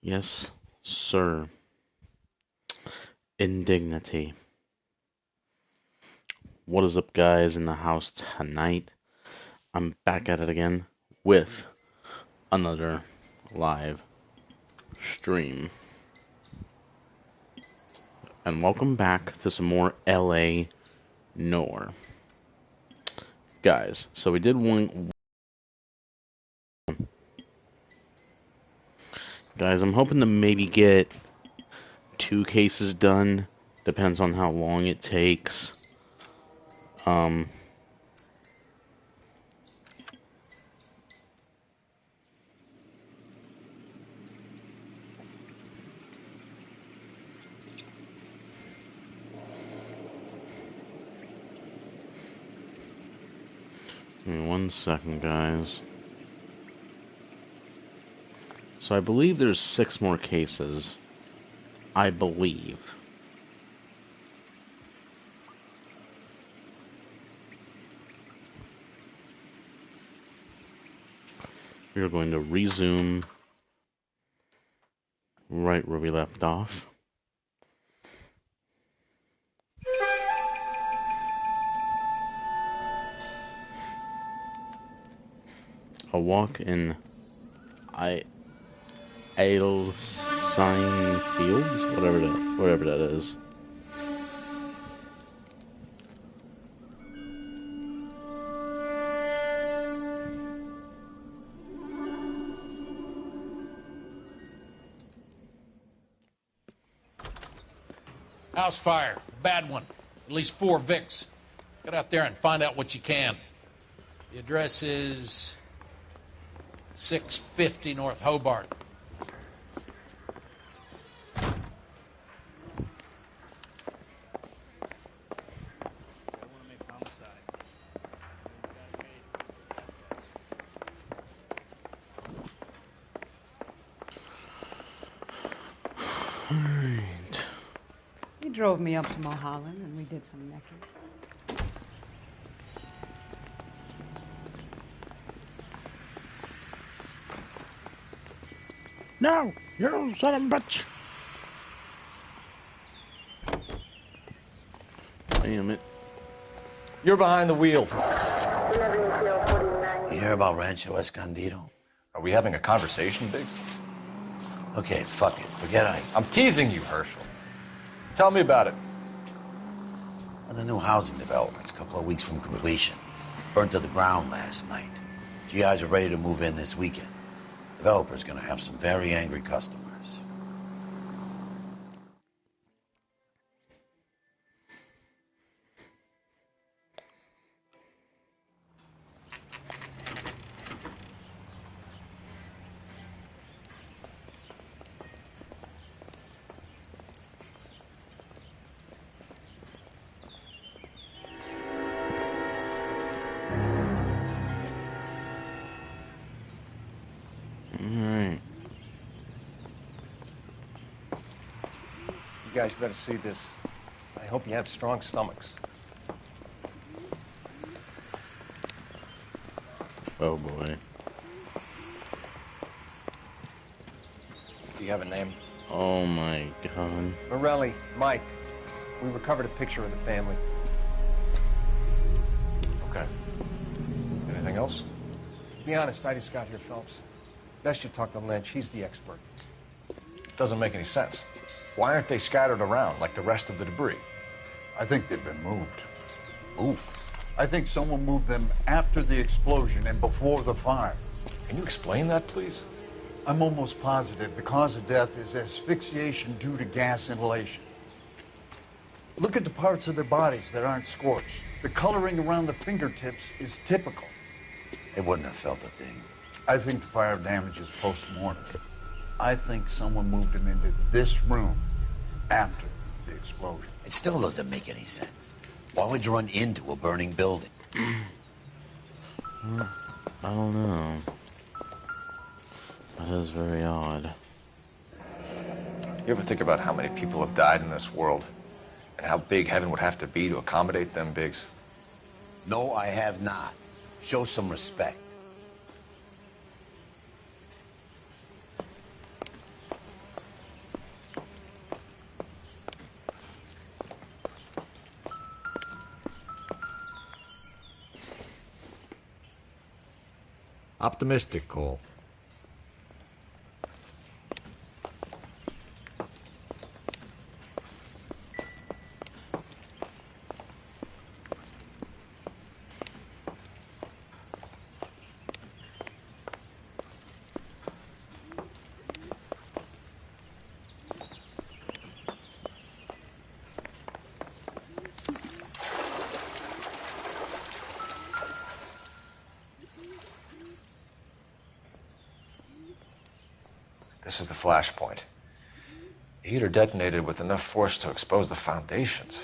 Yes, sir. Indignity. What is up, guys, in the house tonight? I'm back at it again with another live stream. And welcome back to some more LA Noire. Guys, so we did one. Guys, I'm hoping to maybe get 2 cases done. Depends on how long it takes. Give me 1 second, guys. So I believe there's 6 more cases. I believe. We are going to resume right where we left off. A walk in Aylesine Fields, whatever that is. House fire. Bad one. At least 4 Vicks. Get out there and find out what you can. The address is 650 North Hobart. He drove me up to Mulholland and we did some necking. No, you son of a bitch! Damn it. You're behind the wheel. You hear about Rancho Escondido? Are we having a conversation, Biggs? Okay, fuck it. Forget I. I'm teasing you, Herschel. Tell me about it. Well, the new housing development's a couple of weeks from completion. Burnt to the ground last night. GIs are ready to move in this weekend. Developer's gonna have some very angry customers. Alright. You guys better see this. I hope you have strong stomachs. Oh boy. Do you have a name? Oh my god. Morelli, Mike. We recovered a picture of the family. Okay. Anything else? Be honest, I just got here, Phelps. Best you talk to Lynch. He's the expert. Doesn't make any sense. Why aren't they scattered around like the rest of the debris? I think they've been moved. Moved? I think someone moved them after the explosion and before the fire. Can you explain that, please? I'm almost positive the cause of death is asphyxiation due to gas inhalation. Look at the parts of their bodies that aren't scorched. The coloring around the fingertips is typical. They wouldn't have felt a thing. I think the fire damage is post-mortem. I think someone moved them into this room after the explosion. It still doesn't make any sense. Why would you run into a burning building? I don't know. That is very odd. You ever think about how many people have died in this world? And how big heaven would have to be to accommodate them, Biggs? No, I have not. Show some respect. Optimistic, Cole. This is the flashpoint. The heater detonated with enough force to expose the foundations.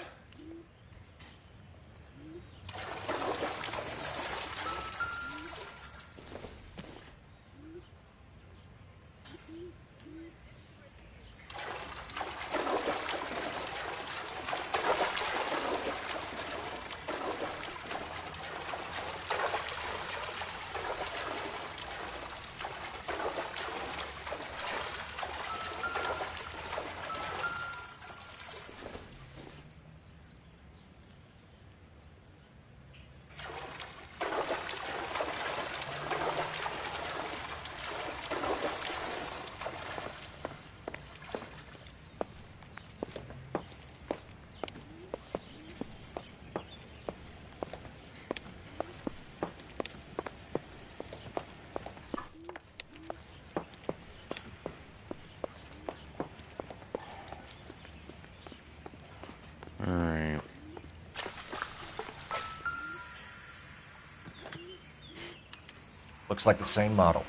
Alright. Looks like the same model.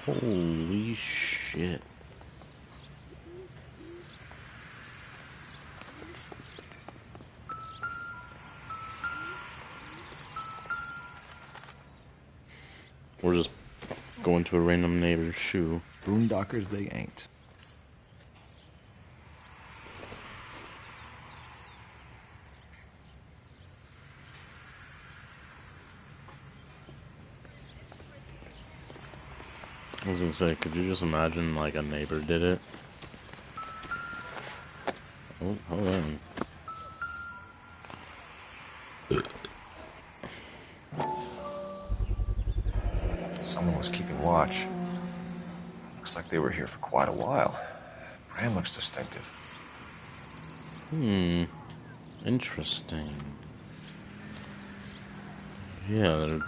Holy shit. We're just going to a random neighbor's shoe. Boondockers they ain't. I was gonna say, could you just imagine like a neighbor did it? Oh, hold on. Someone was keeping watch. Looks like they were here for quite a while. Brand looks distinctive. Interesting. Yeah, they're...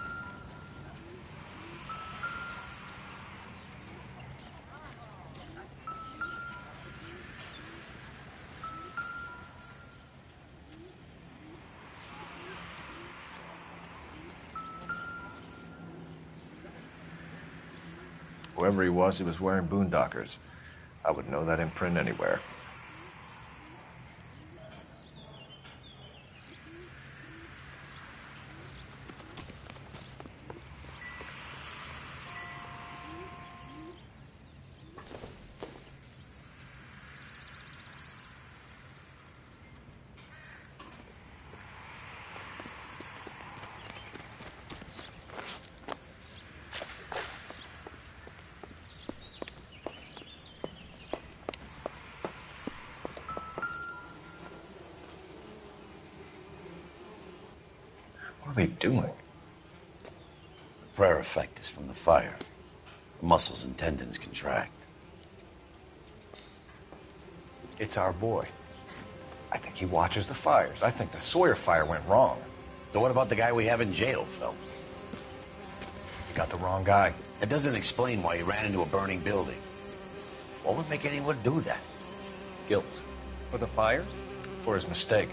Whoever he was wearing boondockers. I would know that imprint anywhere. What are they doing? The prayer effect is from the fire. The muscles and tendons contract. It's our boy. I think he watches the fires. I think the Sawyer fire went wrong. So what about the guy we have in jail, Phelps? You got the wrong guy. That doesn't explain why he ran into a burning building. What would make anyone do that? Guilt. For the fires? For his mistake.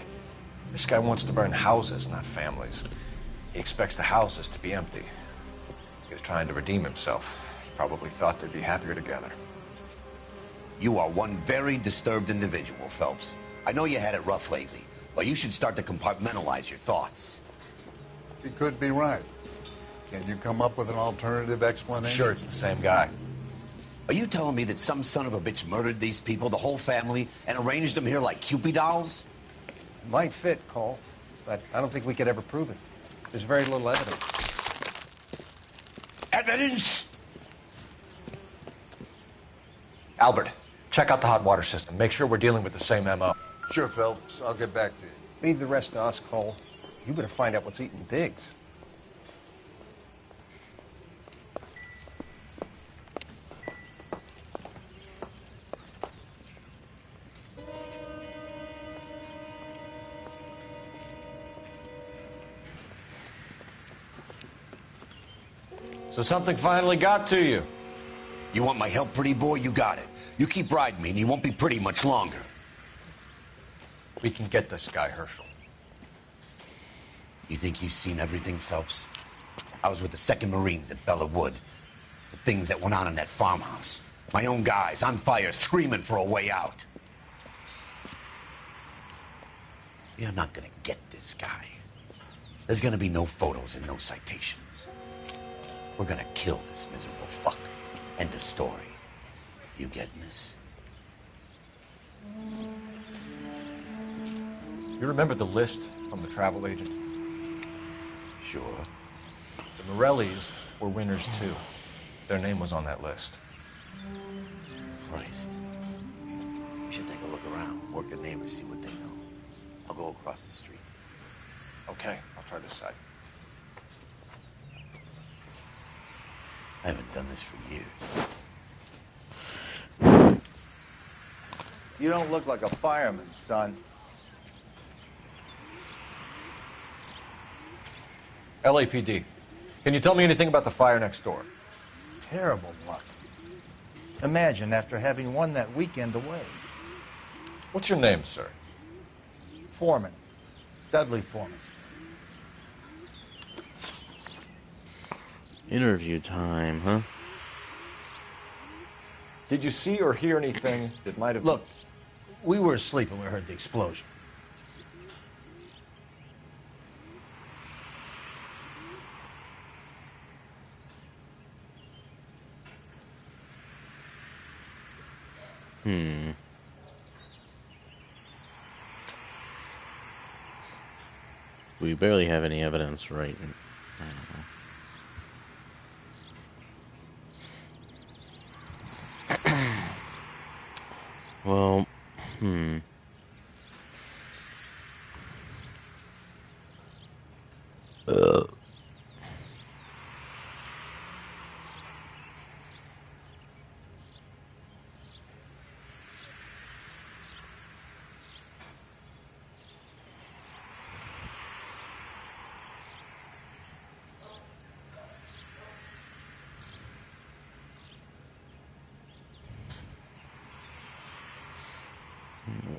This guy wants to burn houses, not families. He expects the houses to be empty. He was trying to redeem himself. He probably thought they'd be happier together. You are one very disturbed individual, Phelps. I know you had it rough lately, but you should start to compartmentalize your thoughts. He could be right. Can you come up with an alternative explanation? Sure, it's the same guy. Are you telling me that some son of a bitch murdered these people, the whole family, and arranged them here like Cupid dolls? Might fit, Cole, but I don't think we could ever prove it. There's very little evidence. Evidence? Albert, check out the hot water system. Make sure we're dealing with the same MO. Sure, Phelps. I'll get back to you. Leave the rest to us, Cole. You better find out what's eating Biggs. So something finally got to you. You want my help, pretty boy? You got it. You keep riding me, and you won't be pretty much longer. We can get this guy, Herschel. You think you've seen everything, Phelps? I was with the 2nd Marines at Bella Wood. The things that went on in that farmhouse. My own guys on fire, screaming for a way out. You're not gonna get this guy. There's gonna be no photos and no citations. We're gonna kill this miserable fuck. End of story. You getting this? You remember the list from the travel agent? Sure. The Morellis were winners, too. Their name was on that list. Christ. We should take a look around, work the neighbors, see what they know. I'll go across the street. Okay, I'll try this side. I haven't done this for years. You don't look like a fireman, son. LAPD. Can you tell me anything about the fire next door? Terrible luck. Imagine after having won that weekend away. What's your name, sir? Foreman. Dudley Foreman. Interview time, huh? Did you see or hear anything that might have... Look, we were asleep when we heard the explosion. We barely have any evidence, right? I don't know. Well,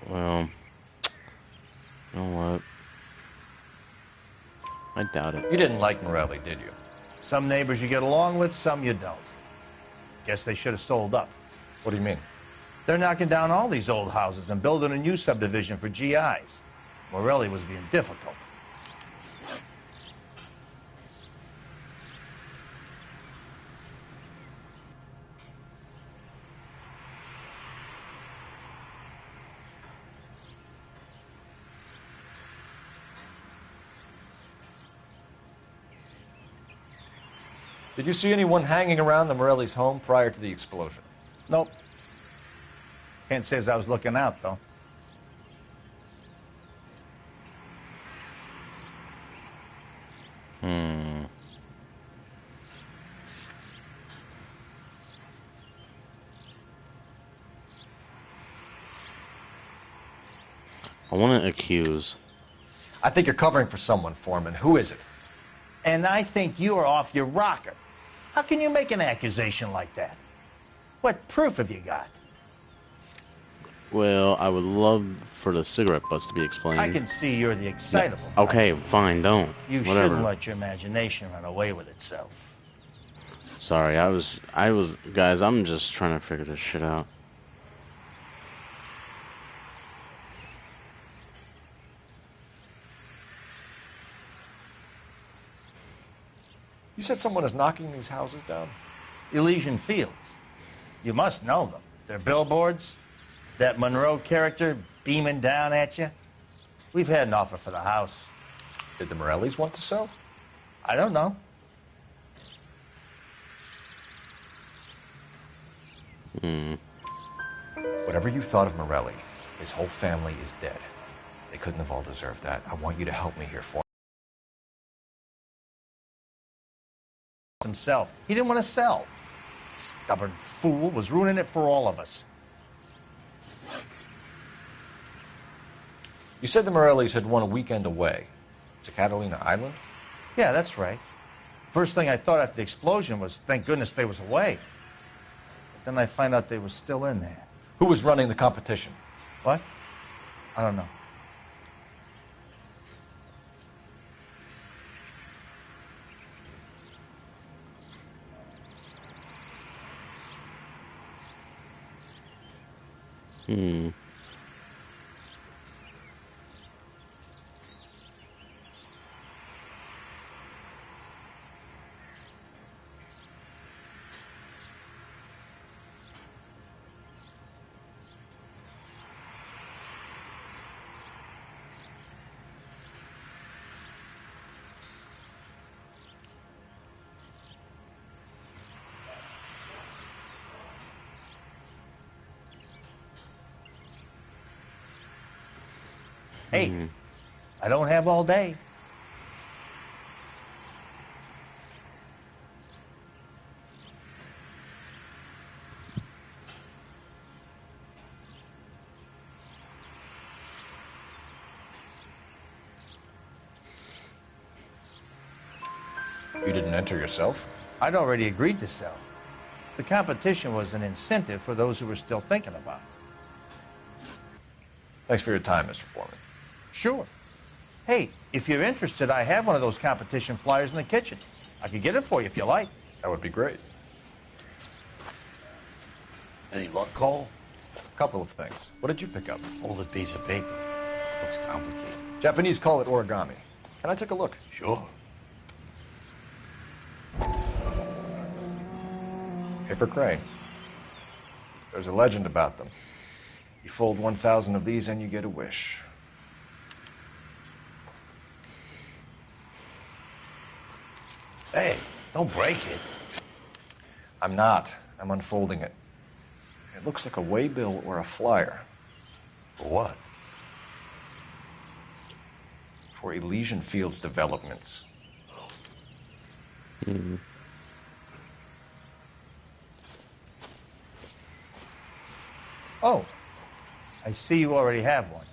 well, you know what? I doubt it. You didn't like Morelli, did you? Some neighbors you get along with, some you don't. Guess they should have sold up. What do you mean? They're knocking down all these old houses and building a new subdivision for GIs. Morelli was being difficult. Did you see anyone hanging around the Morellis' home prior to the explosion? Nope. Can't say as I was looking out, though. I want to accuse. I think you're covering for someone, Foreman. Who is it? And I think you are off your rocker. How can you make an accusation like that? What proof have you got? Well, I would love for the cigarette butts to be explained. I can see you're the excitable type. Okay, fine, don't. You Whatever. shouldn't let your imagination run away with itself. Sorry, I was, guys, I'm just trying to figure this shit out. You said someone is knocking these houses down? Elysian Fields. You must know them. They're billboards. That Monroe character beaming down at you. We've had an offer for the house. Did the Morellis want to sell? I don't know. Whatever you thought of Morelli, his whole family is dead. They couldn't have all deserved that. I want you to help me here for Himself. He didn't want to sell. Stubborn fool was ruining it for all of us. You said the Morellis had won a weekend away to Catalina Island? Yeah, that's right. First thing I thought after the explosion was, thank goodness they was away. But then I find out they was still in there. Who was running the competition? What? I don't know. Hey, I don't have all day. You didn't enter yourself? I'd already agreed to sell. The competition was an incentive for those who were still thinking about it. Thanks for your time, Mr. Foreman. Sure. Hey, if you're interested, I have one of those competition flyers in the kitchen. I could get it for you if you like. That would be great. Any luck, Cole? A couple of things. What did you pick up? Folded piece of paper. Looks complicated. Japanese call it origami. Can I take a look? Sure. Paper crane. There's a legend about them. You fold 1,000 of these and you get a wish. Hey, don't break it. I'm not. I'm unfolding it. It looks like a waybill or a flyer. For what? For Elysian Fields Developments. Oh, I see you already have one.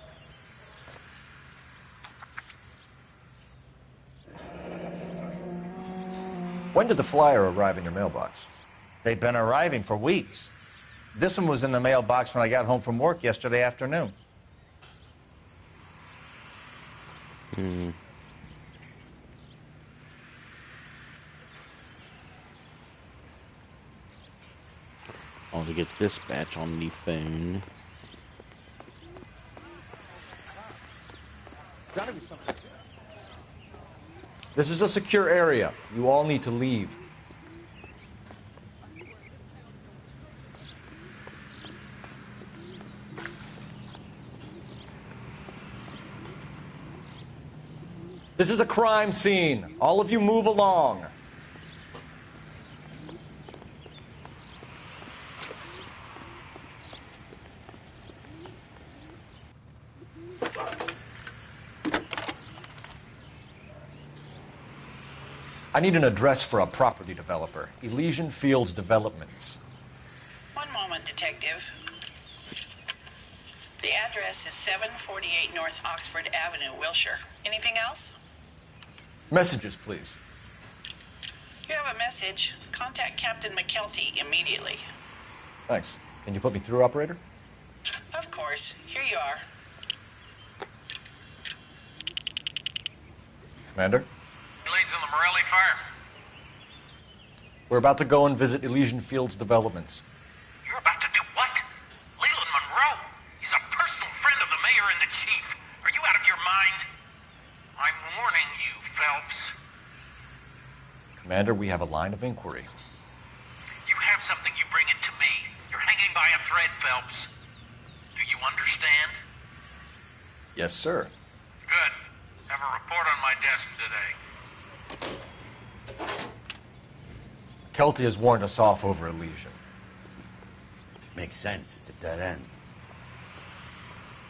When did the flyer arrive in your mailbox? They've been arriving for weeks. This one was in the mailbox when I got home from work yesterday afternoon. I'll get this batch on the phone. This is a secure area. You all need to leave. This is a crime scene. All of you move along. I need an address for a property developer. Elysian Fields Developments. One moment, Detective. The address is 748 North Oxford Avenue, Wilshire. Anything else? Messages, please. You have a message. Contact Captain McKelty immediately. Thanks. Can you put me through, operator? Of course. Here you are. Commander? Leads in the Morelli fire. We're about to go and visit Elysian Fields Developments. You're about to do what? Leland Monroe? He's a personal friend of the mayor and the chief. Are you out of your mind? I'm warning you, Phelps. Commander, we have a line of inquiry. You have something, you bring it to me. You're hanging by a thread, Phelps. Do you understand? Yes, sir. a report on my desk today. Kelty has warned us off over Elysian. Makes sense. It's a dead end.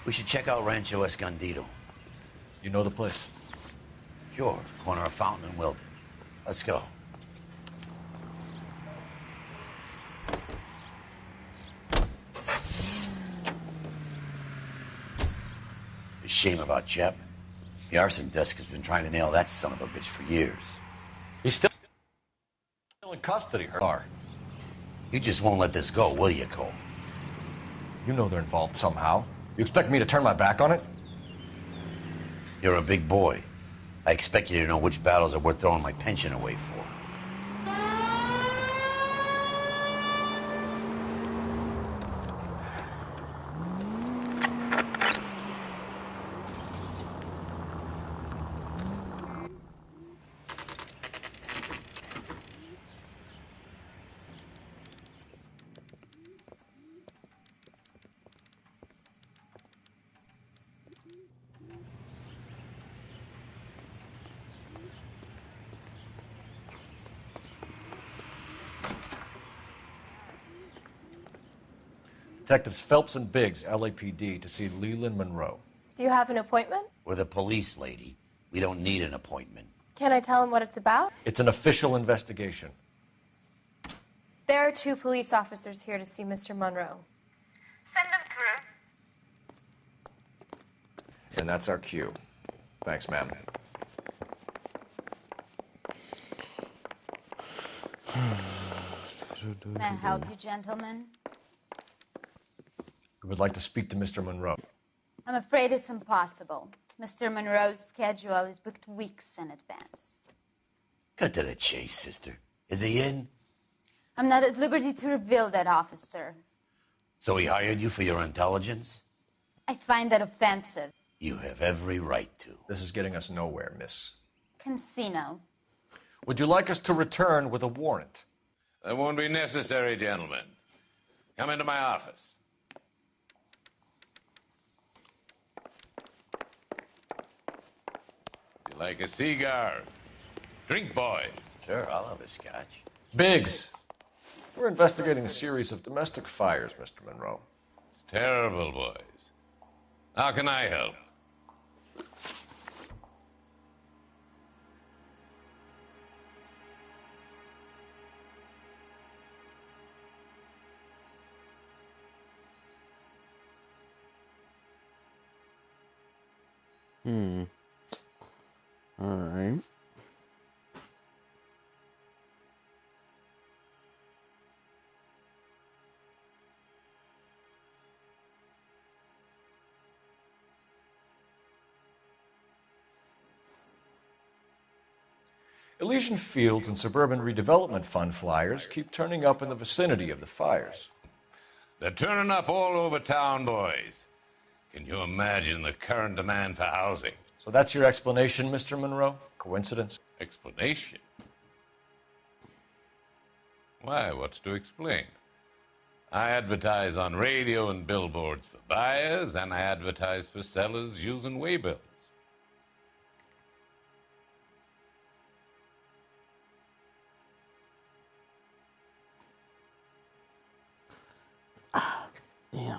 We should check out Rancho Escondido. You know the place? Sure, corner of Fountain and Wilton. Let's go. A shame about Jeb. The arson desk has been trying to nail that son of a bitch for years. He's still in custody, her. You just won't let this go, will you, Cole? You know they're involved somehow. You expect me to turn my back on it? You're a big boy. I expect you to know which battles are worth throwing my pension away for. Detectives Phelps and Biggs, LAPD, to see Leland Monroe. Do you have an appointment? We're the police, lady. We don't need an appointment. Can I tell him what it's about? It's an official investigation. There are 2 police officers here to see Mr. Monroe. Send them through. And that's our cue. Thanks, ma'am. May I help you, gentlemen? We would like to speak to Mr. Monroe. I'm afraid it's impossible. Mr. Monroe's schedule is booked weeks in advance. Cut to the chase, sister. Is he in? I'm not at liberty to reveal that, officer. So he hired you for your intelligence? I find that offensive. You have every right to. This is getting us nowhere, miss. Casino. Would you like us to return with a warrant? That won't be necessary, gentlemen. Come into my office. You like a cigar? Drink, boys. Sure, I'll have a scotch. Biggs! We're investigating a series of domestic fires, Mr. Monroe. It's terrible, boys. How can I help? All right. Elysian Fields and Suburban Redevelopment Fund flyers keep turning up in the vicinity of the fires. They're turning up all over town, boys. Can you imagine the current demand for housing? So that's your explanation, Mr. Monroe? Coincidence? Explanation? Why, what's to explain? I advertise on radio and billboards for buyers, and I advertise for sellers using waybills. Yeah.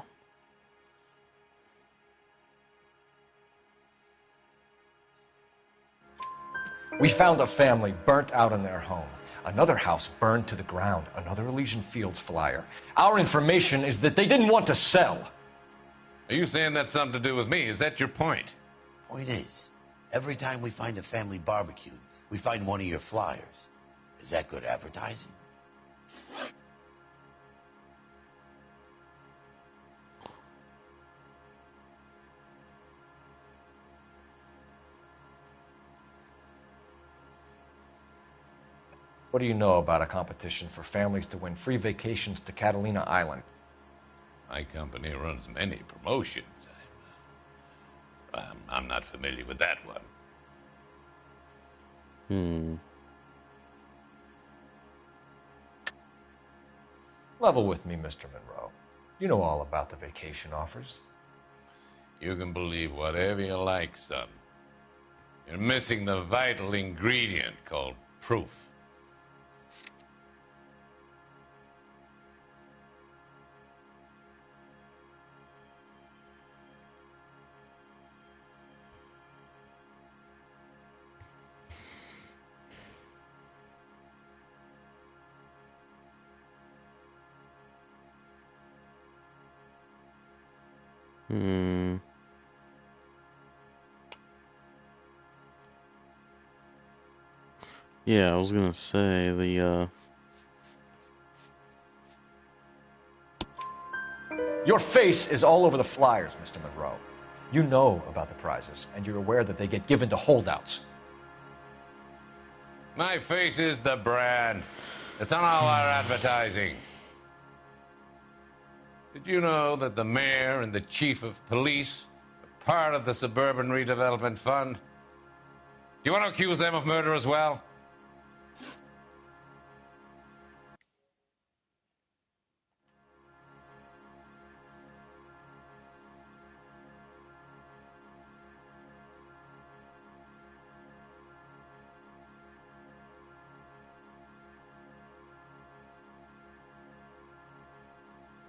We found a family burnt out in their home. Another house burned to the ground. Another Elysian Fields flyer. Our information is that they didn't want to sell. Are you saying that's something to do with me? Is that your point? Point is, every time we find a family barbecue, we find one of your flyers. Is that good advertising? What do you know about a competition for families to win free vacations to Catalina Island? My company runs many promotions. I'm not familiar with that one. Level with me, Mr. Monroe. You know all about the vacation offers. You can believe whatever you like, son. You're missing the vital ingredient called proof. Yeah, I was gonna say the Your face is all over the flyers, Mr. Monroe. You know about the prizes, and you're aware that they get given to holdouts. My face is the brand. It's on all our advertising. Did you know that the mayor and the chief of police are part of the Suburban Redevelopment Fund? You want to accuse them of murder as well?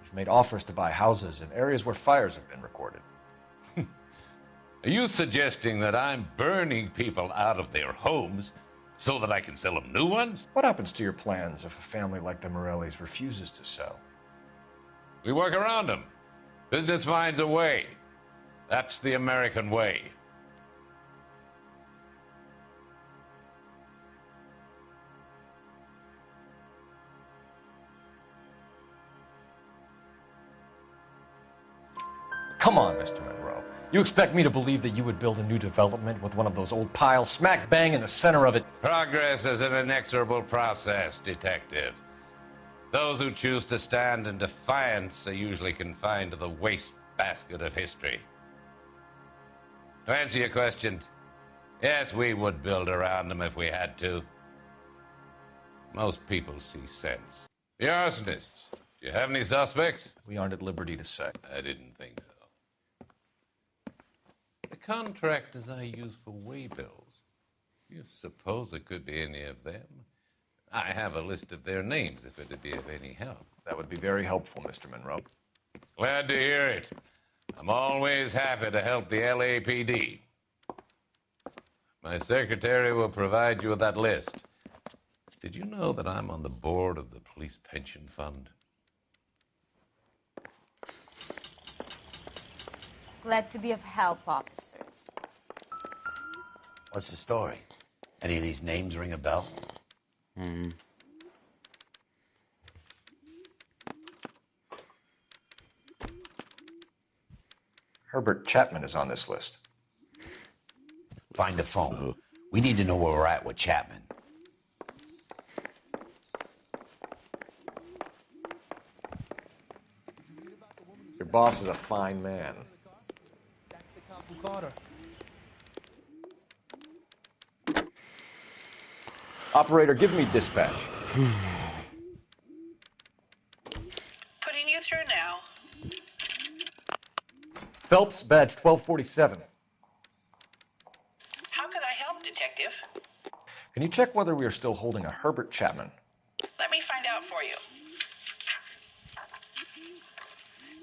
You've made offers to buy houses in areas where fires have been recorded. Are you suggesting that I'm burning people out of their homes so that I can sell them new ones? What happens to your plans if a family like the Morellis refuses to sell? We work around them. Business finds a way. That's the American way. Come on, Mr. Monroe. You expect me to believe that you would build a new development with one of those old piles smack bang in the center of it? Progress is an inexorable process, Detective. Those who choose to stand in defiance are usually confined to the wastebasket of history. To answer your question, yes, we would build around them if we had to. Most people see sense. The arsonists, do you have any suspects? We aren't at liberty to say. I didn't think so. The contractors I use for waybills, you suppose it could be any of them? I have a list of their names if it'd be of any help. That would be very helpful, Mr. Monroe. Glad to hear it. I'm always happy to help the LAPD. My secretary will provide you with that list. Did you know that I'm on the board of the Police Pension Fund? Glad to be of help, officers. What's the story? Any of these names ring a bell? Herbert Chapman is on this list. Find the phone. We need to know where we're at with Chapman. Your boss is a fine man. That's the cop who caught her. Operator, give me dispatch. Putting you through now. Phelps, badge 1247. How could I help, Detective? Can you check whether we are still holding a Herbert Chapman? Let me find out for you.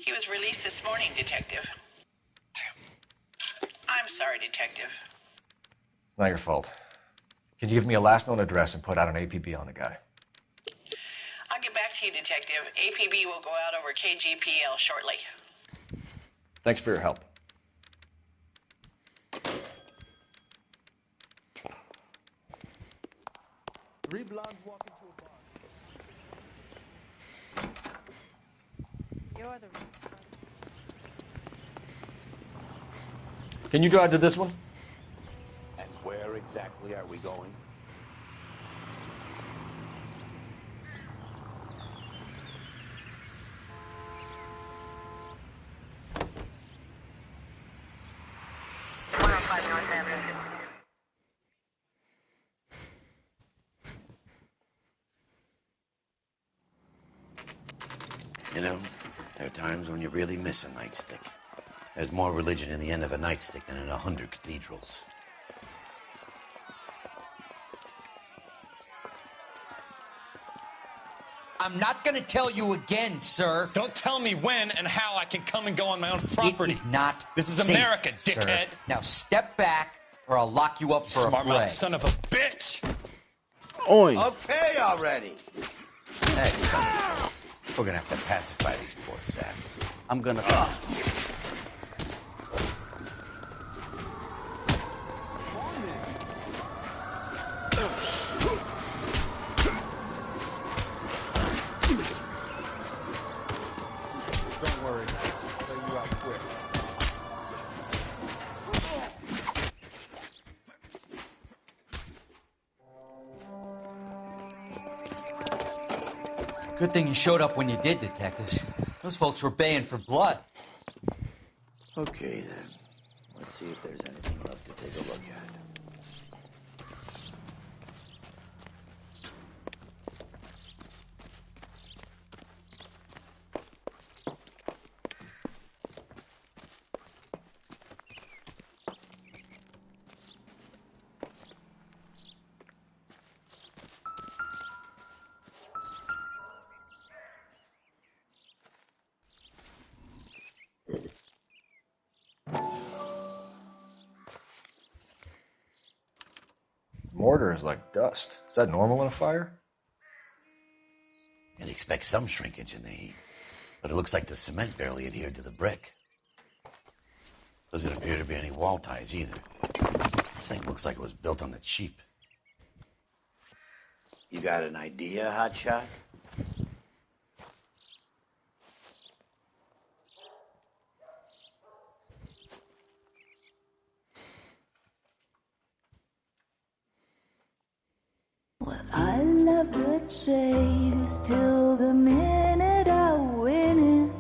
He was released this morning, Detective. Damn. I'm sorry, Detective. It's not your fault. Can you give me a last known address and put out an APB on the guy? I'll get back to you, Detective. APB will go out over KGPL shortly. Thanks for your help. Three blondes walk into a bar. You're the Can you drive to this one? And where exactly are we going? You know, there are times when you really miss a nightstick. There's more religion in the end of a nightstick than in 100 cathedrals. I'm not gonna tell you again, sir. Don't tell me when and how I can come and go on my own property. It is not This is safe, America, sir. dickhead. Now step back, or I'll lock you up for a Smart fray. mouth son of a bitch. Oi. Okay, already. Hey, son. We're gonna have to pacify these poor saps. I'm gonna... Don't worry. I'll lay you out quick. Good thing you showed up when you did, detectives. Those folks were baying for blood. Okay, then. Let's see if there's anything left to take a look at. Mortar is like dust. Is that normal in a fire? You'd expect some shrinkage in the heat, but it looks like the cement barely adhered to the brick. Doesn't appear to be any wall ties either. This thing looks like it was built on the cheap. You got an idea, hotshot? I love the chase till the minute I win it.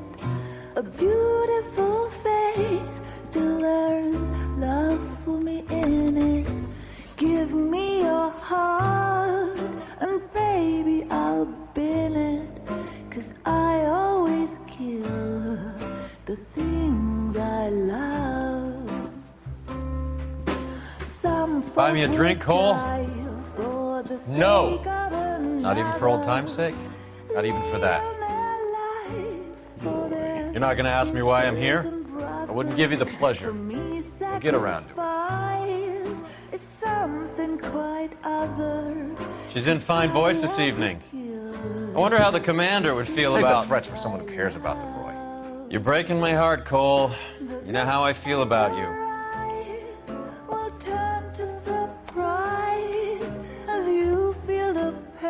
A beautiful face till there's love for me in it. Give me your heart and baby I'll bill it. 'Cause I always kill the things I love. Some Buy me a drink, Cole? No. Not even for old time's sake? Not even for that. You're not going to ask me why I'm here? I wouldn't give you the pleasure. We'll get around to it. She's in fine voice this evening. I wonder how the commander would feel Save about... the threats for someone who cares about them, Roy. You're breaking my heart, Cole. You know how I feel about you.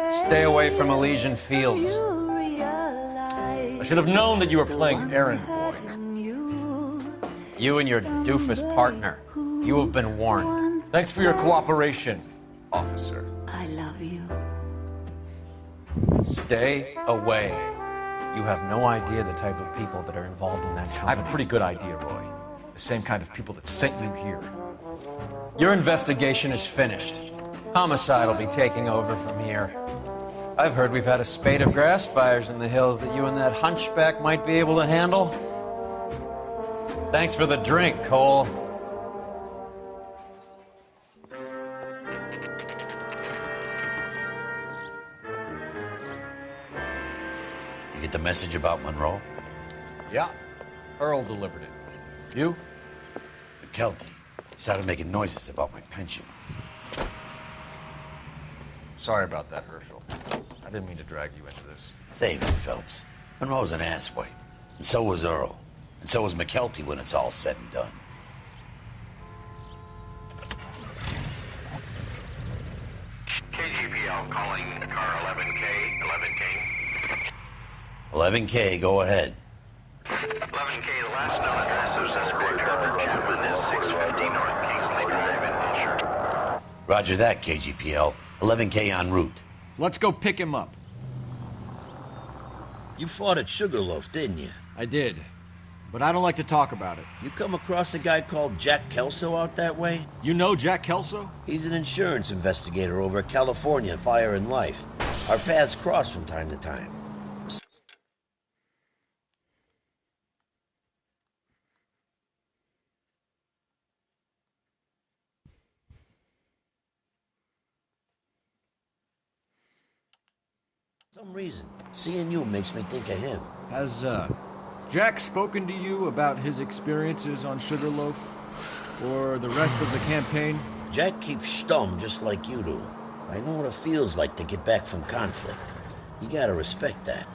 Stay away from Elysian Fields. I should have known that you were playing errand boy. You and your doofus partner. You have been warned. Thanks for your cooperation, officer. I love you. Stay away. You have no idea the type of people that are involved in that company. I have a pretty good idea, Roy. The same kind of people that sent you here. Your investigation is finished. Homicide will be taking over from here. I've heard we've had a spate of grass fires in the hills that you and that hunchback might be able to handle. Thanks for the drink, Cole. You get the message about Monroe? Yeah. Earl delivered it. You? McKelty started making noises about my pension. Sorry about that, Herschel. I didn't mean to drag you into this. Save it, Phelps. Monroe's an asswipe. And so was Earl. And so was McKelty when it's all said and done. KGPL calling car 11K, 11K. 11K, go ahead. 11K, the last known address of suspect Herbert Chapman is 650 North Kingsley Drive in Wilshire. Roger that, KGPL. 11K en route. Let's go pick him up. You fought at Sugarloaf, didn't you? I did. But I don't like to talk about it. You come across a guy called Jack Kelso out that way? You know Jack Kelso? He's an insurance investigator over at California Fire and Life. Our paths cross from time to time. For some reason, seeing you makes me think of him. Has, Jack spoken to you about his experiences on Sugarloaf? Or the rest of the campaign? Jack keeps stum just like you do. I know what it feels like to get back from conflict. You gotta respect that.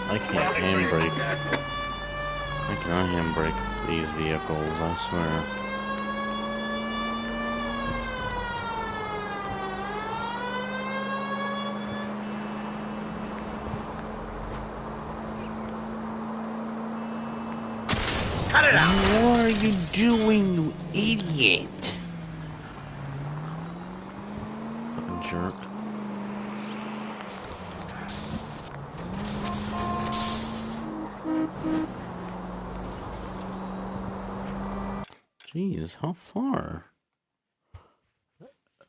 I can't handbrake. I cannot handbrake these vehicles, I swear. Cut it out! What are you doing, you idiot? Fucking jerk. Jeez, how far?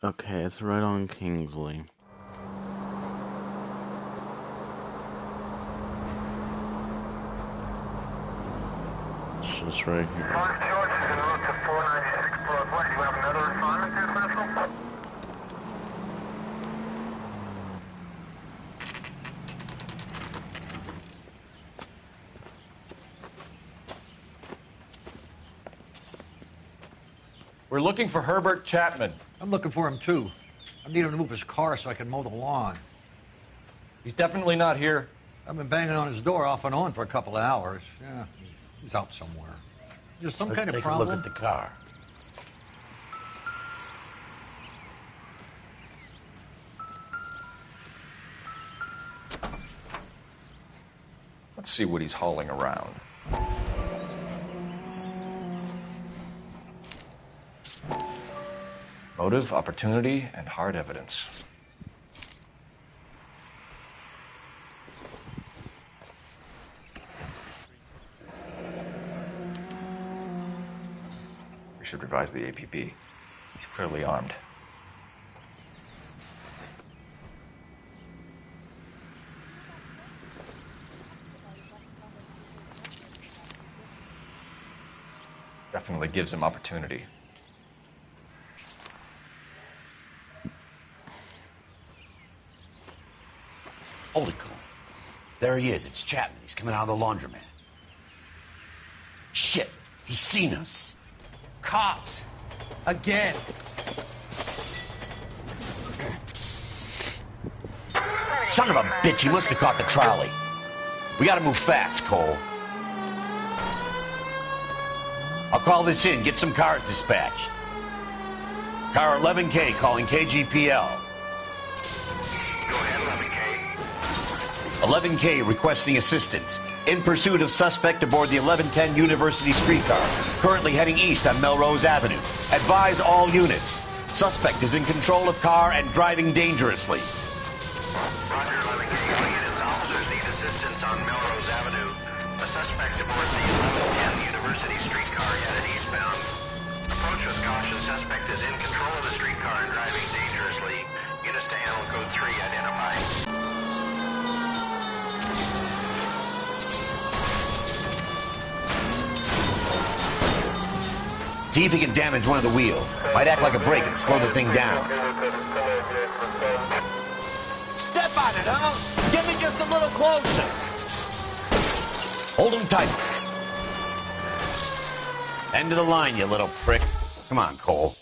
Okay, it's right on Kingsley. It's just right here. We're looking for Herbert Chapman. I'm looking for him, too. I need him to move his car so I can mow the lawn. He's definitely not here. I've been banging on his door off and on for a couple of hours. Yeah, he's out somewhere. There's some kind of problem. Let's take a look at the car. Let's see what he's hauling around. Motive, opportunity, and hard evidence. We should revise the APB. He's clearly armed. Definitely gives him opportunity. Holy cow. There he is. It's Chapman. He's coming out of the laundromat. Shit. He's seen us. Cops. Again. Son of a bitch. He must have caught the trolley. We gotta move fast, Cole. I'll call this in. Get some cars dispatched. Car 11K calling KGPL. 11K requesting assistance. In pursuit of suspect aboard the 1110 University streetcar. Currently heading east on Melrose Avenue. Advise all units. Suspect is in control of car and driving dangerously. Roger, 11K. distance on Melrose Avenue. A suspect aboard the 1110 University streetcar headed eastbound. Approach with caution. Suspect is in control of the streetcar and driving dangerously. Get us to animal code 3 identified. See if he can damage one of the wheels. Might act like a brake and slow the thing down. Step on it, huh? Get me just a little closer. Hold him tight. End of the line, you little prick. Come on, Cole.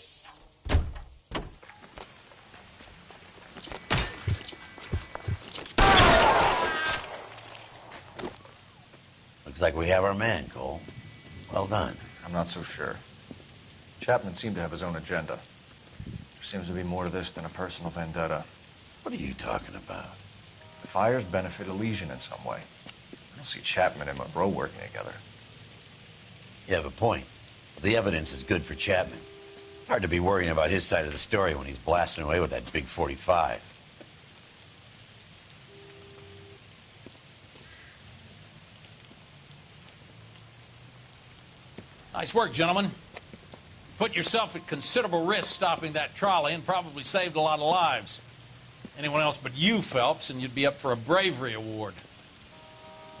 Looks like we have our man, Cole. Well done. I'm not so sure. Chapman seemed to have his own agenda. There seems to be more to this than a personal vendetta. What are you talking about? The fires benefit Elysian in some way. I don't see Chapman and Monroe working together. You have a point. The evidence is good for Chapman. It's hard to be worrying about his side of the story when he's blasting away with that big 45. Nice work, gentlemen. Put yourself at considerable risk stopping that trolley and probably saved a lot of lives. Anyone else but you, Phelps, and you'd be up for a bravery award.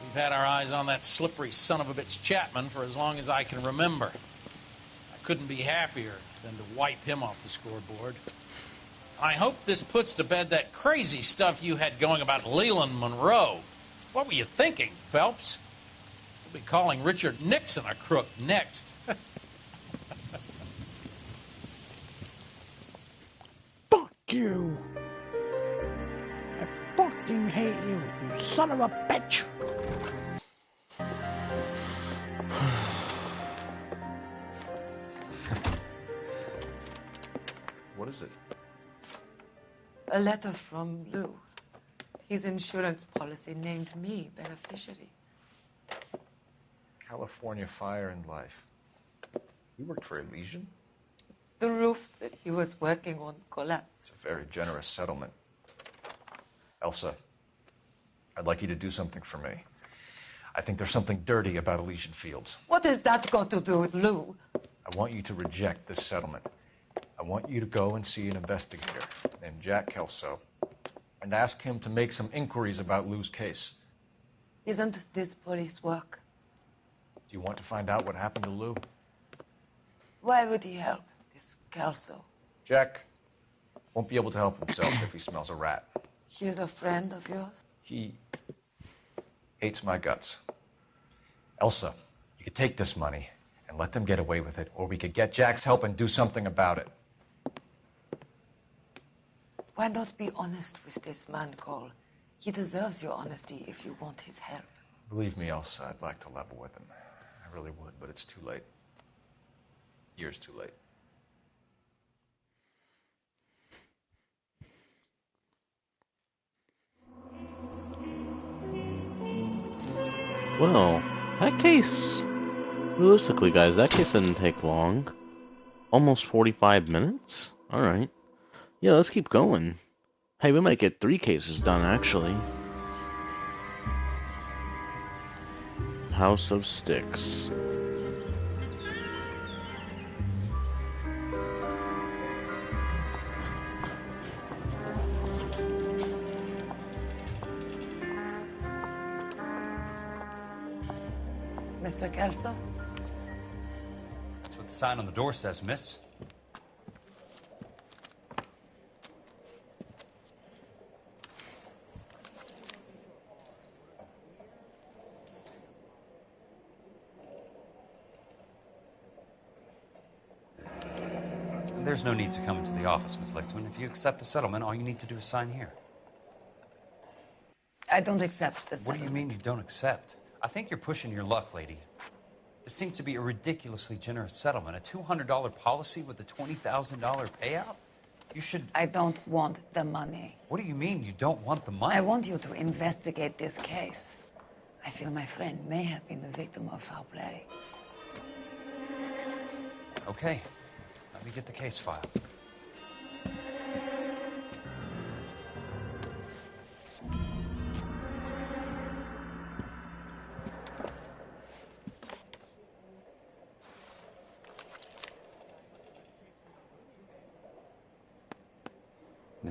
We've had our eyes on that slippery son of a bitch Chapman for as long as I can remember. I couldn't be happier than to wipe him off the scoreboard. I hope this puts to bed that crazy stuff you had going about Leland Monroe. What were you thinking, Phelps? We'll be calling Richard Nixon a crook next. You. I fucking hate you, you son of a bitch. What is it? A letter from Lou. His insurance policy named me beneficiary. California Fire and Life. You worked for Elysian? The roof that he was working on collapsed. It's a very generous settlement. Elsa, I'd like you to do something for me. I think there's something dirty about Elysian Fields. What has that got to do with Lou? I want you to reject this settlement. I want you to go and see an investigator named Jack Kelso and ask him to make some inquiries about Lou's case. Isn't this police work? Do you want to find out what happened to Lou? Why would he help? Kelso. Jack won't be able to help himself if he smells a rat. He is a friend of yours? He hates my guts. Elsa, you could take this money and let them get away with it, or we could get Jack's help and do something about it. Why not be honest with this man, Cole? He deserves your honesty if you want his help. Believe me, Elsa, I'd like to level with him. I really would, but it's too late. Years too late. Well, that case, realistically, guys, that case didn't take long. Almost 45 minutes? Alright. Yeah, let's keep going. Hey, we might get 3 cases done, actually. House of Sticks. Mr. Kelso? That's what the sign on the door says, miss. There's no need to come into the office, Miss Lichtman. If you accept the settlement, all you need to do is sign here. I don't accept this. What do you mean you don't accept? I think you're pushing your luck, lady. This seems to be a ridiculously generous settlement. A $200 policy with a $20,000 payout? You should... I don't want the money. What do you mean you don't want the money? I want you to investigate this case. I feel my friend may have been the victim of foul play. Okay. Let me get the case file.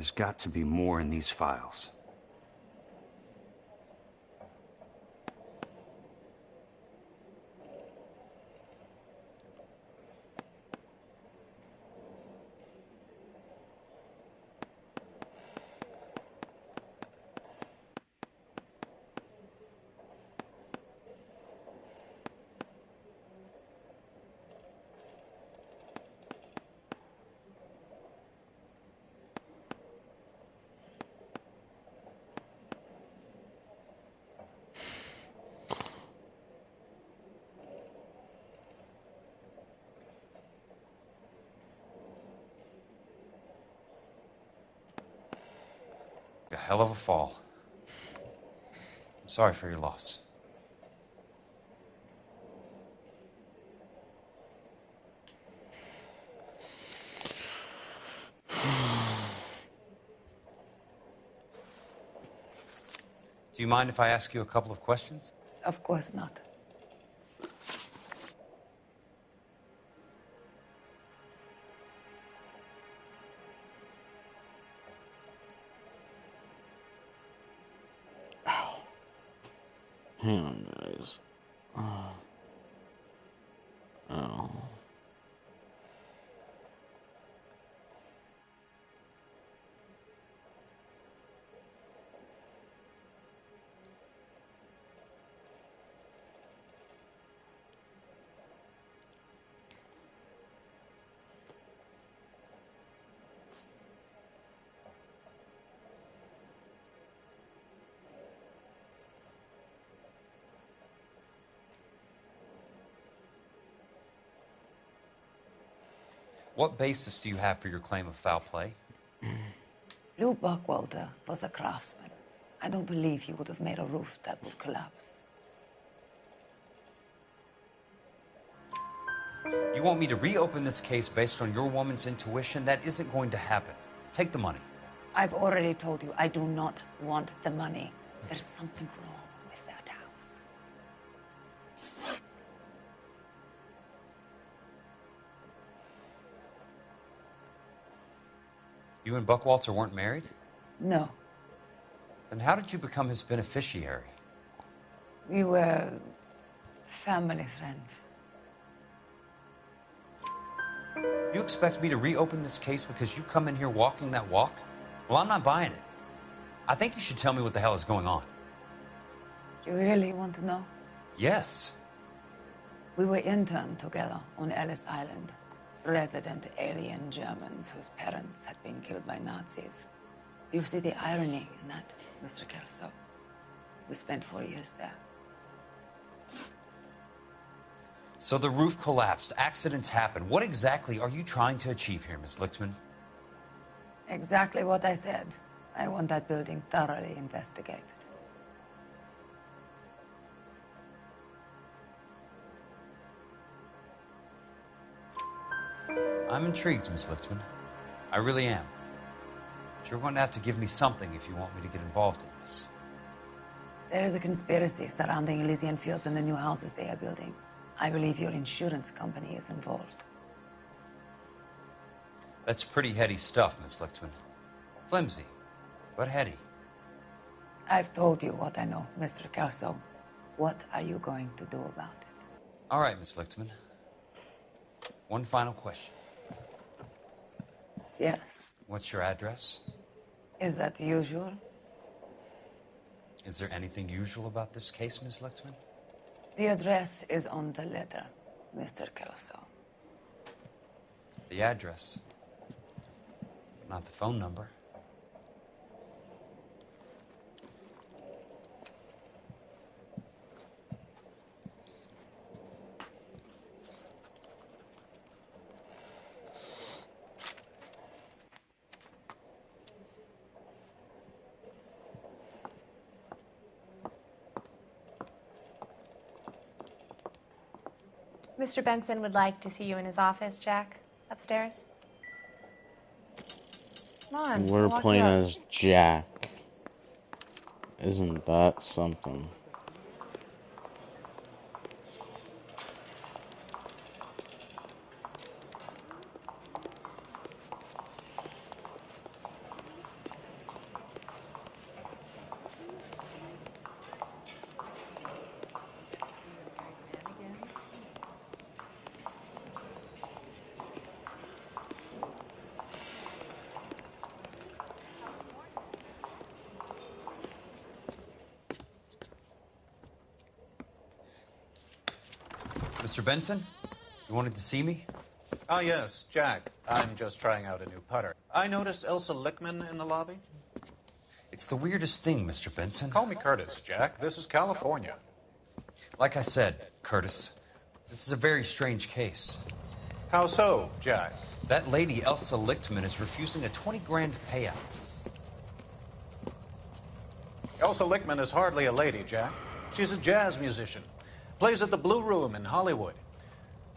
There's got to be more in these files. A hell of a fall. I'm sorry for your loss. Do you mind if I ask you a couple of questions? Of course not. Hang on, guys. Oh. What basis do you have for your claim of foul play? Lou Buckwalter was a craftsman. I don't believe he would have made a roof that would collapse. You want me to reopen this case based on your woman's intuition? That isn't going to happen. Take the money. I've already told you I do not want the money. There's something wrong with that house. You and Buckwalter weren't married? No. Then how did you become his beneficiary? We were family friends. You expect me to reopen this case because you come in here walking that walk? Well, I'm not buying it. I think you should tell me what the hell is going on. You really want to know? Yes. We were interned together on Ellis Island. Resident alien Germans whose parents had been killed by Nazis. Do you see the irony in that, Mr. Kelso? We spent 4 years there. So the roof collapsed, accidents happen. What exactly are you trying to achieve here, Miss Lichtman? Exactly what I said. I want that building thoroughly investigated. I'm intrigued, Miss Lichtman. I really am. But you're going to have to give me something if you want me to get involved in this. There is a conspiracy surrounding Elysian Fields and the new houses they are building. I believe your insurance company is involved. That's pretty heady stuff, Miss Lichtman. Flimsy, but heady. I've told you what I know, Mr. Kelso. What are you going to do about it? All right, Miss Lichtman. One final question. Yes. What's your address? Is that usual? Is there anything usual about this case, Miss Lichtman? The address is on the letter, Mr. Kelso. The address, not the phone number. Mr. Benson would like to see you in his office, Jack. Upstairs. Come on. We're I'll walk playing you up. as Jack. Isn't that something? Mr. Benson? You wanted to see me? Ah, yes, Jack. I'm just trying out a new putter. I noticed Elsa Lickman in the lobby. It's the weirdest thing, Mr. Benson. Call me Curtis, Jack. This is California. Like I said, Curtis, this is a very strange case. How so, Jack? That lady, Elsa Lichtman, is refusing a 20 grand payout. Elsa Lickman is hardly a lady, Jack. She's a jazz musician. Plays at the Blue Room in Hollywood.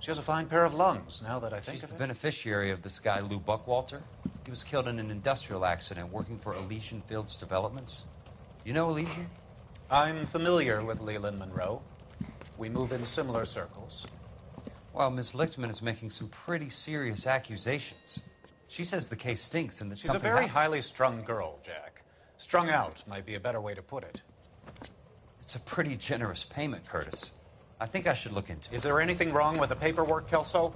She has a fine pair of lungs, now that I think She's of the it. beneficiary of this guy, Lou Buckwalter. He was killed in an industrial accident working for Elysian Fields Developments. You know Elysian? I'm familiar with Leland Monroe. We move in similar circles. Well, Miss Lichtman is making some pretty serious accusations. She says the case stinks and that She's a something very happened. highly strung girl, Jack. Strung out might be a better way to put it. It's a pretty generous payment, Curtis. I think I should look into it. Is there anything wrong with the paperwork, Kelso?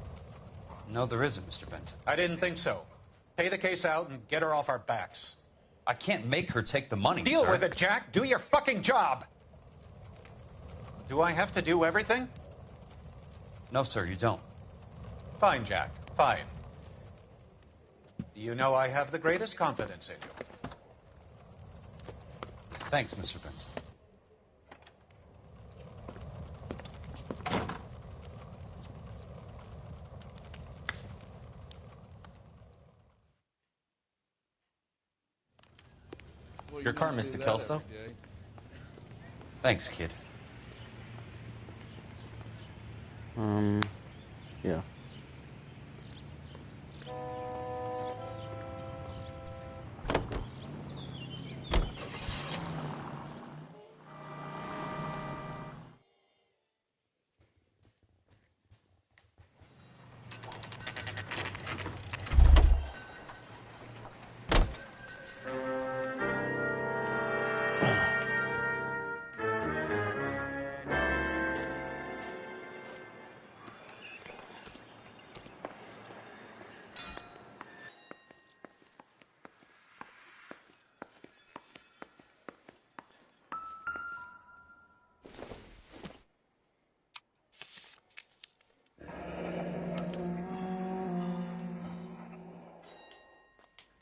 No, there isn't, Mr. Benson. I didn't think so. Pay the case out and get her off our backs. I can't make her take the money, Deal sir. with it, Jack. Do your fucking job. Do I have to do everything? No, sir, you don't. Fine, Jack. Fine. You know I have the greatest confidence in you. Thanks, Mr. Benson. Your car, Mr. Kelso? Thanks, kid. Yeah.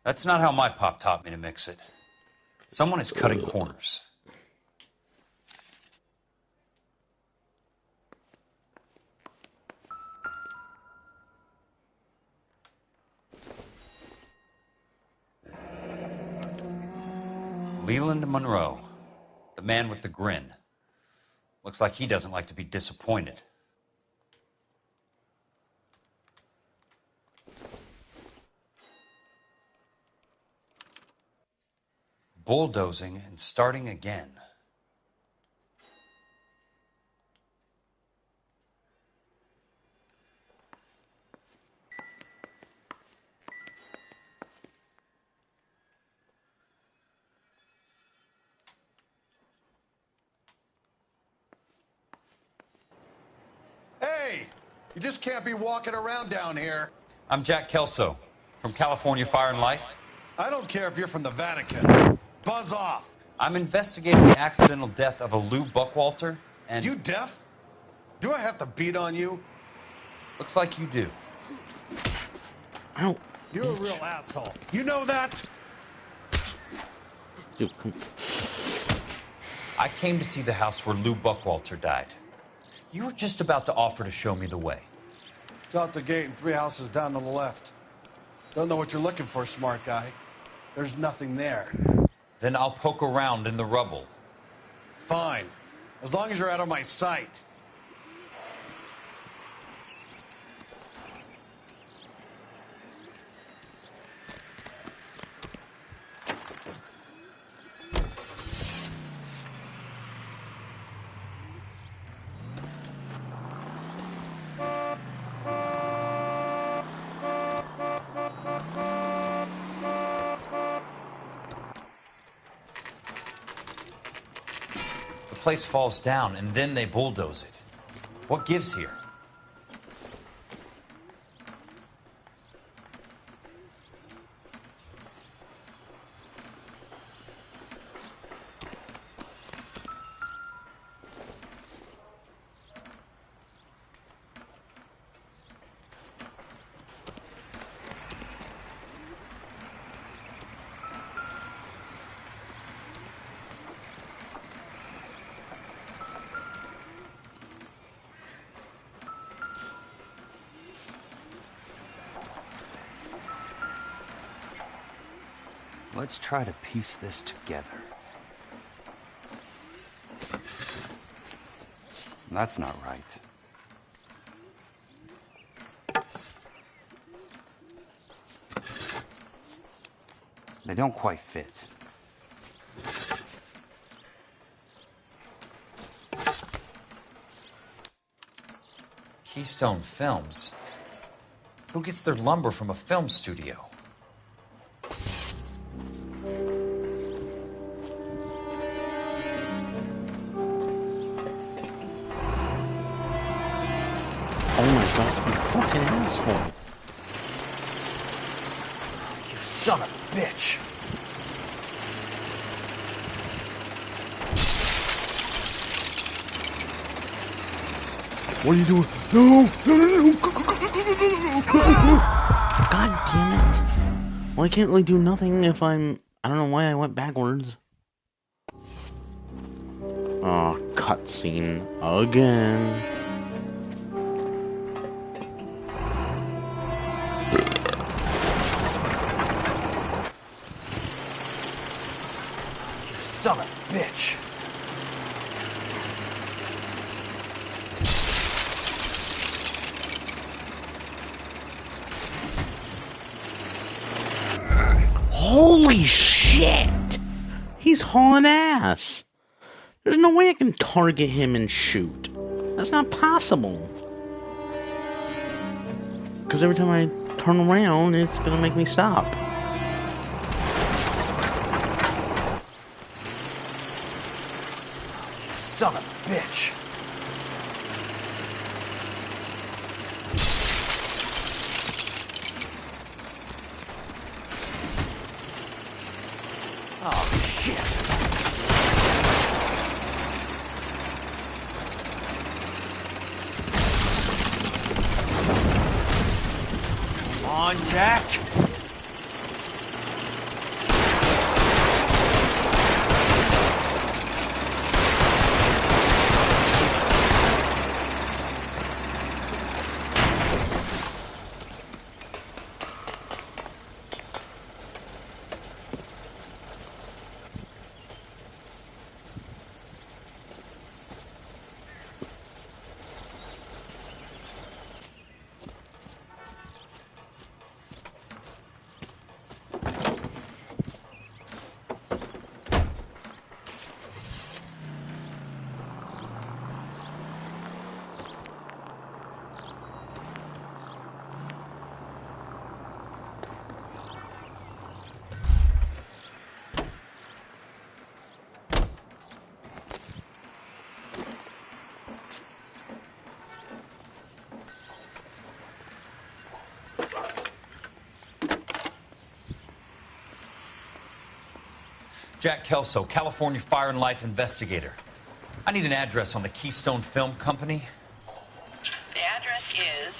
That's not how my pop taught me to mix it. Someone is cutting corners. Leland Monroe, the man with the grin. Looks like he doesn't like to be disappointed. Bulldozing and starting again. Hey, you just can't be walking around down here. I'm Jack Kelso from California Fire and Life. I don't care if you're from the Vatican. Buzz off. I'm investigating the accidental death of a Lou Buckwalter, and... You deaf? Do I have to beat on you? Looks like you do. Ow. You're a real asshole. You know that? Dude, I came to see the house where Lou Buckwalter died. You were just about to offer to show me the way. It's out the gate and 3 houses down on the left. Don't know what you're looking for, smart guy. There's nothing there. Then I'll poke around in the rubble. Fine. As long as you're out of my sight. The place falls down, and then they bulldoze it. What gives here? Let's try to piece this together. That's not right. They don't quite fit. Keystone Films? Who gets their lumber from a film studio? Oh my god, you fucking asshole. You son of a bitch! What are you doing? No! No! God damn it. Well, I can't really do nothing if I'm... I don't know why I went backwards. Oh, cutscene again. You son of a bitch! Holy shit! He's hauling ass. There's no way I can target him and shoot. That's not possible. Because every time I turn around, it's gonna make me stop. You son of a bitch! Oh, shit! Come on, Jack! Jack Kelso, California Fire and Life investigator. I need an address on the Keystone Film Company. The address is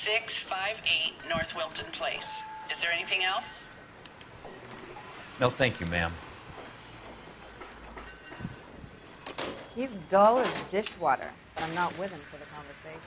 658 North Wilton Place. Is there anything else? No, thank you, ma'am. He's dull as dishwater, but I'm not with him for the conversation.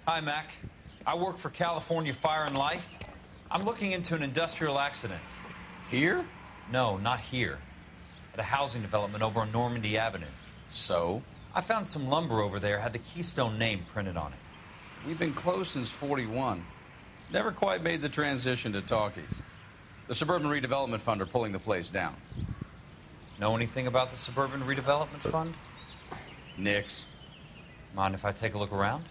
Hi, Mac. I work for California Fire and Life. I'm looking into an industrial accident. Here? No, not here. At a housing development over on Normandy Avenue. So? I found some lumber over there, had the Keystone name printed on it. We've been closed since '41. Never quite made the transition to talkies. The Suburban Redevelopment Fund are pulling the place down. Know anything about the Suburban Redevelopment Fund? Nix. Mind if I take a look around?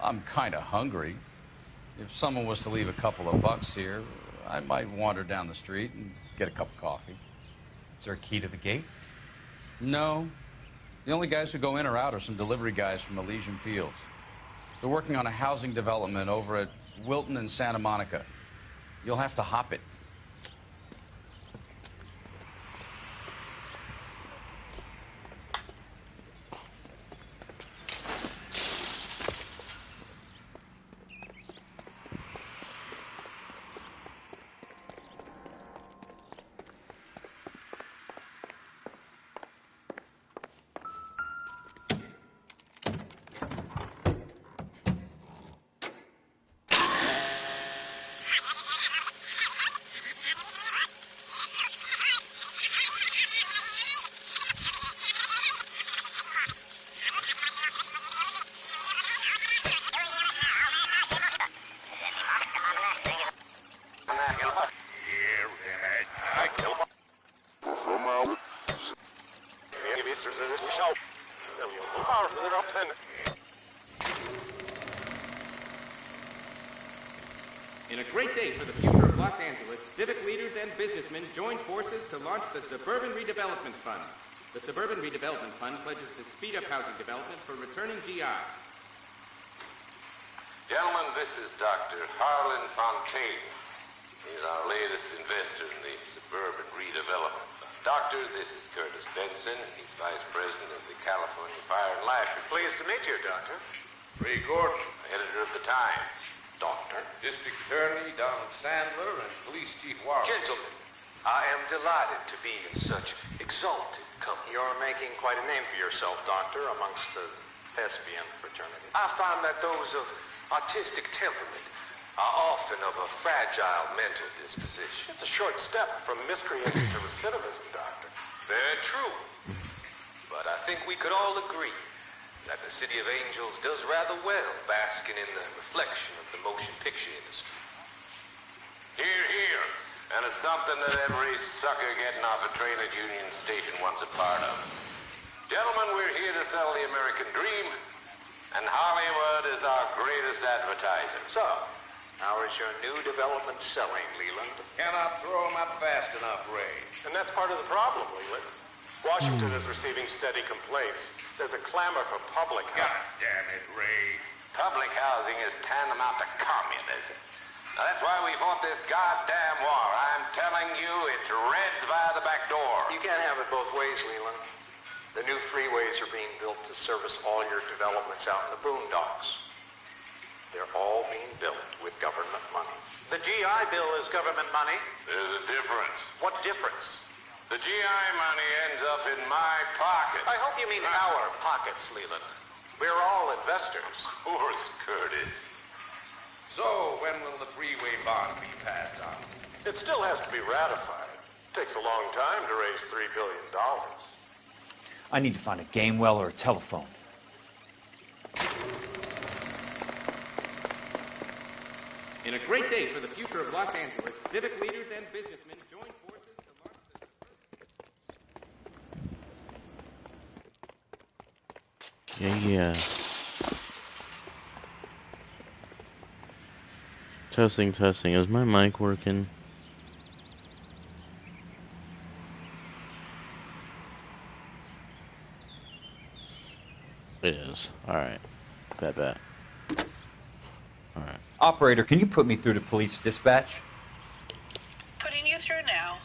I'm kind of hungry. If someone was to leave a couple of bucks here, I might wander down the street and get a cup of coffee. Is there a key to the gate? No. The only guys who go in or out are some delivery guys from Elysian Fields. They're working on a housing development over at Wilton and Santa Monica. You'll have to hop it. In a great day for the future of Los Angeles, civic leaders and businessmen joined forces to launch the Suburban Redevelopment Fund. The Suburban Redevelopment Fund pledges to speed up housing development for returning GIs. Gentlemen, this is Dr. Harlan Fontaine. He's our latest investor in the Suburban Redevelopment Fund. Doctor, this is Curtis Benson. He's Vice President of the California Fire and Life. Pleased to meet you, Doctor. Ray Gordon, editor of the Times. Doctor. District Attorney Donald Sandler and Police Chief Warren. Gentlemen, I am delighted to be in such exalted company. You're making quite a name for yourself, Doctor, amongst the thespian fraternity. I find that those of artistic temperament are often of a fragile mental disposition. It's a short step from miscreant to recidivism, Doctor. Very true. But I think we could all agree that the City of Angels does rather well basking in the reflection of the motion picture industry. Hear, hear. And it's something that every sucker getting off a train at Union Station wants a part of. Gentlemen, we're here to sell the American dream, and Hollywood is our greatest advertiser. So, how is your new development selling, Leland? Cannot throw them up fast enough, Ray. And that's part of the problem, Leland. Washington is receiving steady complaints. There's a clamor for public God housing. damn it, Ray. Public housing is tantamount to communism. Now, that's why we fought this goddamn war. I'm telling you, it's Reds via the back door. You can't have it both ways, Leland. The new freeways are being built to service all your developments out in the boondocks. They're all being built with government money. The GI Bill is government money. There's a difference. What difference? The GI money ends up in my pocket. I hope you mean our pockets, Leland. We're all investors. Of course, Curtis. So, when will the freeway bond be passed on? It still has to be ratified. It takes a long time to raise $3 billion. I need to find a game well or a telephone. In a great day for the future of Los Angeles, civic leaders and businessmen joined forces to launch the... Yeah. Testing, testing. Is my mic working? It is. Alright. Bet. Alright. Operator, can you put me through to police dispatch? Putting you through now.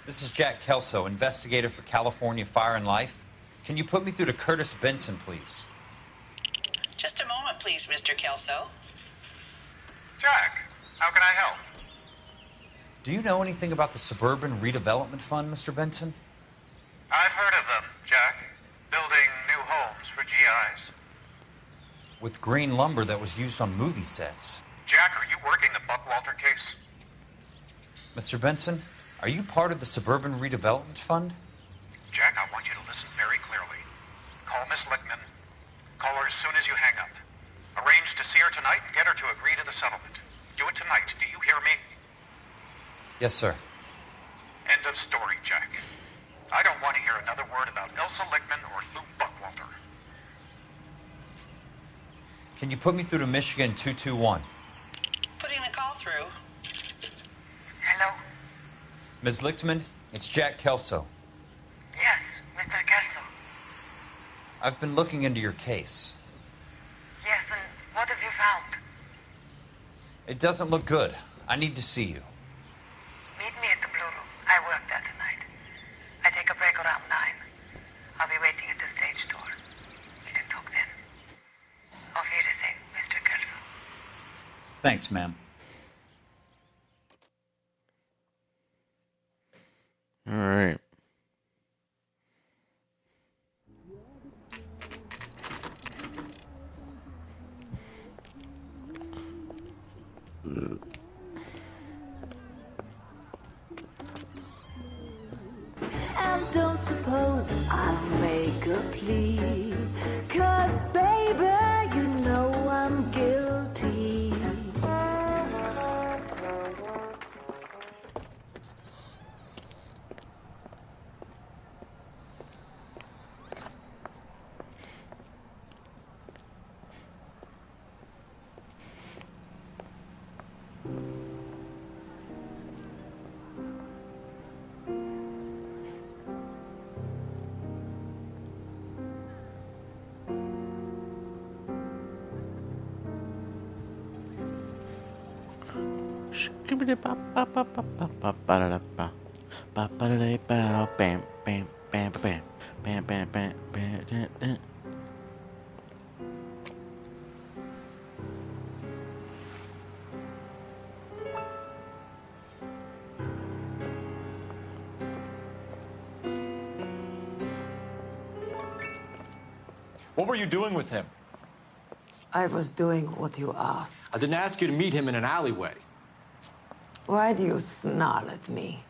This is Jack Kelso, investigator for California Fire and Life. Can you put me through to Curtis Benson, please? Just a moment, please, Mr. Kelso. Jack, how can I help? Do you know anything about the Suburban Redevelopment Fund, Mr. Benson? I've heard of them, Jack. Building new homes for GIs. With green lumber that was used on movie sets. Jack, are you working the Buckwalter case? Mr. Benson, are you part of the Suburban Redevelopment Fund? Jack, I want you to listen very clearly. Call Miss Lickman. Call her as soon as you hang up. Arrange to see her tonight and get her to agree to the settlement. Do it tonight. Do you hear me? Yes, sir. End of story, Jack. I don't want to hear another word about Elsa Lickman or Lou Buckwalter. Can you put me through to Michigan 221? Putting the call through. Hello? Ms. Lichtman, it's Jack Kelso. Yes. I've been looking into your case. Yes, and what have you found? It doesn't look good. I need to see you. Meet me at the Blue Room. I work there tonight. I take a break around 9. I'll be waiting at the stage door. We can talk then. Auf Wiedersehen, Mr. Kelso. Thanks, ma'am. All right. And don't suppose I'll make a plea, 'cause baby, you know I'm guilty. What were you doing with him? I was doing what you asked. I didn't ask you to meet him in an alleyway. Why do you snarl at me?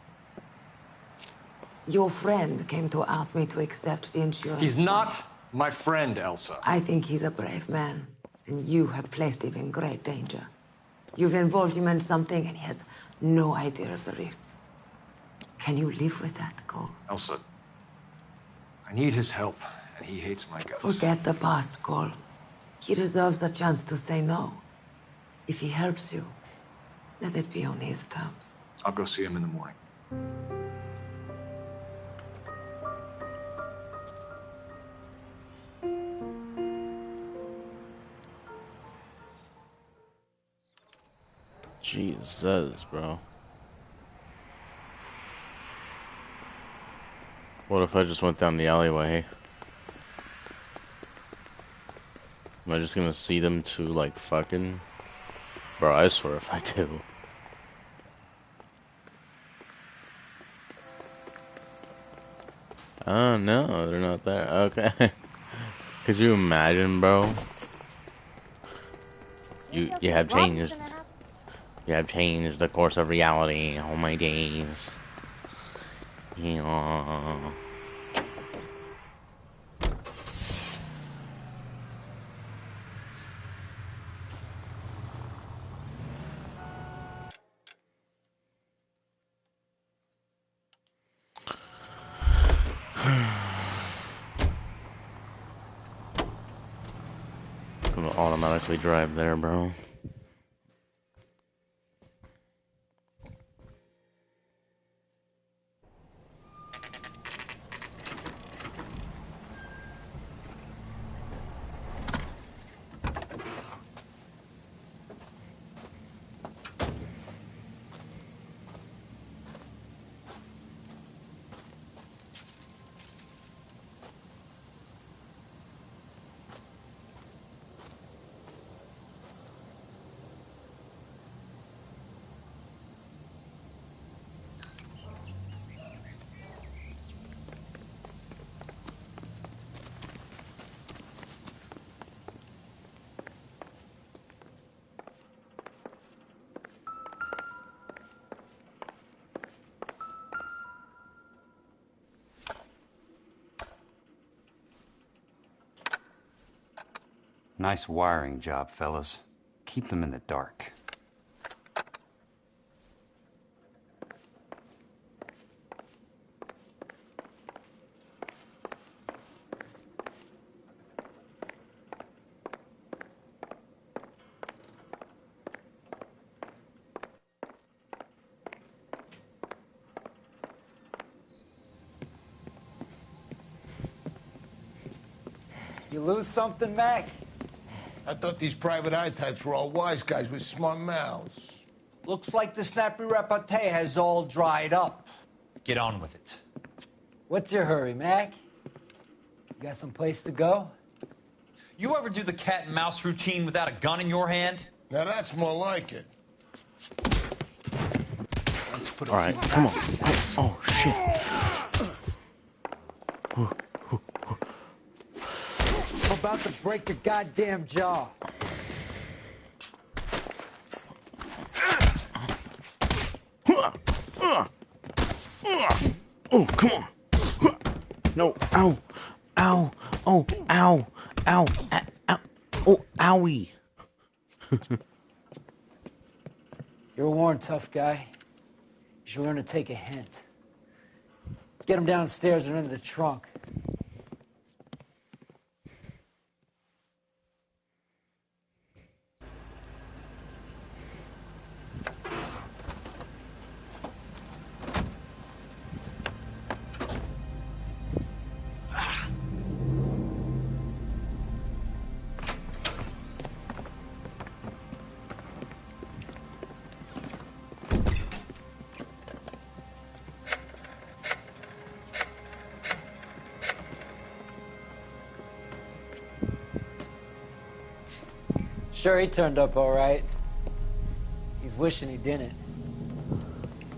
Your friend came to ask me to accept the insurance. He's not my friend, Elsa. I think he's a brave man, and you have placed him in great danger. You've involved him in something, and he has no idea of the risk. Can you live with that, Cole? Elsa, I need his help, and he hates my guts. Forget the past, Cole. He deserves a chance to say no. If he helps you, let it be on his terms. I'll go see him in the morning. Jesus, bro. What if I just went down the alleyway? Am I just gonna see them two, like, fucking? Bro, I swear if I do. Oh, no, they're not there. Okay. Could you imagine, bro? You have changed. You have changed the course of reality. Oh my days. Yeah. I'm gonna automatically drive there, bro. Nice wiring job, fellas. Keep them in the dark. You lose something, Mac? I thought these private eye types were all wise guys with smart mouths. Looks like the snappy repartee has all dried up. Get on with it. What's your hurry, Mac? You got some place to go? You ever do the cat and mouse routine without a gun in your hand? Now that's more like it. All right, come on. Oh shit. I'm about to break your goddamn jaw. Oh, come on. No, ow, ow, oh, ow, ow, ow, oh, owie. You're a worn, tough guy. You should learn to take a hint. Get him downstairs and into the trunk. Sure, he turned up all right. He's wishing he didn't.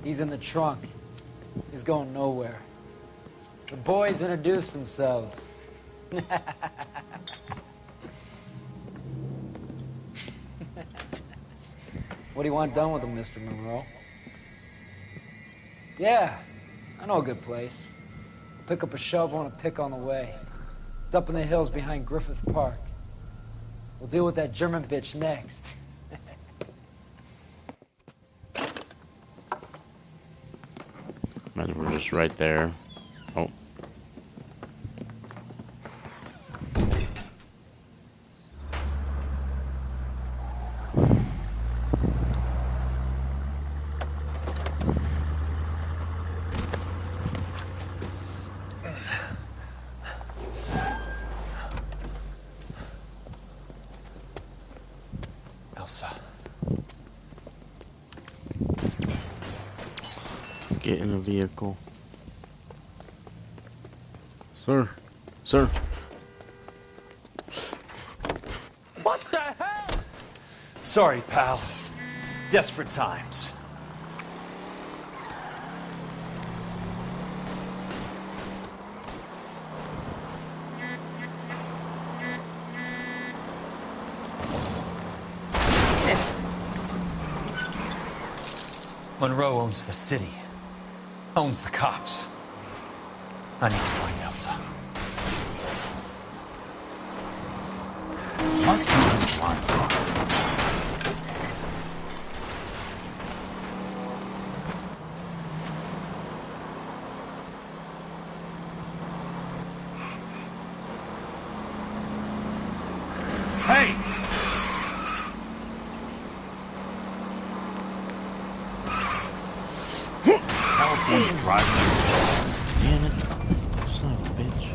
He's in the trunk. He's going nowhere. The boys introduced themselves. What do you want done with him, Mr. Monroe? Yeah, I know a good place. Pick up a shovel and a pick on the way. It's up in the hills behind Griffith Park. We'll deal with that German bitch next. Man, we're just right there. Oh. Get in a vehicle. Sir. Sir. What the hell? Sorry, pal. Desperate times. Monroe owns the city. Owns the cops. I need to find Elsa. Must be just blind spots. Hey! California driver. Damn it. Son of a bitch.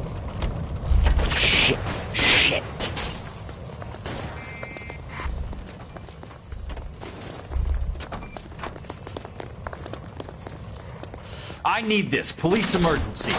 Shit. Shit. I need this. Police emergency.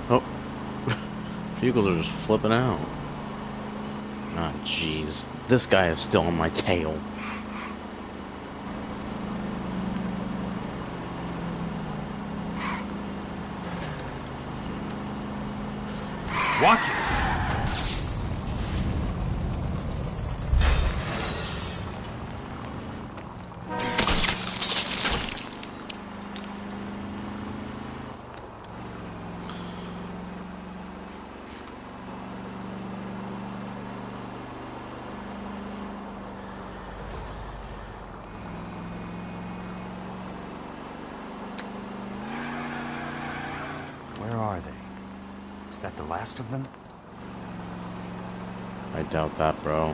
Oh. Vehicles are just flipping out. Ah, jeez. This guy is still on my tail. Watch it! are they? Is that the last of them? I doubt that, bro.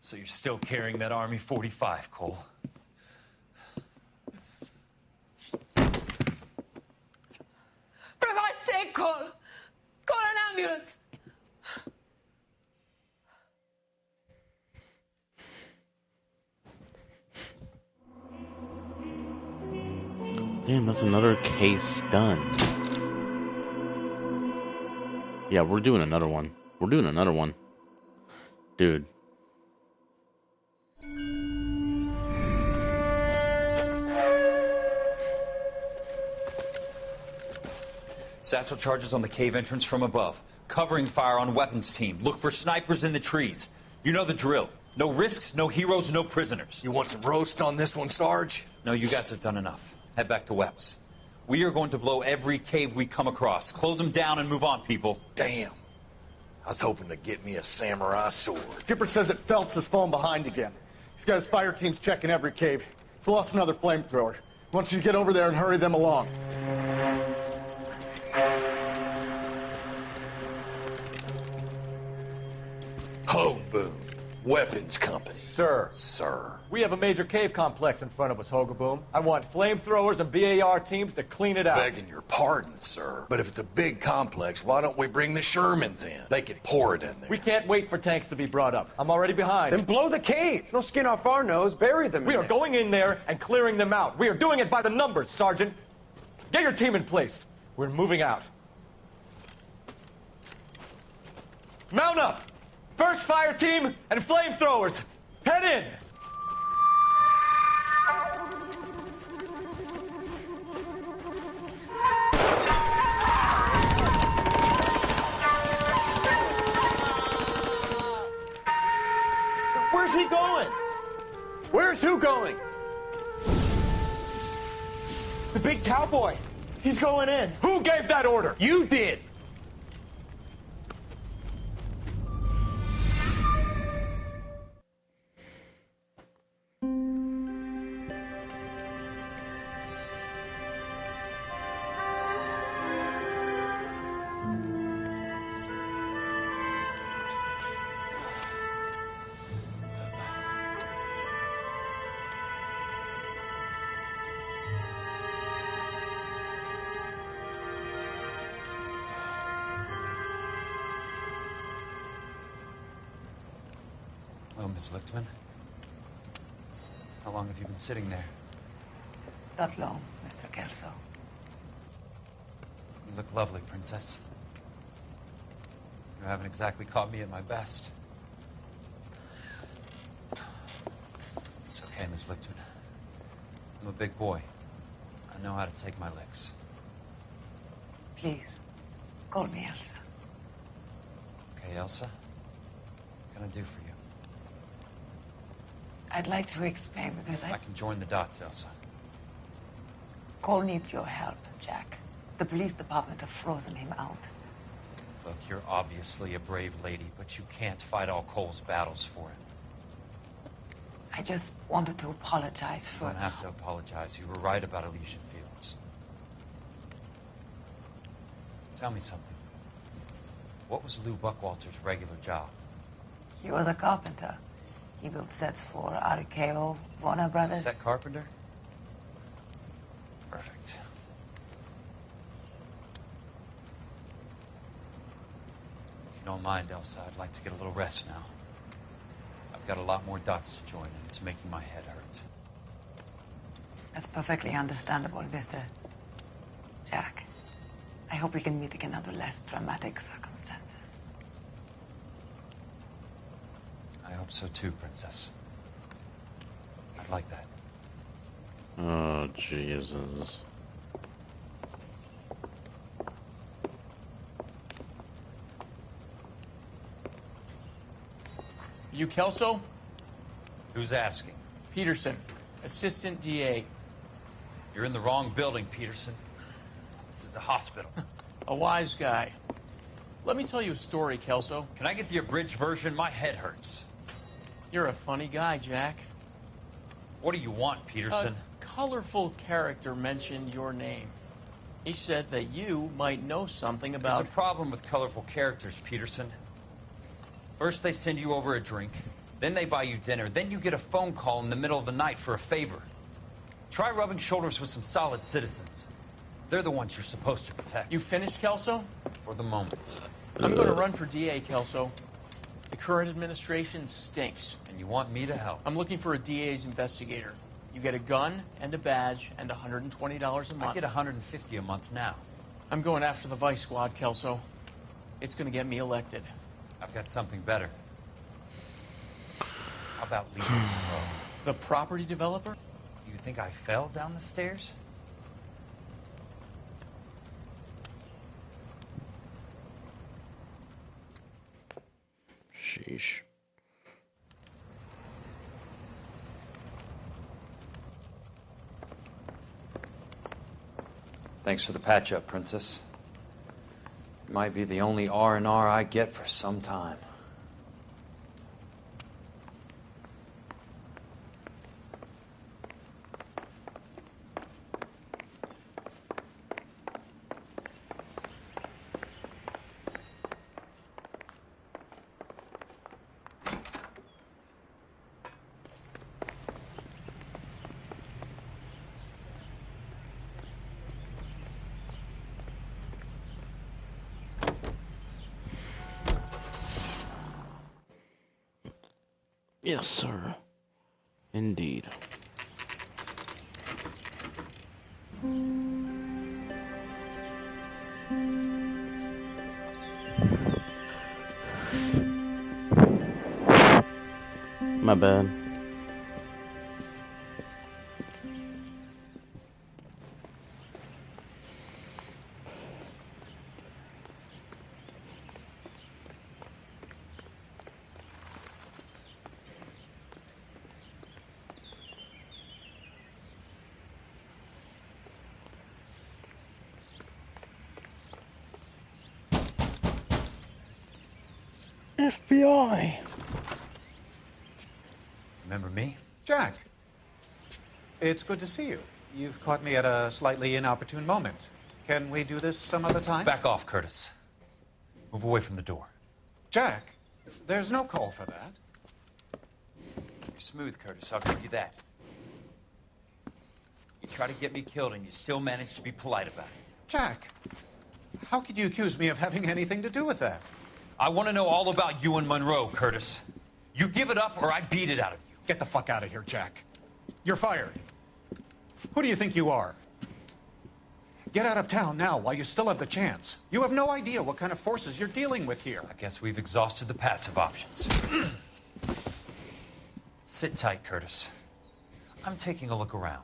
So you're still carrying that Army 45, Cole? For God's sake, Cole! Call an ambulance! Damn, that's another case done. Yeah, we're doing another one. We're doing another one. Dude. Satchel charges on the cave entrance from above. Covering fire on weapons team. Look for snipers in the trees. You know the drill. No risks, no heroes, no prisoners. You want some roast on this one, Sarge? No, you guys have done enough. Head back to Webb's. We are going to blow every cave we come across. Close them down and move on, people. Damn. I was hoping to get me a samurai sword. Skipper says that Phelps has fallen behind again. He's got his fire teams checking every cave. He's lost another flamethrower. He wants you to get over there and hurry them along. Hoboom. Weapons Company. Sir. We have a major cave complex in front of us, Hogaboom. I want flamethrowers and BAR teams to clean it out. Begging your pardon, sir. But if it's a big complex, why don't we bring the Shermans in? They can pour it in there. We can't wait for tanks to be brought up. I'm already behind. Then blow the cave. No skin off our nose. Bury them. We are going in there and clearing them out. We are doing it by the numbers, Sergeant. Get your team in place. We're moving out. Mount up. First fire team and flamethrowers. Head in. Where's he going? Where's who going? The big cowboy. He's going in. Who gave that order? You did. Hello, Miss Lichtman. How long have you been sitting there? Not long, Mr. Kelso. You look lovely, Princess. You haven't exactly caught me at my best. It's okay, Miss Lichtman. I'm a big boy. I know how to take my licks. Please, call me Elsa. Okay, Elsa? What can I do for you? I'd like to explain because I can join the dots, Elsa. Cole needs your help, Jack. The police department have frozen him out. Look, you're obviously a brave lady, but you can't fight all Cole's battles for him. I just wanted to apologize for... You don't have to apologize. You were right about Elysian Fields. Tell me something. What was Lou Buckwalter's regular job? He was a carpenter. He built sets for RKO, Warner Brothers. Set carpenter? Perfect. If you don't mind, Elsa, I'd like to get a little rest now. I've got a lot more dots to join, and it's making my head hurt. That's perfectly understandable, Mr. Jack. I hope we can meet again under less dramatic circumstances. I hope so too, Princess. I'd like that. Oh, Jesus. You Kelso? Who's asking? Peterson, Assistant DA. You're in the wrong building, Peterson. This is a hospital. A wise guy. Let me tell you a story, Kelso. Can I get the abridged version? My head hurts. You're a funny guy, Jack. What do you want, Peterson? A colorful character mentioned your name. He said that you might know something about... There's a problem with colorful characters, Peterson. First they send you over a drink, then they buy you dinner, then you get a phone call in the middle of the night for a favor. Try rubbing shoulders with some solid citizens. They're the ones you're supposed to protect. You finished, Kelso? For the moment. I'm going to run for DA, Kelso. The current administration stinks. And you want me to help? I'm looking for a DA's investigator. You get a gun and a badge and $120 a month. I get $150 a month now. I'm going after the Vice Squad, Kelso. It's going to get me elected. I've got something better. How about leaving Monroe? The property developer? You think I fell down the stairs? Sheesh. Thanks for the patch-up, Princess. It might be the only R&R I get for some time. Yes, sir. Indeed. My bad. FBI. Remember me? Jack, it's good to see you. You've caught me at a slightly inopportune moment. Can we do this some other time? Back off, Curtis. Move away from the door. Jack, there's no call for that. You're smooth, Curtis. I'll give you that. You try to get me killed, and you still manage to be polite about it. Jack, how could you accuse me of having anything to do with that? I want to know all about you and Monroe, Curtis. You give it up, or I beat it out of you. Get the fuck out of here, Jack. You're fired. Who do you think you are? Get out of town now while you still have the chance. You have no idea what kind of forces you're dealing with here. I guess we've exhausted the passive options. Sit tight, Curtis. I'm taking a look around.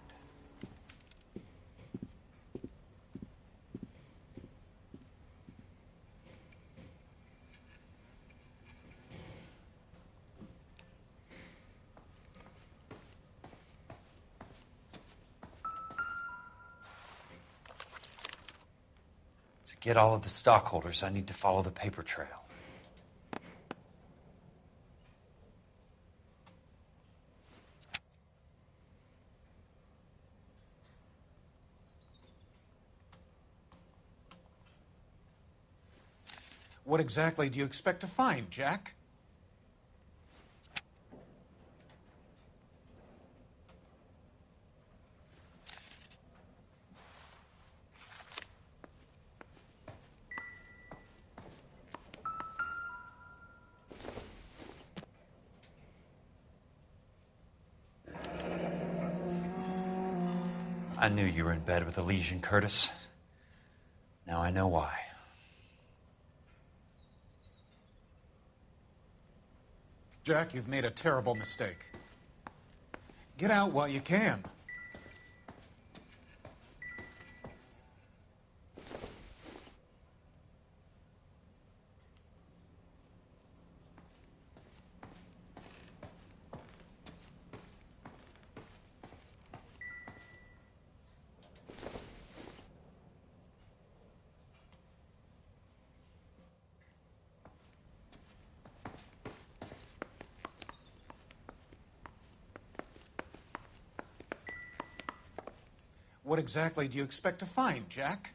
To get all of the stockholders, I need to follow the paper trail. What exactly do you expect to find, Jack? I knew you were in bed with Elysian, Curtis. Now I know why. Jack, you've made a terrible mistake. Get out while you can. What exactly do you expect to find, Jack?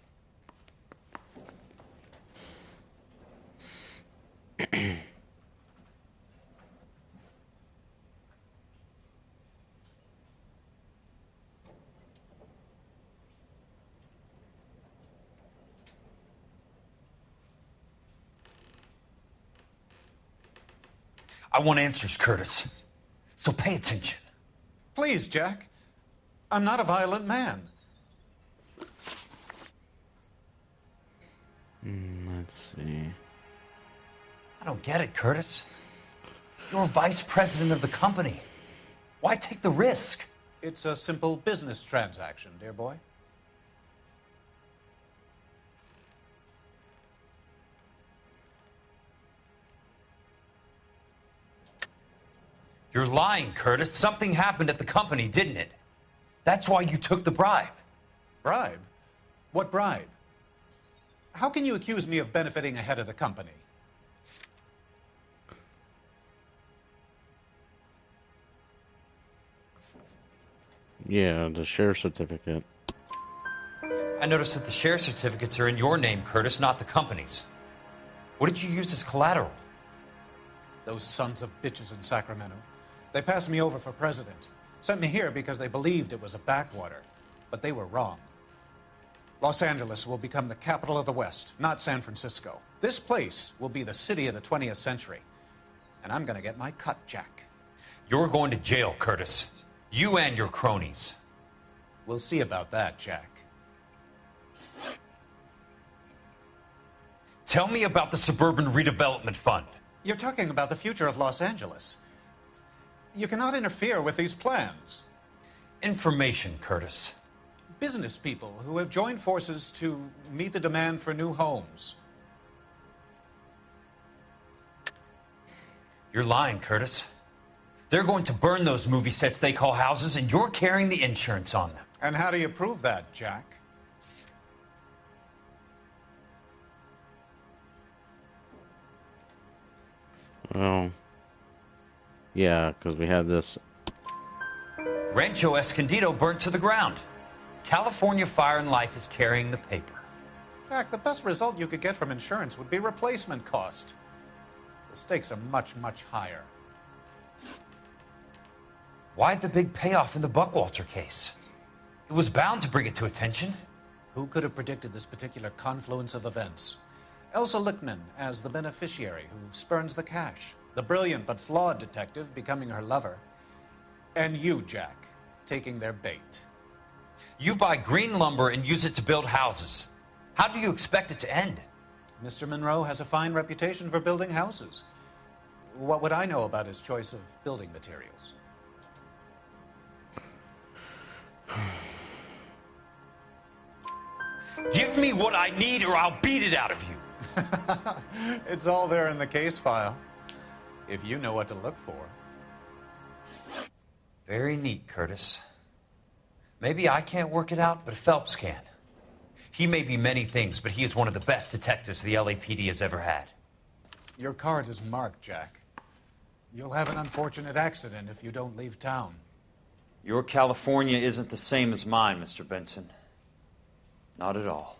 I want answers, Curtis. So pay attention. Please, Jack. I'm not a violent man. Let's see. I don't get it, Curtis. You're vice president of the company. Why take the risk? It's a simple business transaction, dear boy. You're lying, Curtis. Something happened at the company, didn't it? That's why you took the bribe. Bribe? What bribe? How can you accuse me of benefiting ahead of the company? Yeah, the share certificate. I noticed that the share certificates are in your name, Curtis, not the company's. What did you use as collateral? Those sons of bitches in Sacramento. They passed me over for president. Sent me here because they believed it was a backwater. But they were wrong. Los Angeles will become the capital of the West, not San Francisco. This place will be the city of the 20th century. And I'm gonna get my cut, Jack. You're going to jail, Curtis. You and your cronies. We'll see about that, Jack. Tell me about the Suburban Redevelopment Fund. You're talking about the future of Los Angeles. You cannot interfere with these plans. Information, Curtis. Business people who have joined forces to meet the demand for new homes. You're lying, Curtis. They're going to burn those movie sets they call houses, and you're carrying the insurance on them. And how do you prove that, Jack? Well, yeah, because we have this. Rancho Escondido burnt to the ground. California Fire and Life is carrying the paper. Jack, the best result you could get from insurance would be replacement cost. The stakes are much, much higher. Why the big payoff in the Buckwalter case? It was bound to bring it to attention. Who could have predicted this particular confluence of events? Elsa Lichtman as the beneficiary who spurns the cash. The brilliant but flawed detective becoming her lover. And you, Jack, taking their bait. You buy green lumber and use it to build houses. How do you expect it to end? Mr. Monroe has a fine reputation for building houses. What would I know about his choice of building materials? Give me what I need or I'll beat it out of you. It's all there in the case file, if you know what to look for. Very neat, Curtis. Maybe I can't work it out, but Phelps can. He may be many things, but he is one of the best detectives the LAPD has ever had. Your card is marked, Jack. You'll have an unfortunate accident if you don't leave town. Your California isn't the same as mine, Mr. Benson. Not at all.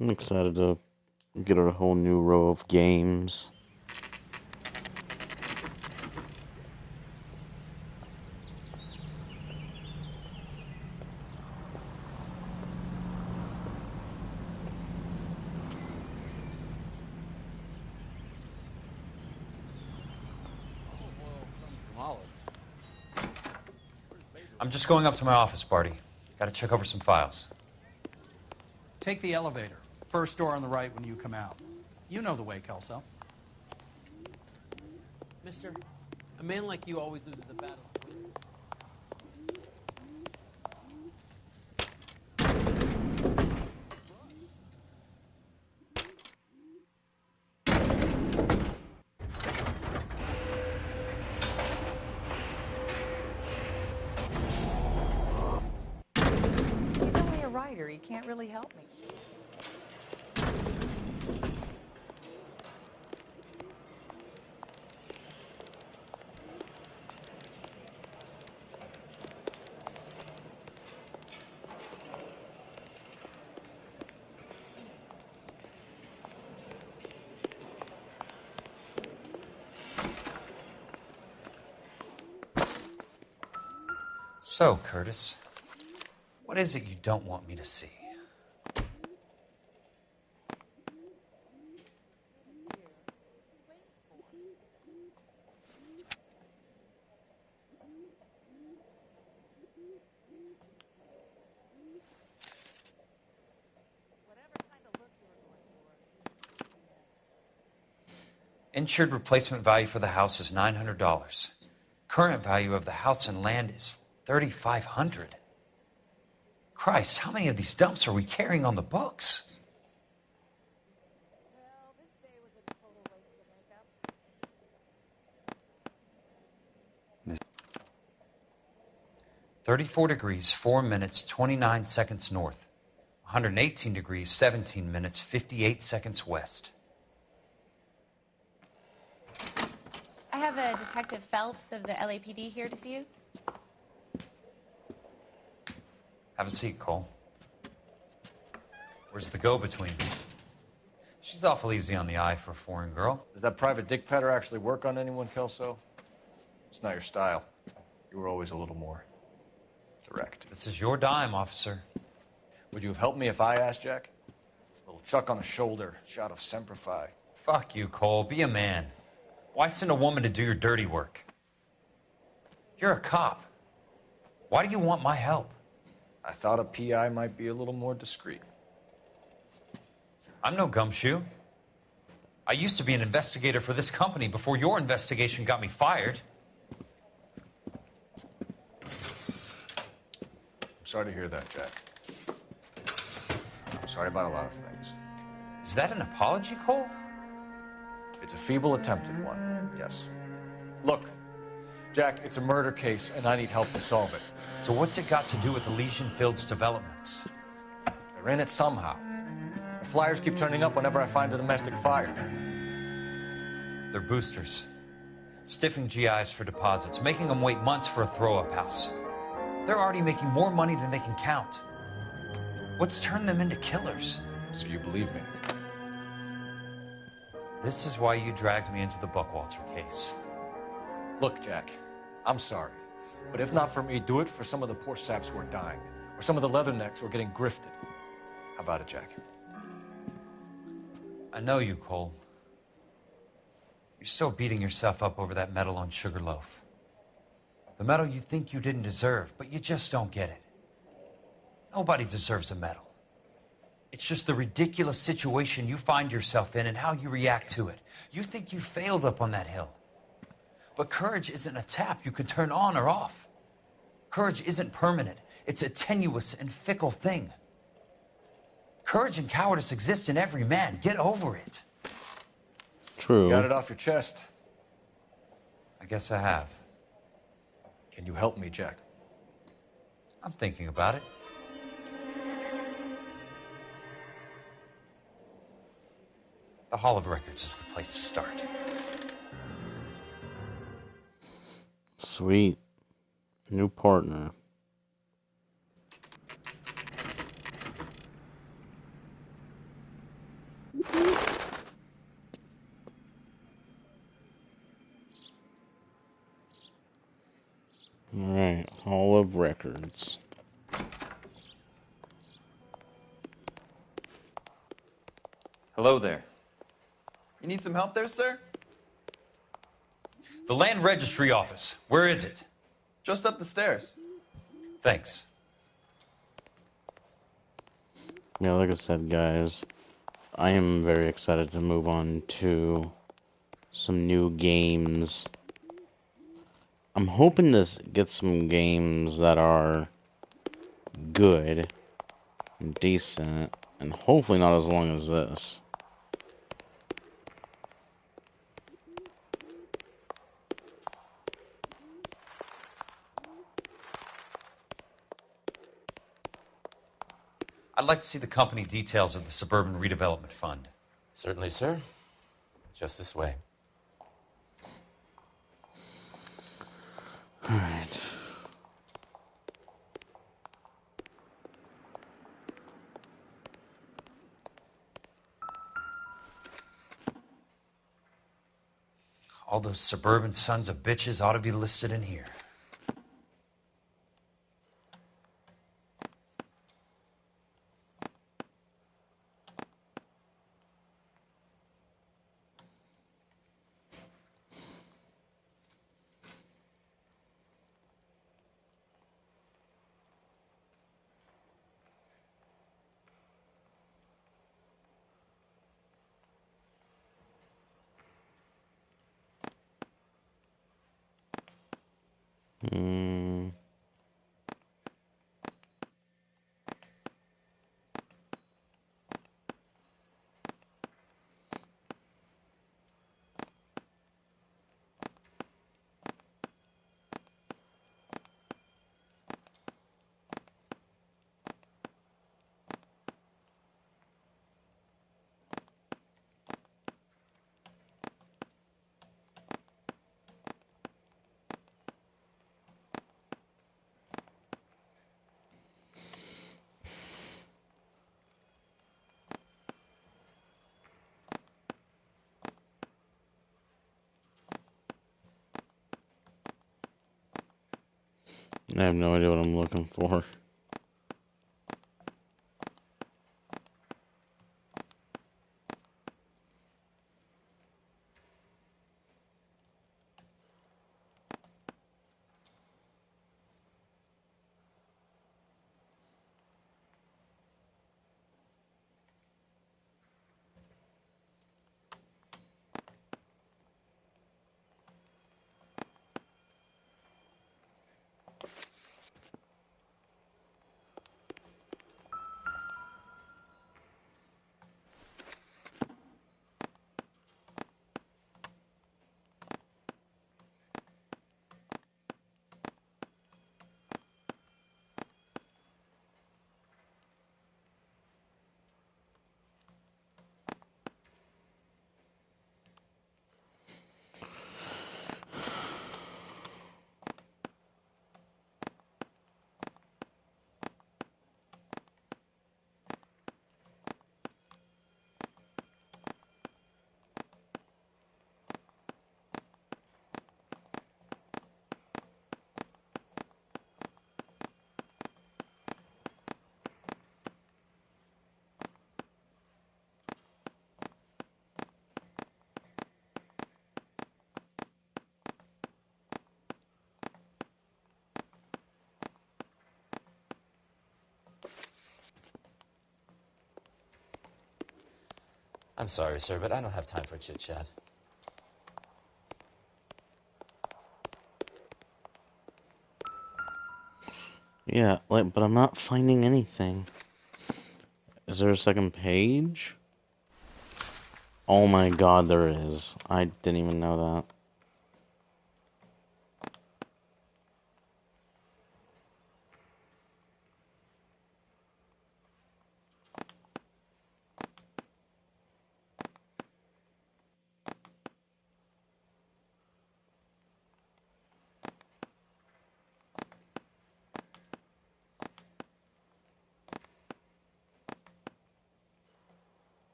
I'm excited to get a whole new row of games. I'm just going up to my office, Barty. Gotta check over some files. Take the elevator. First door on the right when you come out. You know the way, Kelso. Mister, a man like you always loses a battle. He's only a writer. He can't really help me. So, Curtis, what is it you don't want me to see? Insured replacement value for the house is $900. Current value of the house and land is $3,500. Christ, how many of these dumps are we carrying on the books? This 34 degrees, 4 minutes, 29 seconds north. 118 degrees, 17 minutes, 58 seconds west. I have a Detective Phelps of the LAPD here to see you. Have a seat, Cole. Where's the go-between? She's awful easy on the eye for a foreign girl. Does that private dick petter actually work on anyone, Kelso? It's not your style. You were always a little more direct. This is your dime, officer. Would you have helped me if I asked, Jack? A little chuck on the shoulder, shot of Semper Fi. Fuck you, Cole. Be a man. Why send a woman to do your dirty work? You're a cop. Why do you want my help? I thought a PI might be a little more discreet. I'm no gumshoe. I used to be an investigator for this company before your investigation got me fired. I'm sorry to hear that, Jack. I'm sorry about a lot of things. Is that an apology, Cole? It's a feeble attempt at one, yes. Look, Jack, it's a murder case, and I need help to solve it. So what's it got to do with Elysian Fields developments? They're in it somehow. The flyers keep turning up whenever I find a domestic fire. They're boosters. Stiffing GIs for deposits, making them wait months for a throw-up house. They're already making more money than they can count. What's turned them into killers? So you believe me? This is why you dragged me into the Buckwalter case. Look, Jack, I'm sorry. But if not for me, do it for some of the poor saps who are dying. Or some of the leathernecks who are getting grifted. How about it, Jack? I know you, Cole. You're still beating yourself up over that medal on Sugarloaf. The medal you think you didn't deserve, but you just don't get it. Nobody deserves a medal. It's just the ridiculous situation you find yourself in and how you react to it. You think you failed up on that hill. But courage isn't a tap you can turn on or off. Courage isn't permanent. It's a tenuous and fickle thing. Courage and cowardice exist in every man. Get over it. True. You got it off your chest. I guess I have. Can you help me, Jack? I'm thinking about it. The Hall of Records is the place to start. Sweet. New partner. Olive Records. Hello there. You need some help there, sir? The Land Registry Office. Where is it? Just up the stairs. Thanks. Yeah, like I said, guys, I am very excited to move on to some new games. I'm hoping to get some games that are good and decent, and hopefully not as long as this. I'd like to see the company details of the Suburban Redevelopment Fund. Certainly, sir. Just this way. Alright. All those suburban sons of bitches ought to be listed in here. I have no idea what I'm looking for. I'm sorry, sir, but I don't have time for chit-chat. Yeah, like, but I'm not finding anything. Is there a second page? Oh my god, there is. I didn't even know that.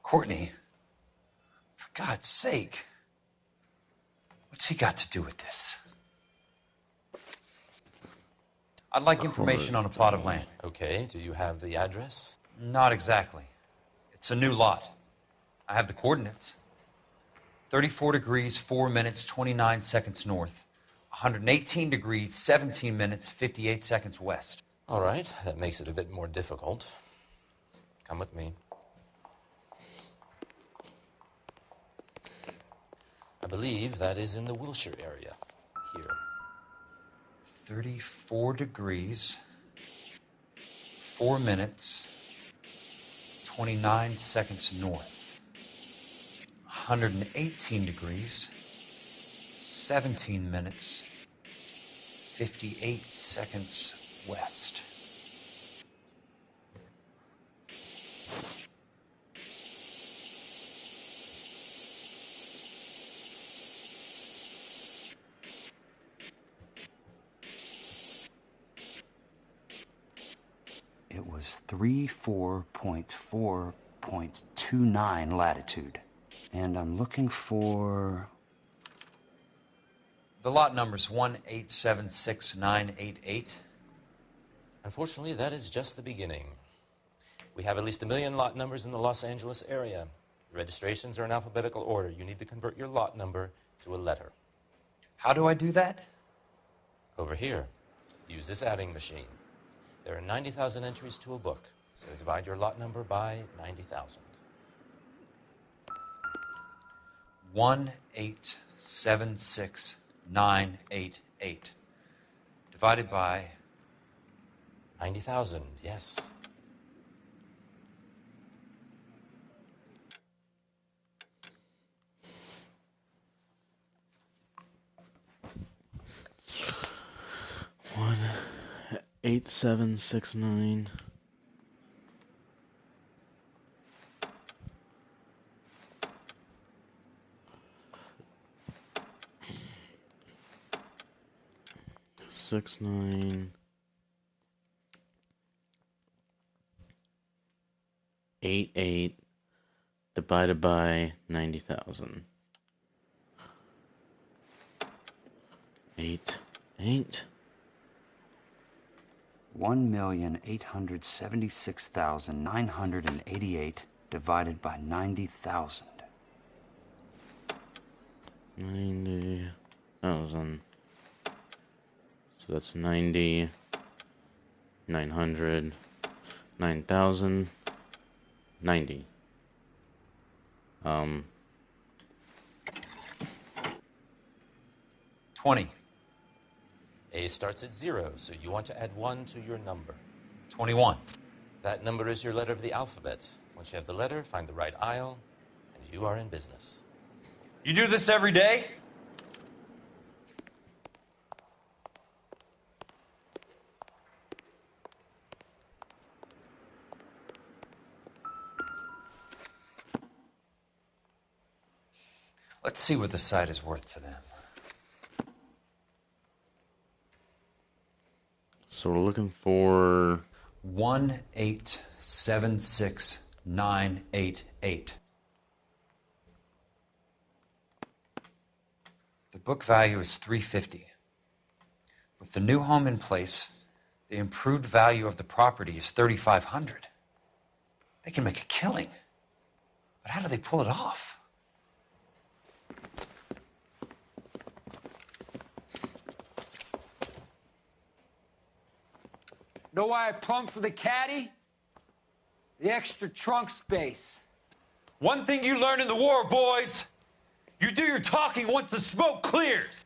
Courtney, for God's sake. What's he got to do with this? I'd like information on a plot of land. Okay, do you have the address? Not exactly. It's a new lot. I have the coordinates. 34 degrees, 4 minutes, 29 seconds north. 118 degrees, 17 minutes, 58 seconds west. All right, that makes it a bit more difficult. Come with me. I believe that is in the Wilshire area, here. 34 degrees, 4 minutes, 29 seconds north. 118 degrees, 17 minutes, 58 seconds west. It was 34.4.29 latitude. And I'm looking for... The lot number's 1876988. Unfortunately, that is just the beginning. We have at least 1 million lot numbers in the Los Angeles area. The registrations are in alphabetical order. You need to convert your lot number to a letter. How do I do that? Over here. Use this adding machine. There are 90,000 entries to a book, so divide your lot number by 90,000. 1876988 divided by 90,000, yes. One 8769. Six nine 88 divided by 90,000. 8 1,876,988 divided by 90,000. 90,000. So that's 90, 900, 9,000, 90. 20. A starts at 0, so you want to add 1 to your number. 21. That number is your letter of the alphabet. Once you have the letter, find the right aisle, and you are in business. You do this every day? Let's see what the site is worth to them. So we're looking for 1876988. The book value is $350. With the new home in place, the improved value of the property is $3,500. They can make a killing. But how do they pull it off? Know why I plumbed for the caddy? The extra trunk space. One thing you learn in the war, boys, you do your talking once the smoke clears.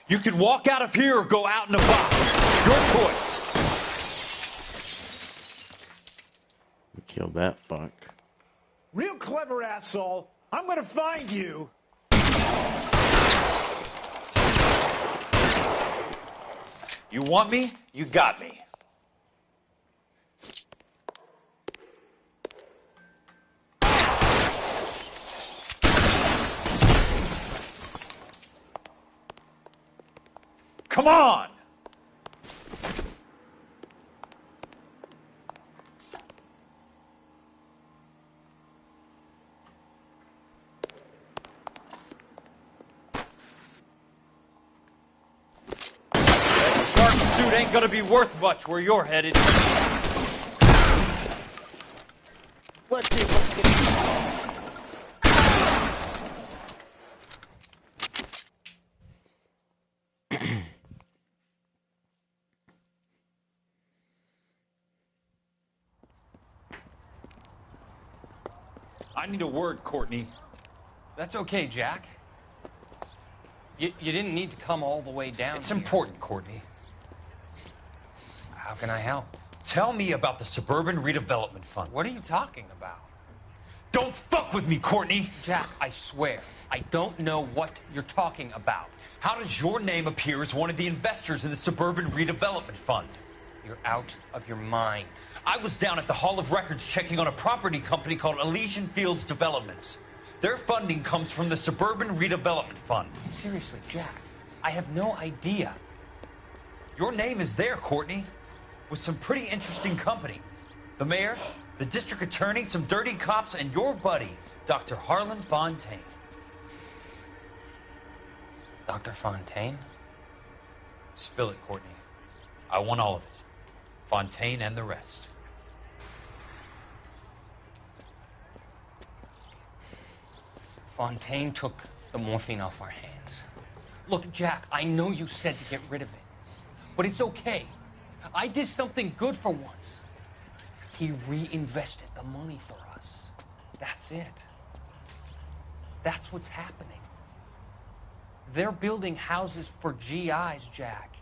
You can walk out of here or go out in a box. Your choice. kill that fuck. Real clever, asshole. I'm gonna find you. You want me? You got me. Come on! suit ain't gonna be worth much where you're headed. Let's see if we can get... I need a word, Courtney. That's okay, Jack. You didn't need to come all the way down It's here. important, Courtney. How can I help? Tell me about the Suburban Redevelopment Fund. What are you talking about? Don't fuck with me, Courtney! Jack, I swear, I don't know what you're talking about. How does your name appear as one of the investors in the Suburban Redevelopment Fund? You're out of your mind. I was down at the Hall of Records checking on a property company called Elysian Fields Developments. Their funding comes from the Suburban Redevelopment Fund. Seriously, Jack, I have no idea. Your name is there, Courtney, with some pretty interesting company. The mayor, the district attorney, some dirty cops, and your buddy, Dr. Harlan Fontaine. Dr. Fontaine? Spill it, Courtney. I want all of it. Fontaine and the rest. Fontaine took the morphine off our hands. Look, Jack, I know you said to get rid of it, but it's okay. I did something good for once. He reinvested the money for us. That's it. That's what's happening. They're building houses for GIs, Jack.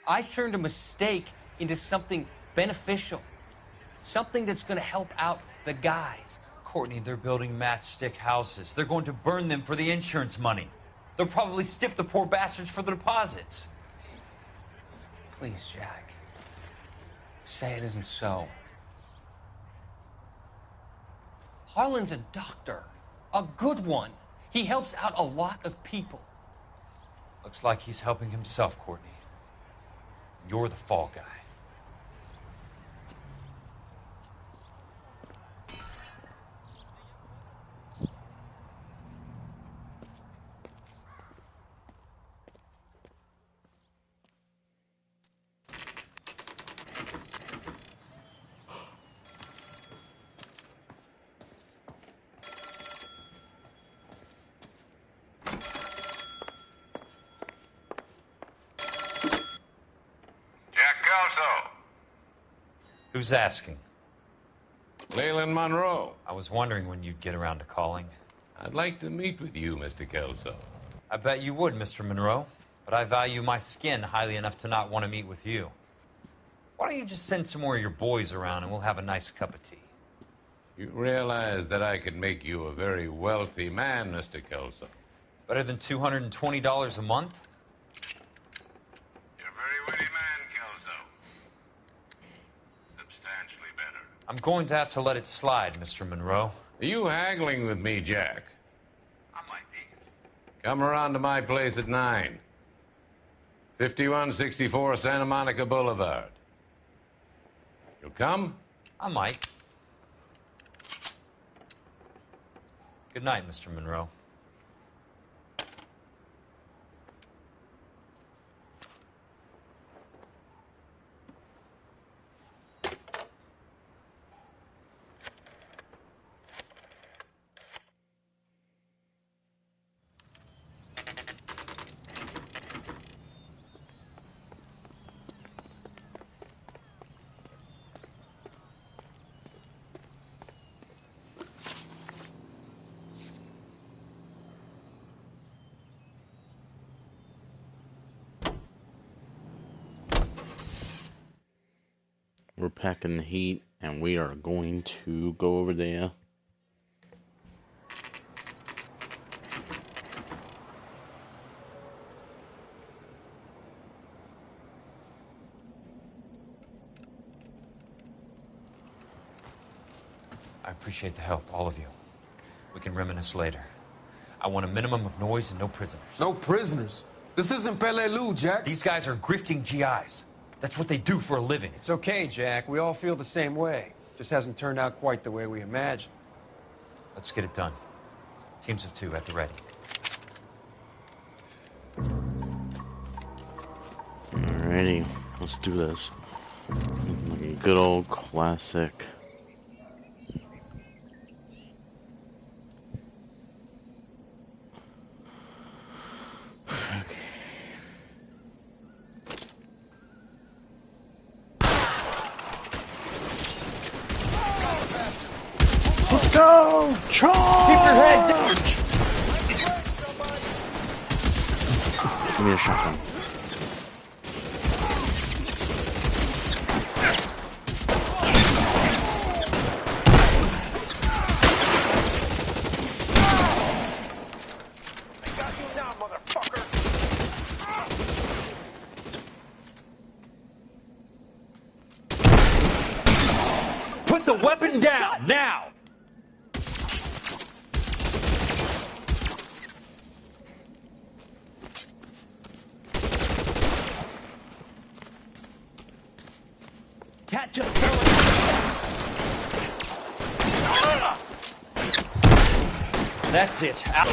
I turned a mistake into something beneficial, something that's going to help out the guys. Courtney, they're building matchstick houses. They're going to burn them for the insurance money. They'll probably stiff the poor bastards for the deposits. Please, Jack. Say it isn't so. Harlan's a doctor. A good one. He helps out a lot of people. Looks like he's helping himself, Courtney. You're the fall guy. Who's asking? Leyland Monroe. I was wondering when you'd get around to calling. I'd like to meet with you, Mr. Kelso. I bet you would, Mr. Monroe. But I value my skin highly enough to not want to meet with you. Why don't you just send some more of your boys around and we'll have a nice cup of tea? You realize that I could make you a very wealthy man, Mr. Kelso. Better than $220 a month? You're a very witty man, Kelso. Substantially better. I'm going to have to let it slide, Mr. Monroe. Are you haggling with me, Jack? I might be. Come around to my place at 9. 5164 Santa Monica Boulevard. You'll come? I might. Good night, Mr. Monroe. We're packing the heat, and we are going to go over there. I appreciate the help, all of you. We can reminisce later. I want a minimum of noise and no prisoners. No prisoners? This isn't Peleliu, Jack. These guys are grifting GIs. That's what they do for a living. It's okay, Jack. We all feel the same way. Just hasn't turned out quite the way we imagined. Let's get it done. Teams of 2 at the ready. All Alrighty, let's do this. Like a good old classic. Let's go! Charge! Keep your head down! Give me a shotgun. Put the weapon down, now! Catch up, That's it. Out.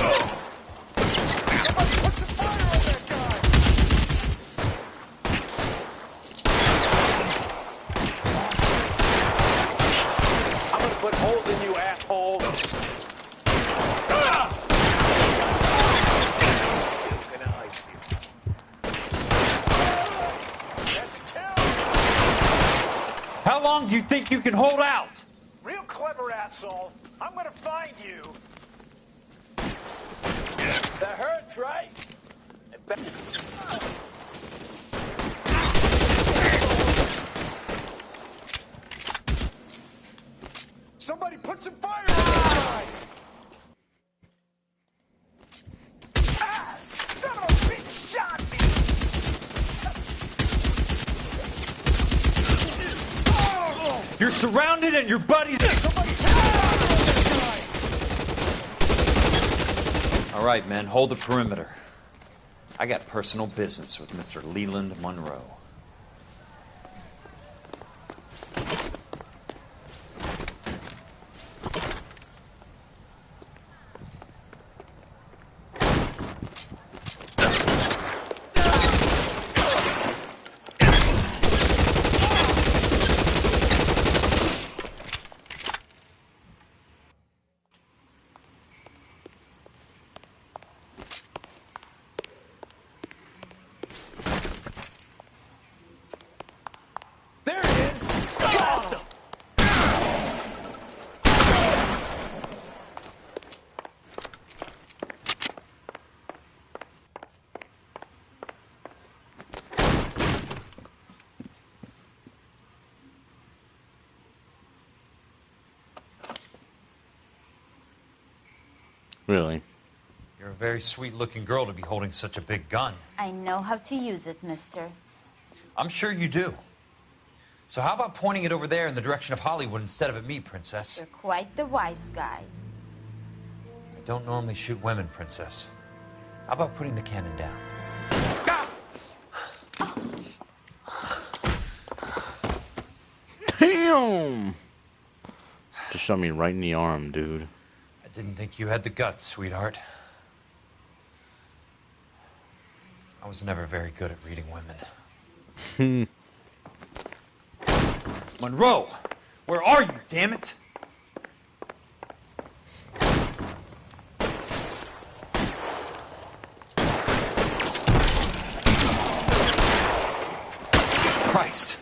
I'm gonna put holes in you, asshole. Gonna ice you. How long do you think you can hold out? Real clever, asshole. I'm gonna find you. That hurts, right? Somebody put some fire on that guy! Ah! Son of a bitch shot me! You're surrounded and your buddies... All right, men, hold the perimeter. I got personal business with Mr. Leland Monroe. There he is! Blast him! Really? You're a very sweet-looking girl to be holding such a big gun. I know how to use it, mister. I'm sure you do. So how about pointing it over there in the direction of Hollywood instead of at me, Princess? You're quite the wise guy. I don't normally shoot women, Princess. How about putting the cannon down? Damn! Just shot me right in the arm, dude. I didn't think you had the guts, sweetheart. I was never very good at reading women. Monroe! Where are you, damn it? Christ.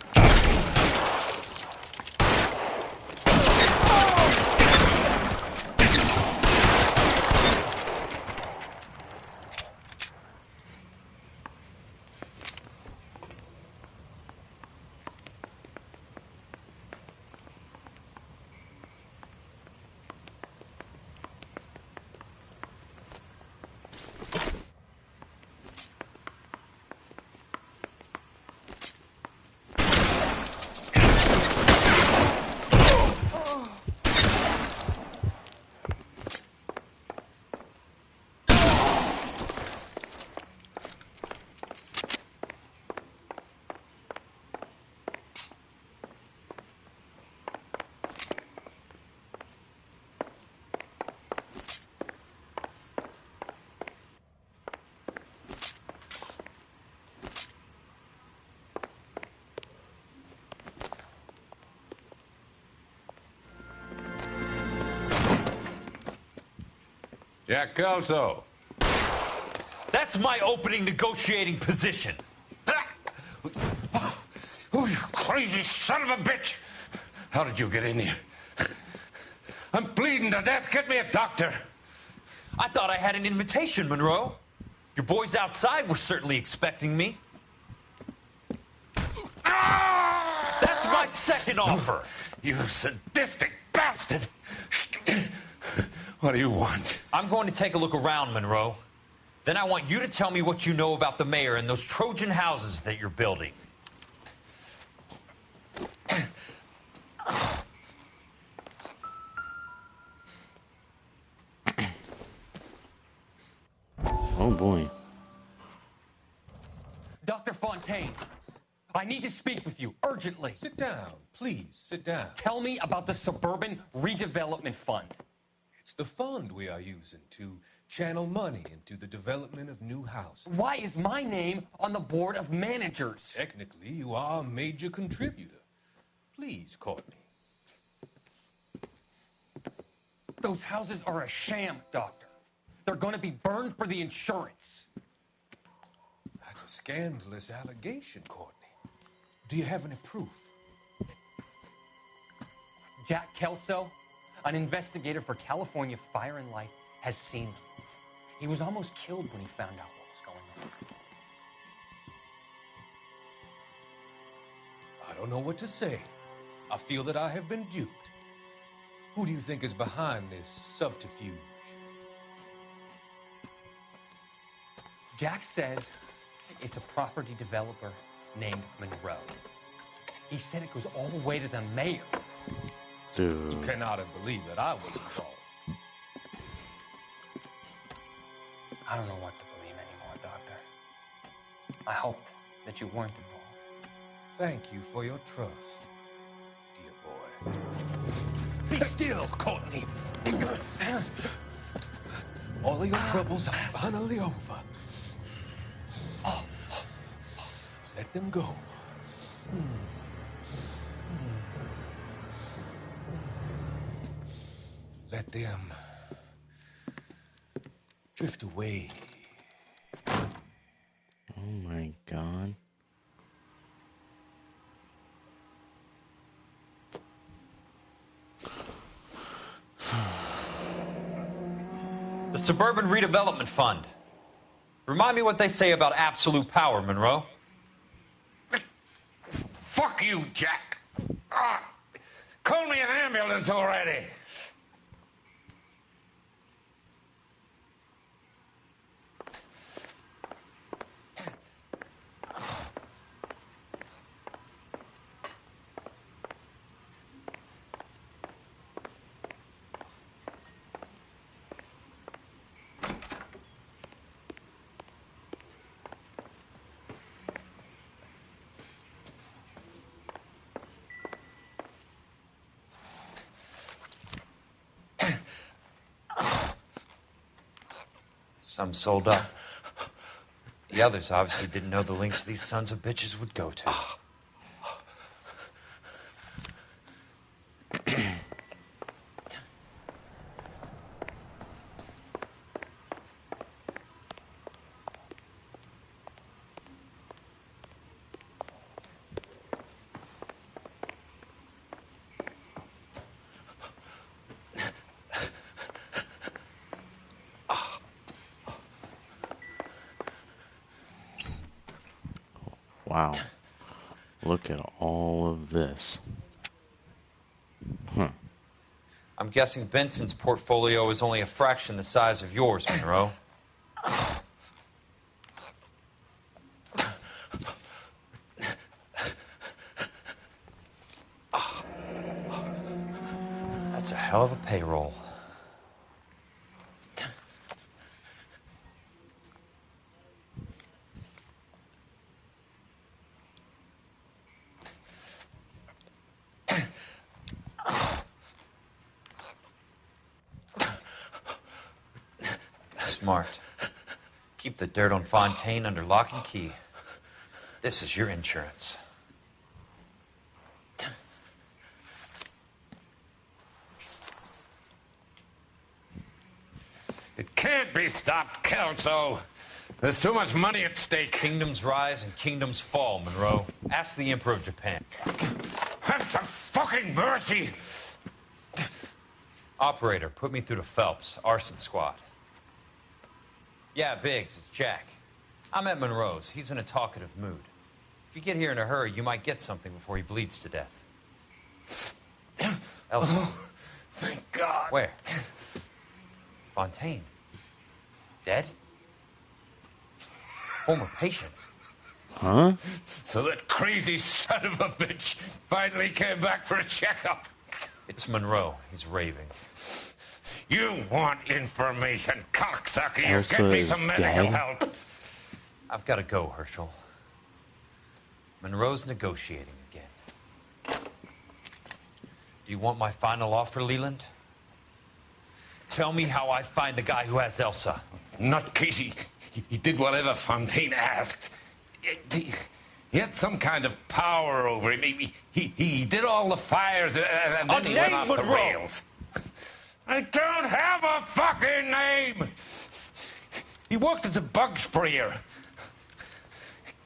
Jack Kelso. That's my opening negotiating position. Oh, you crazy son of a bitch! How did you get in here? I'm bleeding to death. Get me a doctor. I thought I had an invitation, Monroe. Your boys outside were certainly expecting me. That's my second offer. You sadistic bastard! What do you want? I'm going to take a look around, Monroe. Then I want you to tell me what you know about the mayor and those Trojan houses that you're building. Oh boy. Dr. Fontaine, I need to speak with you urgently. Sit down, please, sit down. Tell me about the Suburban Redevelopment Fund. It's the fund we are using to channel money into the development of new houses. Why is my name on the board of managers? Technically, you are a major contributor. Please, Courtney. Those houses are a sham, Doctor. They're going to be burned for the insurance. That's a scandalous allegation, Courtney. Do you have any proof? Jack Kelso, an investigator for California Fire and Life, has seen them. He was almost killed when he found out what was going on. I don't know what to say. I feel that I have been duped. Who do you think is behind this subterfuge? Jack says it's a property developer named Monroe. He said it goes all the way to the mayor. Dude. You cannot have believed that I was involved. I don't know what to believe anymore, Doctor. I hoped that you weren't involved. Thank you for your trust, dear boy. Be still, Courtney. All of your troubles are finally over. Let them go. Let them drift away. Oh my God. The Suburban Redevelopment Fund. Remind me what they say about absolute power, Monroe. Fuck you, Jack. Call me an ambulance already. Some sold up. The others obviously didn't know the lengths these sons of bitches would go to. Wow. Look at all of this. Huh. I'm guessing Benson's portfolio is only a fraction the size of yours, Monroe. That's a hell of a payroll. Smart. Keep the dirt on Fontaine under lock and key. This is your insurance. It can't be stopped, Kelso. There's too much money at stake. Kingdoms rise and kingdoms fall, Monroe. Ask the Emperor of Japan. Have some fucking mercy! Operator, put me through to Phelps, arson squad. Yeah, Biggs, it's Jack. I'm at Monroe's. He's in a talkative mood. If you get here in a hurry, you might get something before he bleeds to death. Elsa. Oh, thank God. Where? Fontaine. Dead? Former patient. Huh? So that crazy son of a bitch finally came back for a checkup. It's Monroe. He's raving. You want information, cocksucker. You Elsa get me is some medical dead? help. I've got to go, Herschel. Monroe's negotiating again. Do you want my final offer, Leland? Tell me how I find the guy who has Elsa. Not Casey. He did whatever Fontaine asked. He had some kind of power over him. He did all the fires and then he went off the rails. I don't have a fucking name. He worked as a bug sprayer.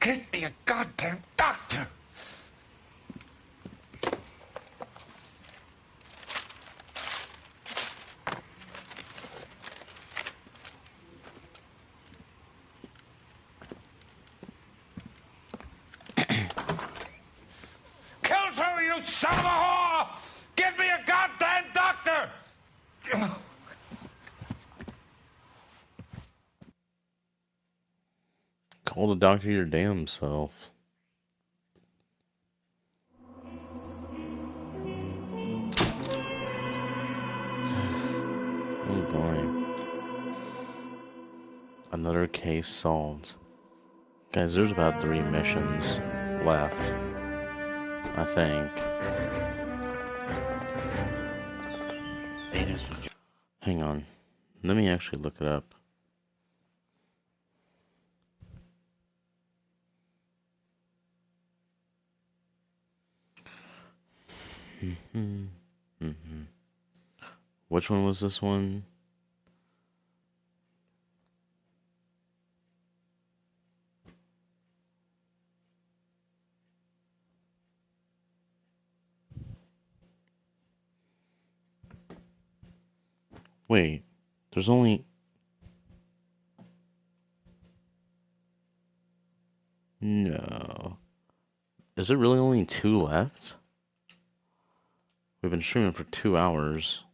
Get me a goddamn doctor. Kelso, you son of a whore! Get me a goddamn doctor! Call the doctor your damn self. Oh boy. Another case solved. Guys, there's about 3 missions left, I think. Hang on. Let me actually look it up. Which one was this one? Wait, there's only... No. Is it really only 2 left? We've been streaming for 2 hours.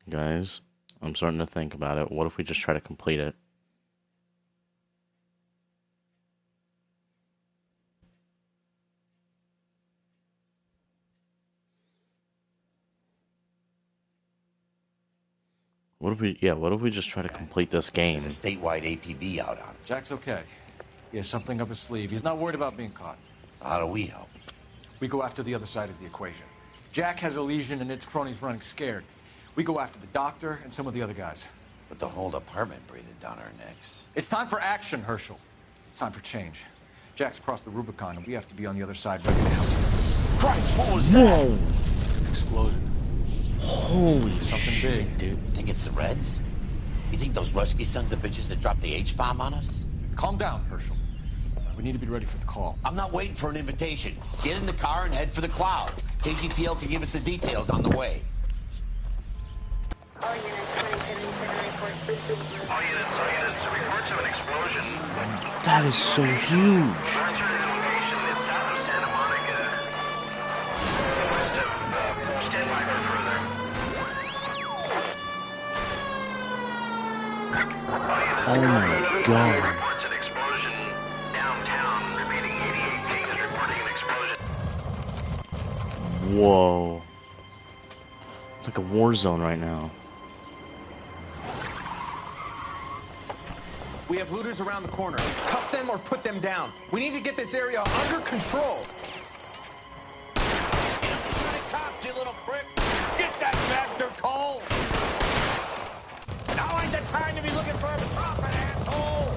Guys, I'm starting to think about it. What if we just try to complete it? What if we just try to complete this game? There's a statewide APB out on him. Jack's okay. He has something up his sleeve. He's not worried about being caught. How do we help? We go after the other side of the equation. Jack has a legion and its cronies running scared. We go after the doctor and some of the other guys. With the whole department breathing down our necks. It's time for action, Herschel. It's time for change. Jack's crossed the Rubicon, and we have to be on the other side right now. Christ, what was that? Whoa! Explosion. Holy Something shit, big. dude. You think it's the Reds? You think those Rusky sons of bitches that dropped the H-bomb on us? Calm down, Herschel. We need to be ready for the call. I'm not waiting for an invitation. Get in the car and head for the cloud. KGPL can give us the details on the way. All units, reports of an explosion. That is so huge. Oh my god. Reports an explosion downtown. Remaining 88 pings reporting an explosion. Whoa. It's like a war zone right now. We have looters around the corner. Cuff them or put them down. We need to get this area under control. Cops, you little prick! Get that bastard cold! Now ain't the time to be looking for a profit, asshole!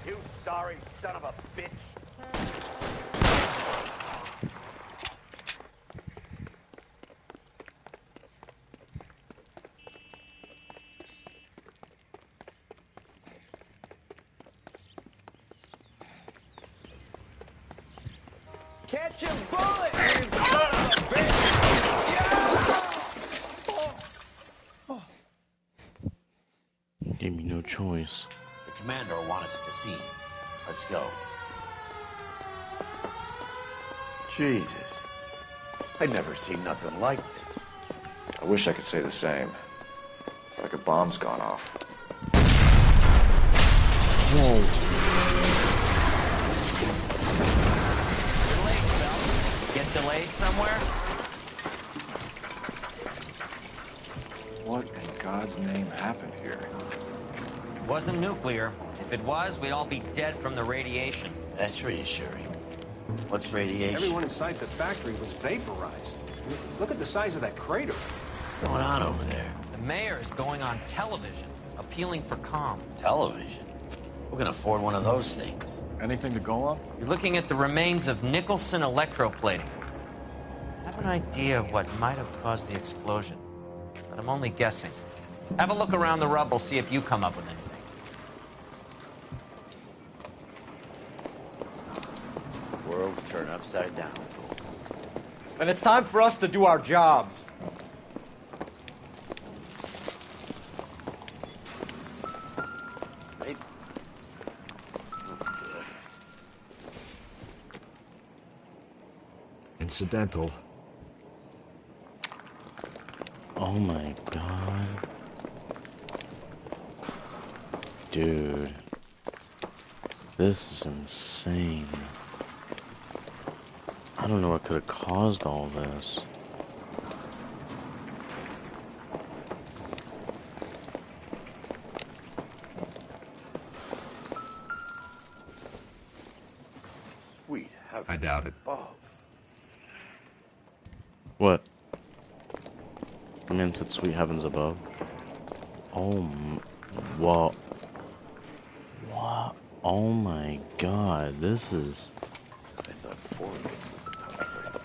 You sorry son of a bitch. Catch a bullet, you son of a bitch! Gave me no choice. The commander will want us at the scene. Let's go. Jesus. I'd never seen nothing like this. I wish I could say the same. It's like a bomb's gone off. Whoa. You're late, Phelps. Get delayed somewhere? What in God's name happened here? Wasn't nuclear. If it was, we'd all be dead from the radiation. That's reassuring. What's radiation? Everyone inside the factory was vaporized. Look at the size of that crater. What's going on over there? The mayor's going on television, appealing for calm. Television? Who can afford one of those things? Anything to go on? You're looking at the remains of Nicholson electroplating. I have an idea of what might have caused the explosion, but I'm only guessing. Have a look around the rubble, see if you come up with anything. World's turned upside down. And it's time for us to do our jobs. Incidental. Oh my god. Dude. This is insane. I don't know what could have caused all this. Sweet heaven. I doubt it. Above. What? The man said sweet heavens above. Oh, whoa. What? Oh my god, this is... I thought 4 weeks was a tough break.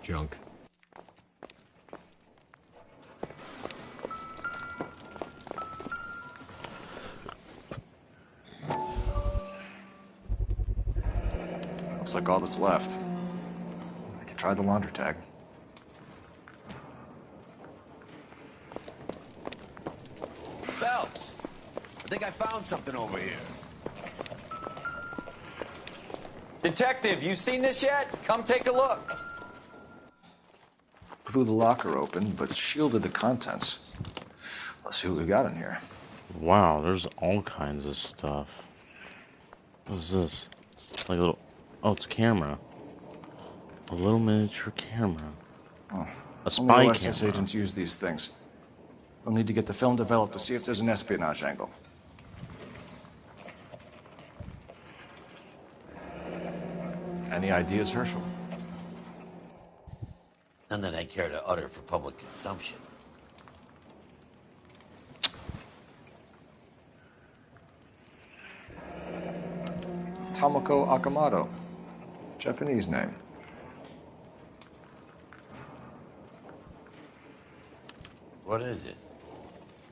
Junk. Looks like all that's left. I can try the laundry tag. Phelps, I think I found something over here. Detective, you seen this yet? Come take a look. Blew the locker open, but shielded the contents. Let's see what we got in here. Wow, there's all kinds of stuff. What is this? Like a little... Oh, it's a camera. A little miniature camera. Oh. A spy Only OSS camera. agents use these things. We'll need to get the film developed to see if there's an espionage angle. Any ideas, Herschel? None that I care to utter for public consumption. Tomoko Akamoto. Japanese name. What is it?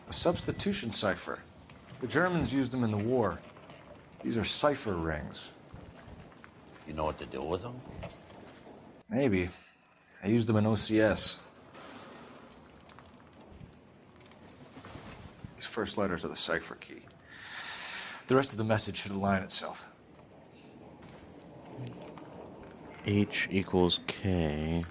A substitution cipher. The Germans used them in the war. These are cipher rings. You know what to do with them? Maybe. I used them in OCS. These first letters are the cipher key. The rest of the message should align itself. H equals K.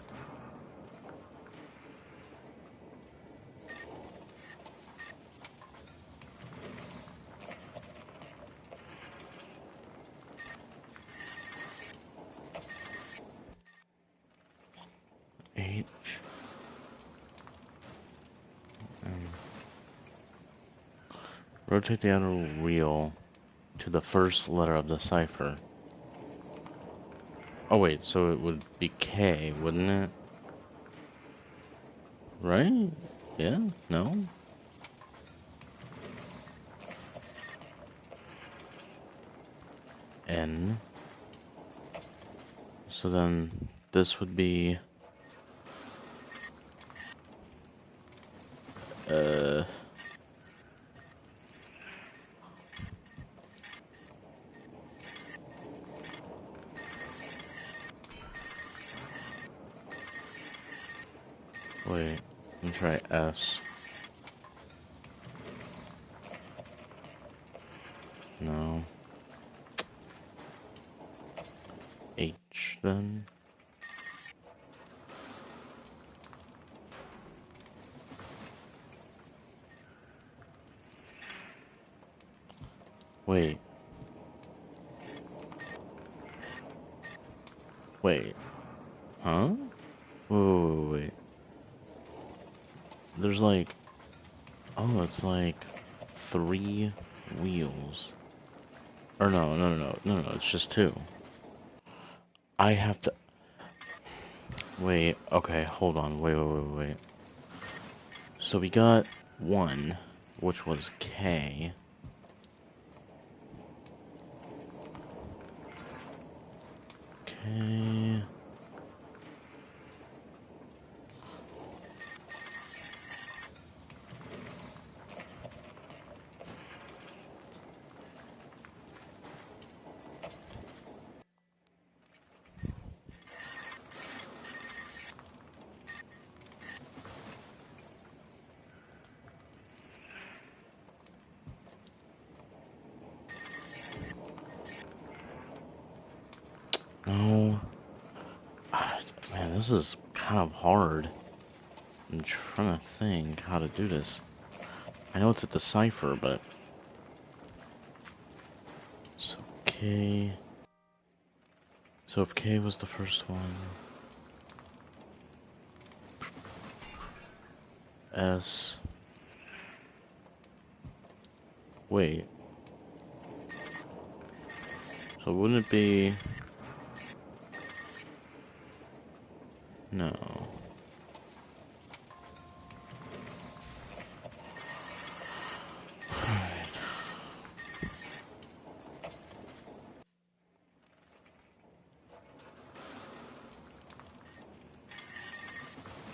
H. Rotate the outer wheel to the first letter of the cipher. Oh wait, so it would be K, wouldn't it? Right? Yeah? No? N. So then this would be wait, let me try S. No. H then. Wait. Wait. Huh? Wait. There's like, oh, it's like 3 wheels. Or no, it's just 2. I have to, wait, okay, hold on, wait. So we got 1, which was K. K. No. Man, this is kind of hard. I'm trying to think how to do this. I know it's a decipher, but... So K... So if K was the first one... S... Wait. So wouldn't it be... No.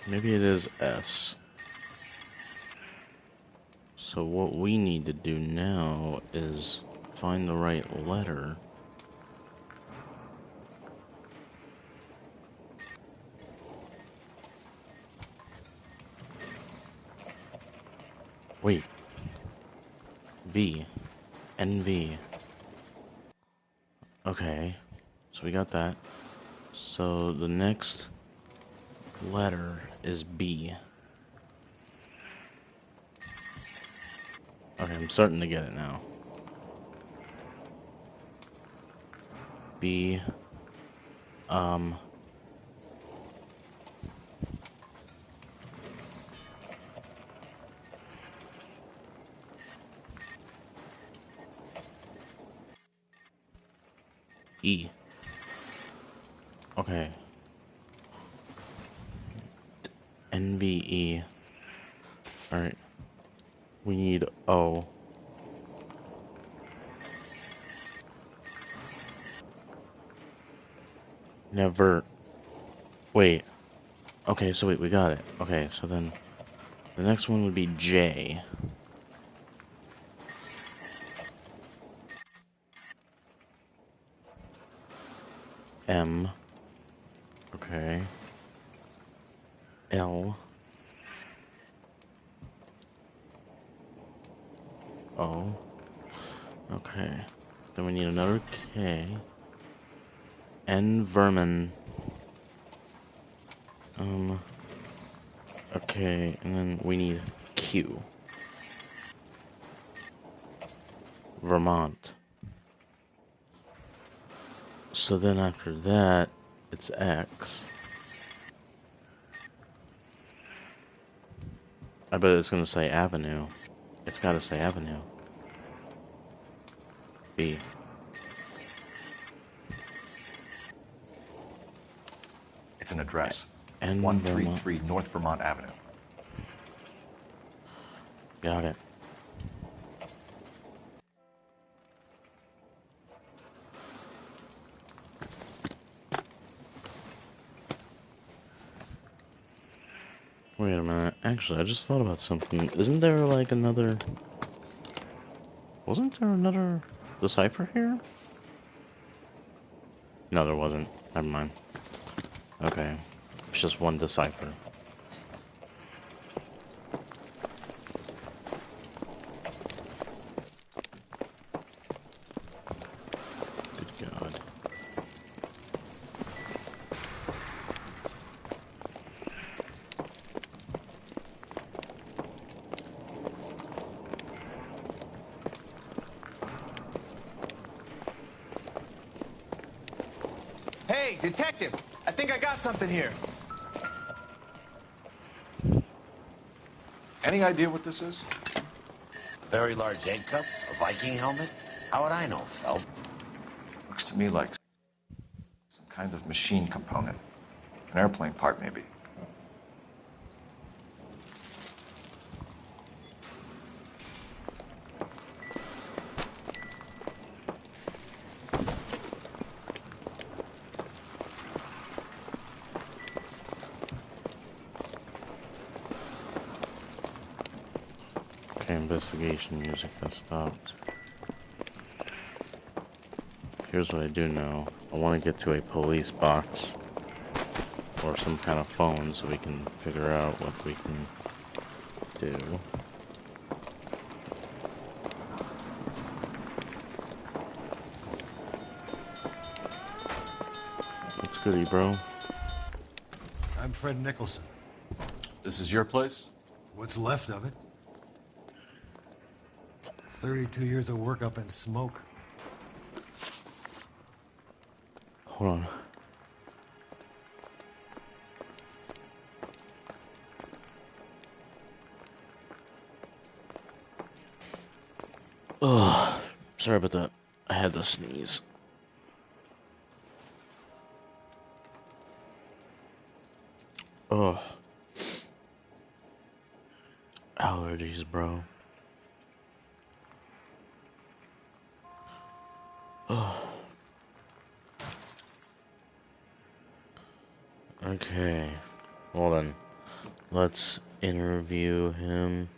Maybe it is S. So what we need to do now is find the right letter. Wait. V. NV. Okay. So we got that. So the next letter is B. Okay, I'm starting to get it now. B. E. Okay. NVE. Alright. We need O. Never. Wait. Okay, so wait, we got it. Okay, so then the next one would be J. M. Okay. L. O. Okay. Then we need another K. N. Vermin. Okay, and then we need Q. Vermont. So then after that, it's X. I bet it's gonna say Avenue. It's gotta say Avenue. B. It's an address. N 133 North Vermont Avenue. Got it. Actually, I just thought about something. Isn't there like another... Wasn't there another decipher here? No, there wasn't. Never mind. Okay. It's just one decipher. Good God. Hey, detective! I think I got something here. Any idea what this is? A very large egg cup? A Viking helmet? How would I know, Phelps? Looks to me like some kind of machine component. An airplane part, maybe. Okay, investigation music has stopped. Here's what I do know. I want to get to a police box or some kind of phone so we can figure out what we can do. What's goody, bro? I'm Fred Nicholson. This is your place? What's left of it? 32 years of work up in smoke. Hold on. Oh, sorry about that. I had to sneeze. Oh. Allergies, bro. Oh. Okay. Hold on. Let's interview him.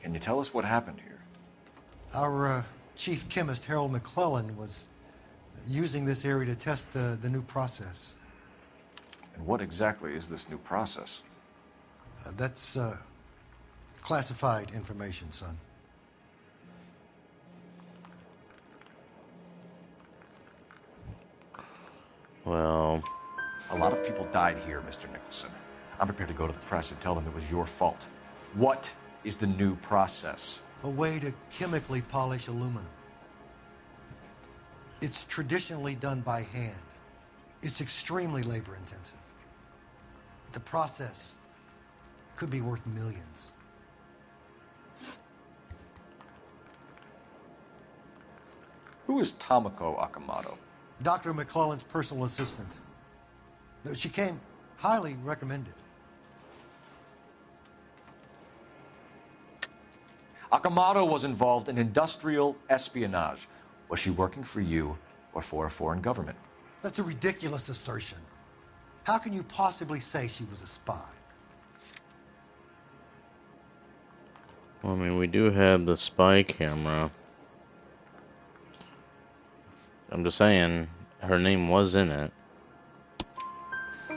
Can you tell us what happened here? Our chief chemist, Harold McClellan, was using this area to test the new process. And what exactly is this new process? That's classified information, son. Well... A lot of people died here, Mr. Nicholson. I'm prepared to go to the press and tell them it was your fault. What is the new process? A way to chemically polish aluminum. It's traditionally done by hand. It's extremely labor intensive. The process could be worth millions. Who is Tomoko Akamoto? Dr. McClellan's personal assistant. She came highly recommended. Akamoto was involved in industrial espionage. Was she working for you or for a foreign government? That's a ridiculous assertion. How can you possibly say she was a spy? Well, I mean, we do have the spy camera. I'm just saying, her name was in it.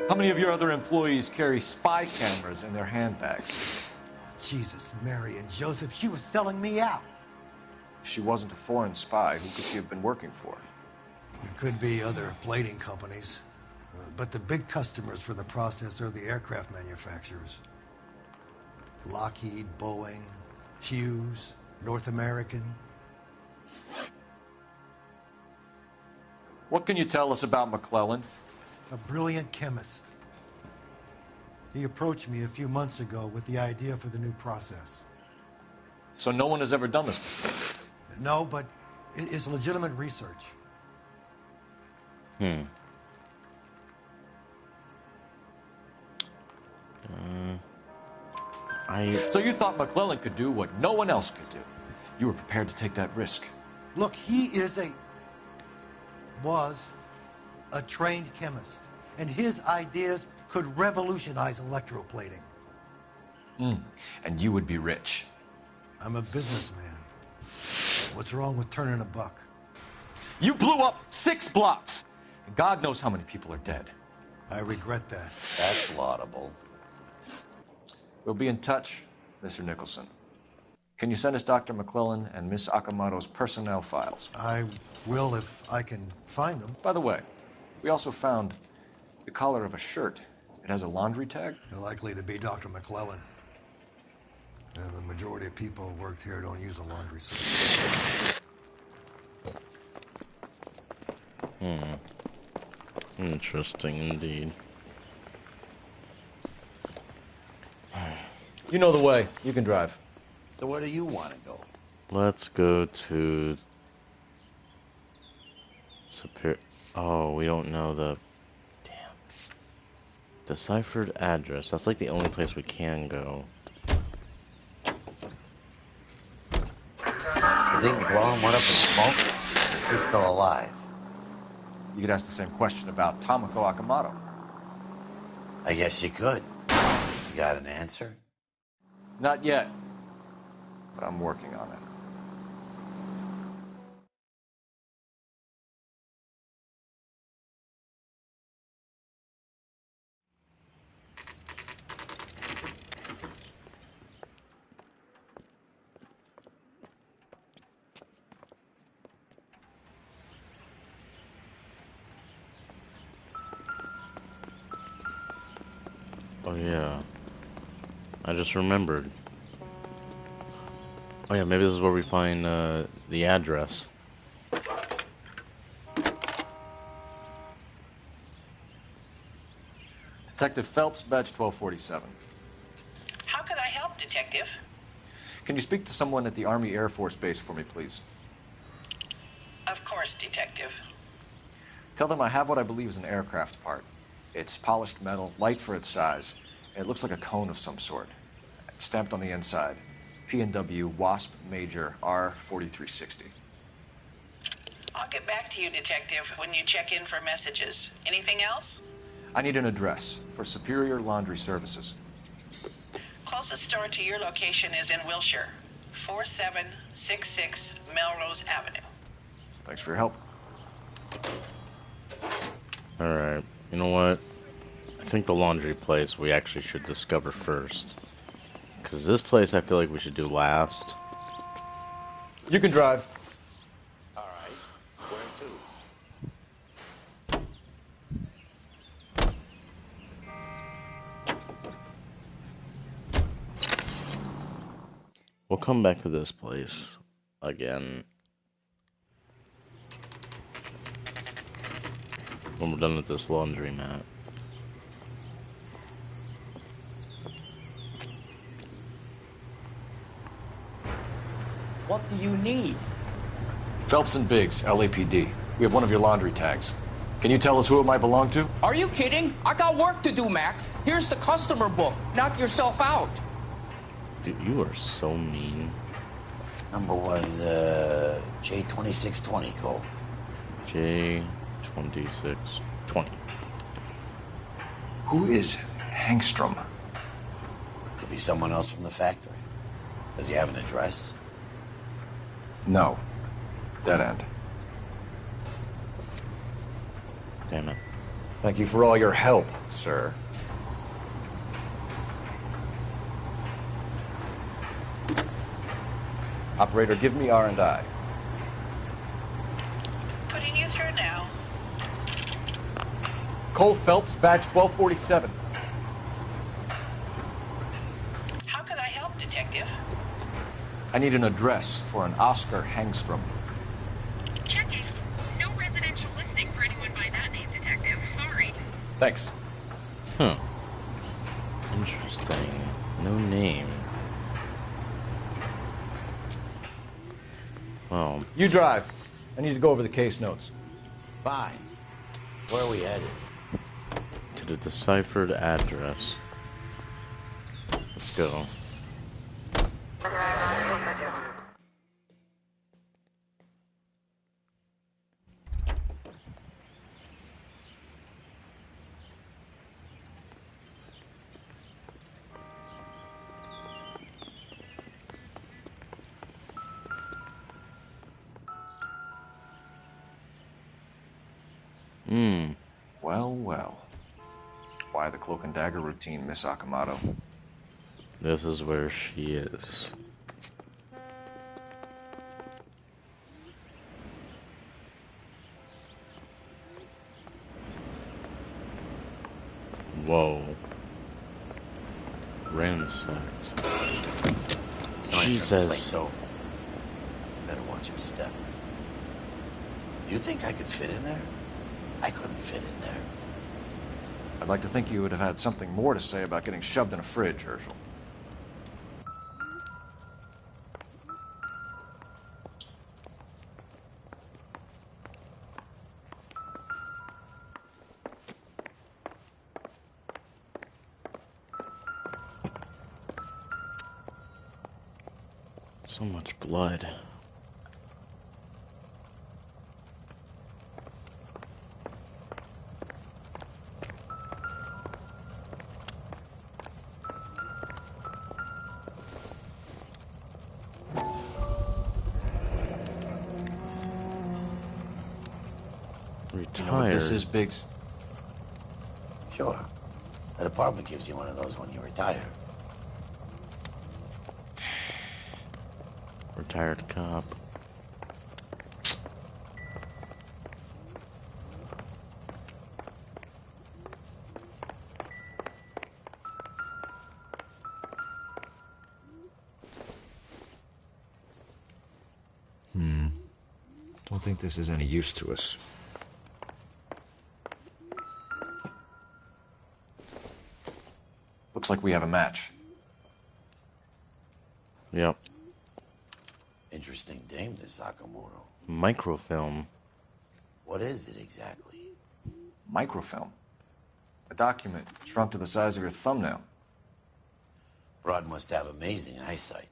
How many of your other employees carry spy cameras in their handbags? Jesus, Mary and Joseph, she was selling me out. If she wasn't a foreign spy, who could she have been working for? There could be other plating companies, but the big customers for the process are the aircraft manufacturers. Lockheed, Boeing, Hughes, North American. What can you tell us about McClellan? A brilliant chemist. He approached me a few months ago with the idea for the new process. So no one has ever done this before? No, but it's legitimate research. So you thought McClellan could do what no one else could do? You were prepared to take that risk? Look, he was a trained chemist. and his ideas could revolutionize electroplating. And you would be rich. I'm a businessman. What's wrong with turning a buck? You blew up 6 blocks! And God knows how many people are dead. I regret that. That's laudable. We'll be in touch, Mr. Nicholson. Can you send us Dr. McClellan and Miss Akamoto's personnel files? I will if I can find them. By the way, we also found the collar of a shirt. It has a laundry tag. They're likely to be Dr. McClellan. The majority of people who worked here don't use a laundry service. Interesting indeed. You know the way. You can drive. So where do you want to go? Let's go to Superior. Oh, we don't know the deciphered address. That's like the only place we can go. You think McClellan went up in smoke? Is he still alive? You could ask the same question about Tomoko Akamoto. I guess you could. You got an answer? Not yet, but I'm working on it. Oh yeah, I just remembered. Oh yeah, maybe this is where we find the address. Detective Phelps, badge 1247. How can I help, Detective? Can you speak to someone at the Army Air Force Base for me, please? Of course, Detective. Tell them I have what I believe is an aircraft part. It's polished metal, light for its size. It looks like a cone of some sort. It's stamped on the inside. P&W Wasp Major R4360. I'll get back to you, Detective, when you check in for messages. Anything else? I need an address for Superior Laundry Services. Closest store to your location is in Wilshire, 4766 Melrose Avenue. Thanks for your help. Alright, you know what? I think the laundry place we actually should discover first. Because this place I feel like we should do last. You can drive. All right. Where to? We'll come back to this place again when we're done with this laundromat. What do you need? Phelps and Biggs, LAPD. We have one of your laundry tags. Can you tell us who it might belong to? Are you kidding? I got work to do, Mac. Here's the customer book. Knock yourself out. Dude, you are so mean. Number was J2620, Cole. J2620. Who is Hangstrom? Could be someone else from the factory. Does he have an address? No. Dead end. Damn it. Thank you for all your help, sir. Operator, give me R&I. Putting you through now. Cole Phelps, badge 1247. How can I help, Detective? I need an address for an Oscar Hangstrom. Checking. No residential listing for anyone by that name, Detective. Sorry. Thanks. Huh. Interesting. No name. Well, You drive. I need to go over the case notes. Fine. Where are we headed? to the deciphered address. Let's go. Well, well. Why the cloak and dagger routine, Miss Akamoto? This is where she is. Whoa. Ransacked. Jesus. Better watch your step. You think I could fit in there? I couldn't fit in there. I'd like to think you would have had something more to say about getting shoved in a fridge, Herschel. So much blood. Retired. You know what this is, Biggs? Sure. That apartment gives you one of those when you retire. Retired cop. Don't think this is any use to us. Looks like we have a match. Yep. Interesting dame, this Sakamoto. Microfilm. What is it exactly? Microfilm. A document shrunk to the size of your thumbnail. Rod must have amazing eyesight.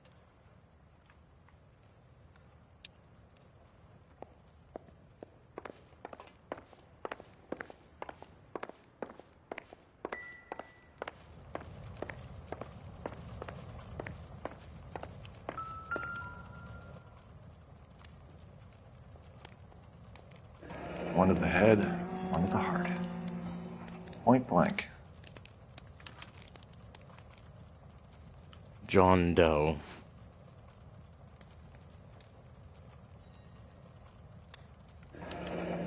One to the head, one to the heart. Point blank. John Doe.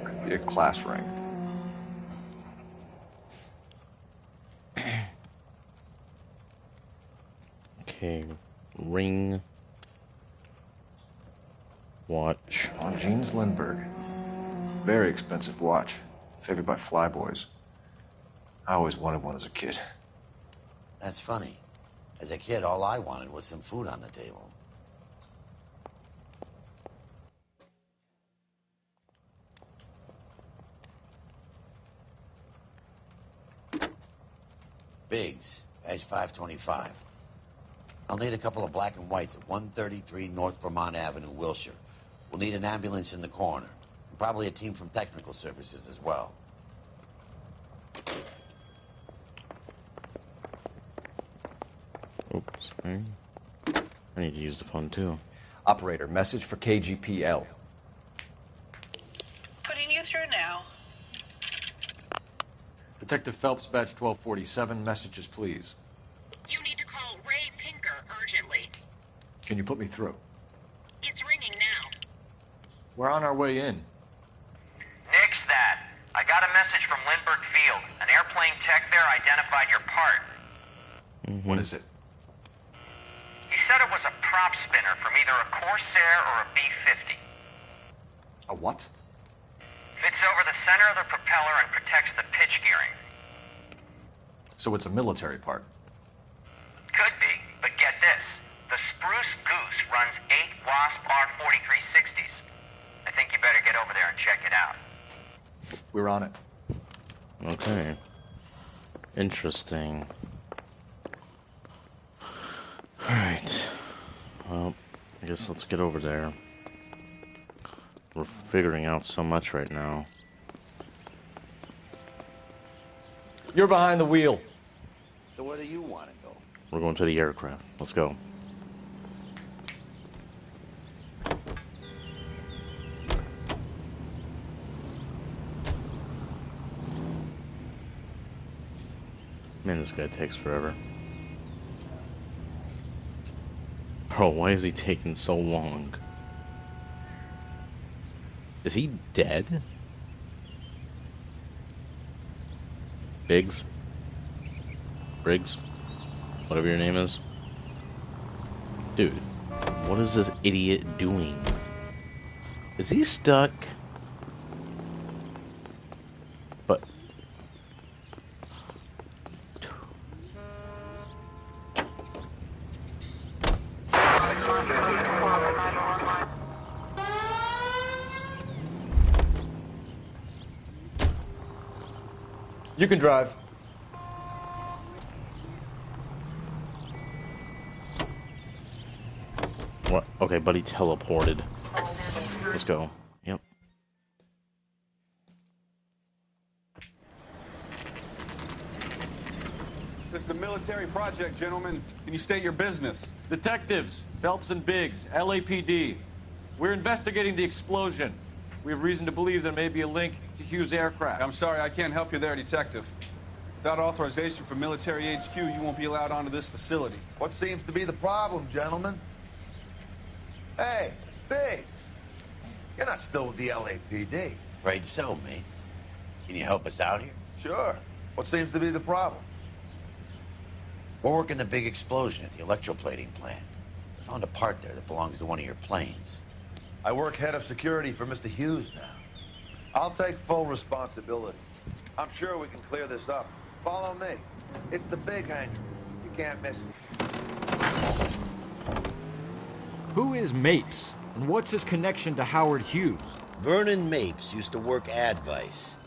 Could be a class ring. Okay. Ring. Watch. On James Lindbergh. Very expensive watch. Favored by flyboys. I always wanted one as a kid. That's funny. As a kid, all I wanted was some food on the table. Biggs, badge 525. I'll need a couple of black and whites at 133 North Vermont Avenue, Wilshire. We'll need an ambulance in the corner. And probably a team from technical services as well. Oops, sorry. I need to use the phone too. Operator, message for KGPL. Putting you through now. Detective Phelps, badge 1247, messages please. You need to call Ray Pinker urgently. Can you put me through? It's ringing now. We're on our way in. Nix that. I got a message from Lindbergh Field. An airplane tech there identified your part. What is it? He said it was a prop spinner from either a Corsair or a B-50. A what? Fits over the center of the propeller and protects the pitch gearing. So it's a military part. Could be, but get this. The Spruce Goose runs 8 Wasp R-4360s. I think you better get over there and check it out. We're on it. Okay. Interesting. Alright. Well, I guess let's get over there. We're figuring out so much right now. You're behind the wheel. So where do you want to go? We're going to the aircraft. Let's go. Man, this guy takes forever. Bro, why is he taking so long? Is he dead? Briggs? Whatever your name is. Dude, what is this idiot doing? Is he stuck? But... You can drive. What? Okay, buddy teleported. Let's go. Yep. This is a military project, gentlemen. Can you state your business? Detectives, Phelps and Biggs, LAPD. We're investigating the explosion. We have reason to believe there may be a link to Hughes' aircraft. I'm sorry, I can't help you there, Detective. Without authorization from military HQ, you won't be allowed onto this facility. What seems to be the problem, gentlemen? Hey, Biggs. You're not still with the LAPD. Afraid so, mates. Can you help us out here? Sure. What seems to be the problem? We're working the big explosion at the electroplating plant. I found a part there that belongs to one of your planes. I work head of security for Mr. Hughes now. I'll take full responsibility. I'm sure we can clear this up. Follow me. It's the big hangar. You can't miss it. Who is Mapes, and what's his connection to Howard Hughes? Vernon Mapes used to work Advice.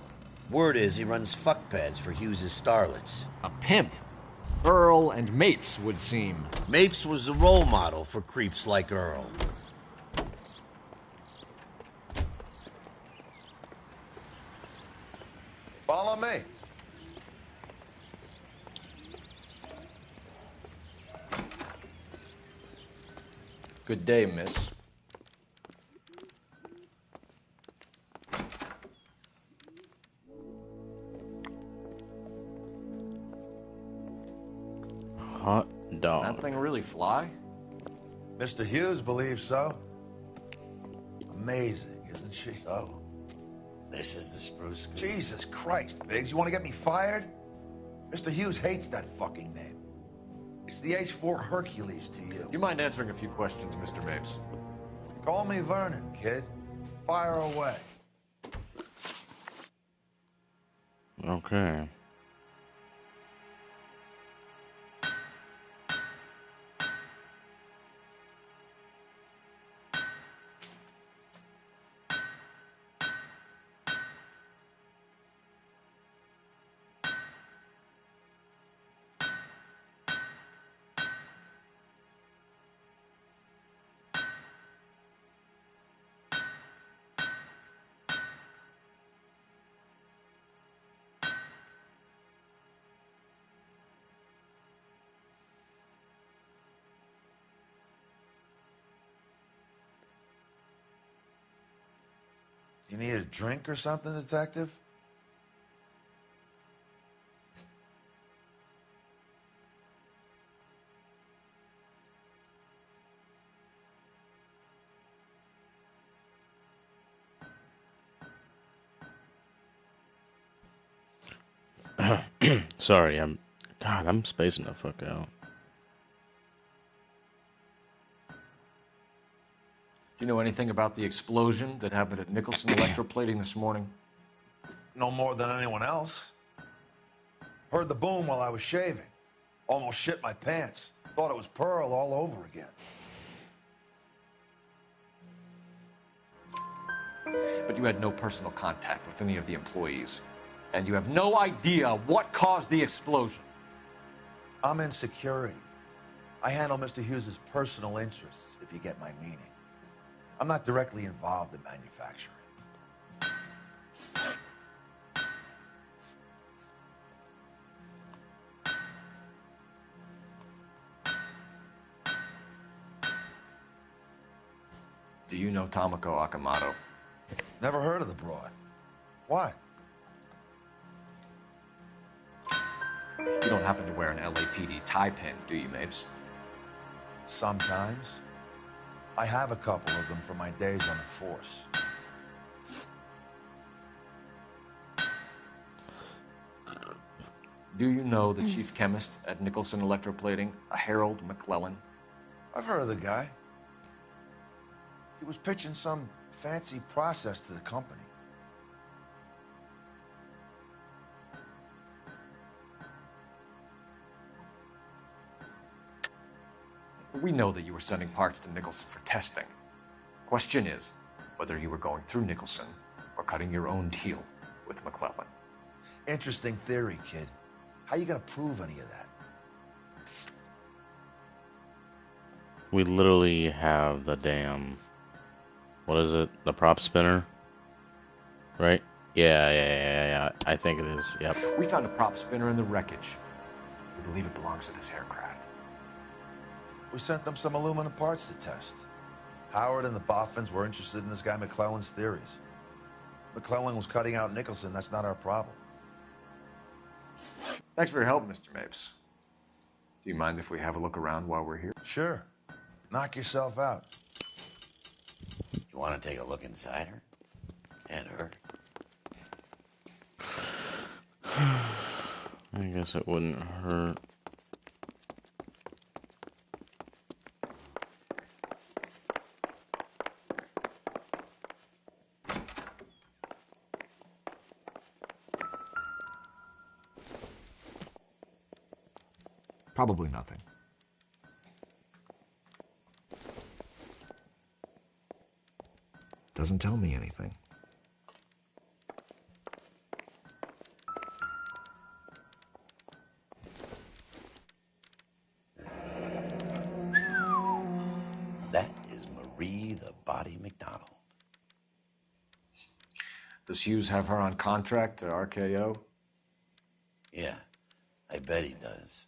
Word is he runs fuck pads for Hughes' starlets. A pimp. Earl and Mapes would seem. Mapes was the role model for creeps like Earl. Follow me. Good day, miss. Hot dog. That thing really fly? Mr. Hughes believes so. Amazing, isn't she? So, this is the Spruce Goose. Jesus Christ, Biggs, you want to get me fired? Mr. Hughes hates that fucking name. It's the H-4 Hercules to you. Do you mind answering a few questions, Mr. Mapes? Call me Vernon, kid. Fire away. Okay. You need a drink or something, Detective? Sorry, I'm spacing the fuck out. Do you know anything about the explosion that happened at Nicholson Electroplating this morning? No more than anyone else. Heard the boom while I was shaving. Almost shit my pants. Thought it was Pearl all over again. But you had no personal contact with any of the employees. And you have no idea what caused the explosion. I'm in security. I handle Mr. Hughes' personal interests, if you get my meaning. I'm not directly involved in manufacturing. Do you know Tomoko Akamoto? Never heard of the broad. Why? You don't happen to wear an LAPD tie pin, do you, Mapes? Sometimes. I have a couple of them from my days on the force. Do you know the chief chemist at Nicholson Electroplating, a Harold McClellan? I've heard of the guy. He was pitching some fancy process to the company. We know that you were sending parts to Nicholson for testing. Question is whether you were going through Nicholson or cutting your own deal with McClellan. Interesting theory, kid. How you gonna prove any of that? We literally have the damn... What is it? The prop spinner? Right? Yeah. I think it is. Yep. We found a prop spinner in the wreckage. We believe it belongs to this aircraft. We sent them some aluminum parts to test. Howard and the Boffins were interested in this guy McClellan's theories. McClellan was cutting out Nicholson. That's not our problem. Thanks for your help, Mr. Mapes. Do you mind if we have a look around while we're here? Sure. Knock yourself out. You want to take a look inside her? Can't hurt. I guess it wouldn't hurt. Probably nothing. Doesn't tell me anything. That is Marie the Body McDonald. Does Hughes have her on contract to RKO? Yeah, I bet he does.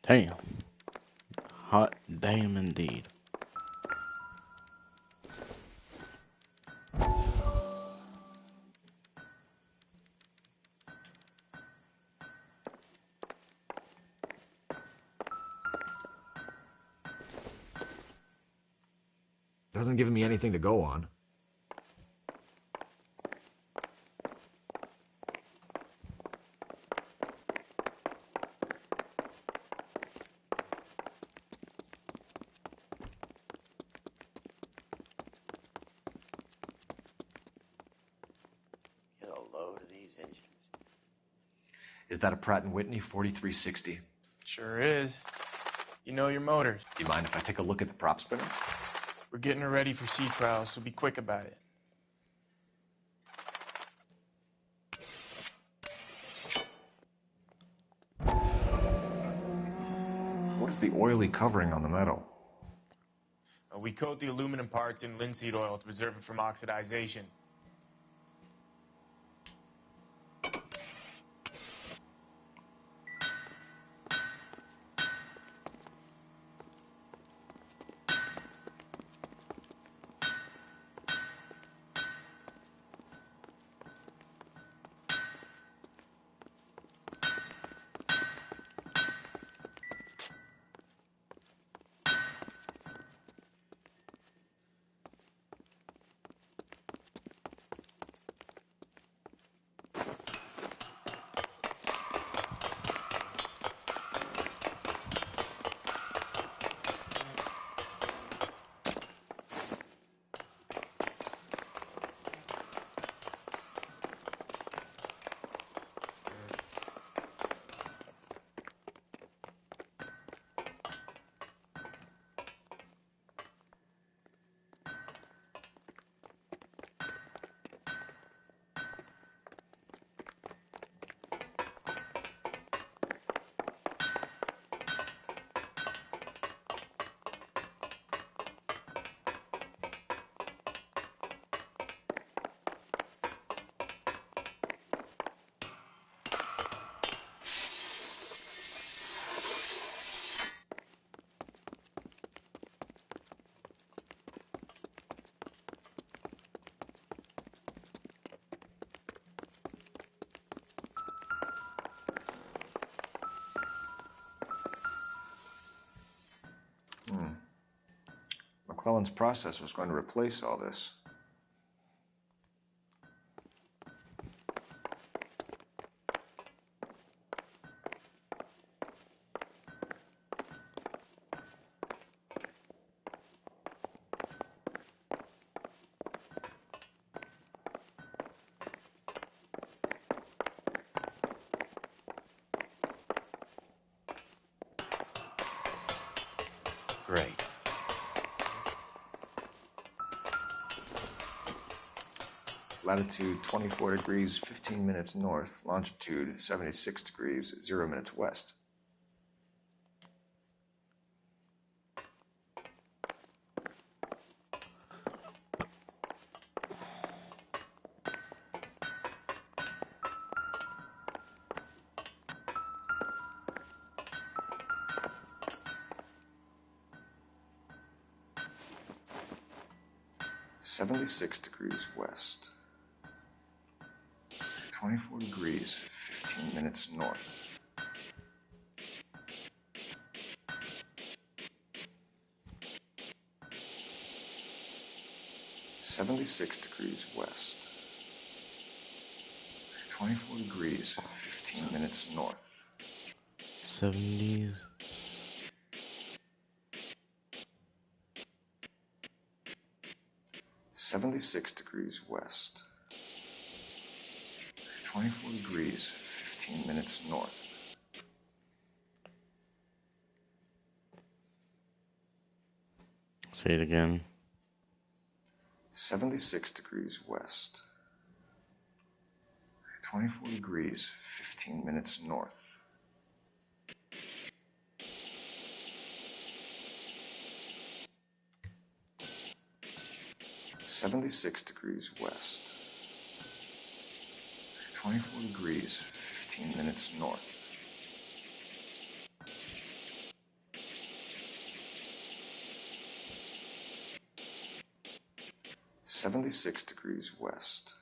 Damn. Hot damn indeed. Doesn't give me anything to go on. Get a load of these engines. Is that a Pratt & Whitney 4360? Sure is. You know your motors. Do you mind if I take a look at the prop spinner? We're getting her ready for sea trials, so be quick about it. What is the oily covering on the metal? We coat the aluminum parts in linseed oil to preserve it from oxidization. McClellan's process was going to replace all this. Great. Latitude 24 degrees, 15 minutes north. Longitude 76 degrees, 0 minutes west. $76 degrees west. 24 degrees, 15 minutes north. $76 degrees west. 24 degrees, 15 minutes north. 70s. $76 degrees west. 24 degrees, 15 minutes north. Say it again. 76 degrees west. 24 degrees, 15 minutes north. $76 degrees west. 24 degrees, 15 minutes north. $76 degrees west.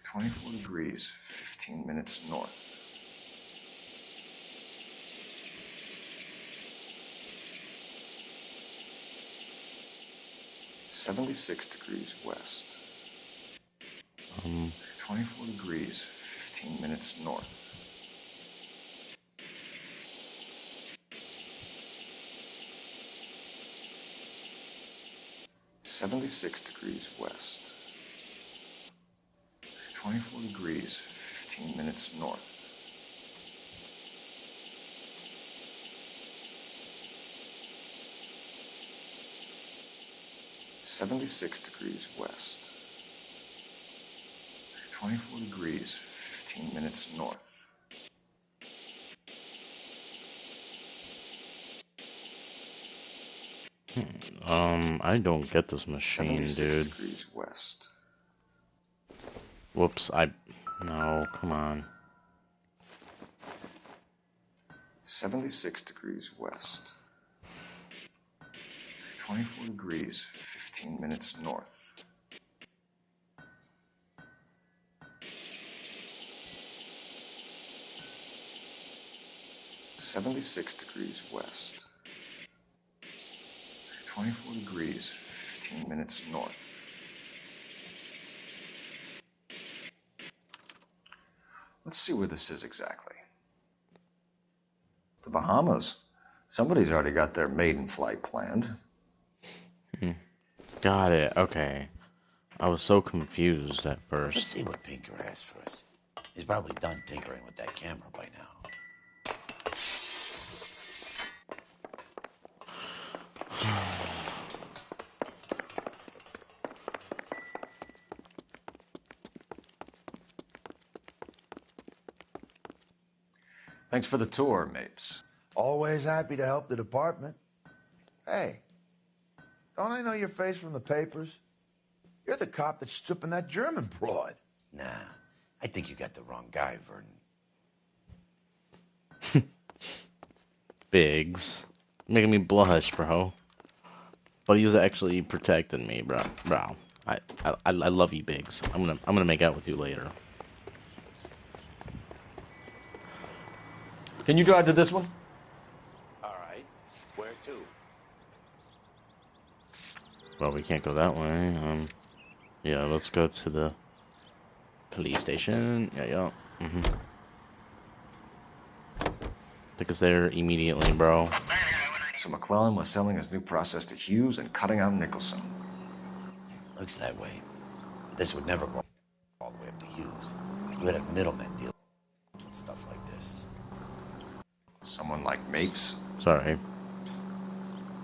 24 degrees, 15 minutes north. $76 degrees west. 24 degrees, 15 minutes north. $76 degrees west. 24 degrees, 15 minutes north. $76 degrees west. 24 degrees, 15 minutes north. I don't get this machine, 76 dude. degrees west. Whoops, no, come on. 76 degrees west. 24 degrees, 15 minutes north. $76 degrees west. 24 degrees, 15 minutes north. Let's see where this is exactly. The Bahamas. Somebody's already got their maiden flight planned. Got it, okay. I was so confused at first. Let's see what Pinker has for us. He's probably done tinkering with that camera by now. Thanks for the tour, Mapes. Always happy to help the department. Hey, don't I know your face from the papers? You're the cop that's stripping that German broad. Nah, I think you got the wrong guy, Vernon. Biggs. Making me blush, bro. But he's actually protecting me, bro. I love you, Biggs. I'm gonna make out with you later. Can you drive to this one? All right. Where to? Well, we can't go that way. Yeah, let's go to the police station. Yeah. Take us there immediately, bro. So McClellan was selling his new process to Hughes and cutting out Nicholson. Looks that way. But this would never go all the way up to Hughes. You would have middlemen deal with stuff like this. Someone like Mapes? Sorry.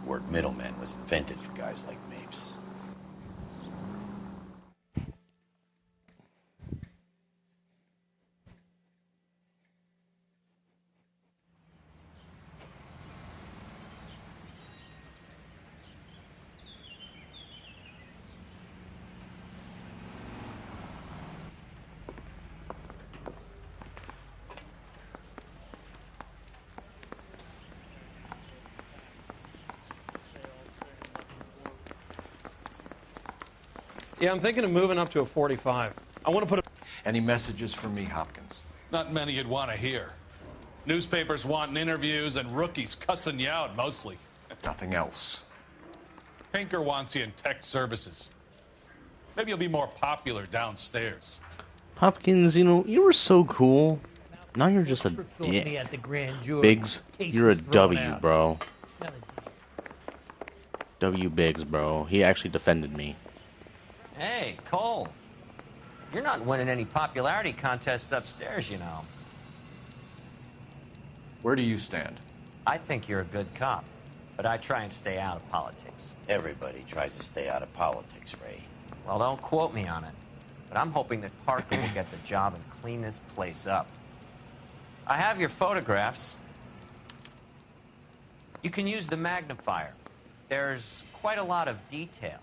The word middleman was invented for guys like Mapes. Yeah, I'm thinking of moving up to a 45. I want to put a... Any messages for me, Hopkins? Not many you'd want to hear. Newspapers wanting interviews and rookies cussing you out, mostly. Nothing else. Pinker wants you in tech services. Maybe you'll be more popular downstairs. Hopkins, you know, you were so cool. Now you're just a dick. At the grand jury. Biggs, you're a thrown W, out. bro. W Biggs, bro. He actually defended me. Hey, Cole. You're not winning any popularity contests upstairs, you know. Where do you stand? I think you're a good cop, but I try and stay out of politics. Everybody tries to stay out of politics, Ray. Well, don't quote me on it, but I'm hoping that Parker will get the job and clean this place up. I have your photographs. You can use the magnifier. There's quite a lot of detail.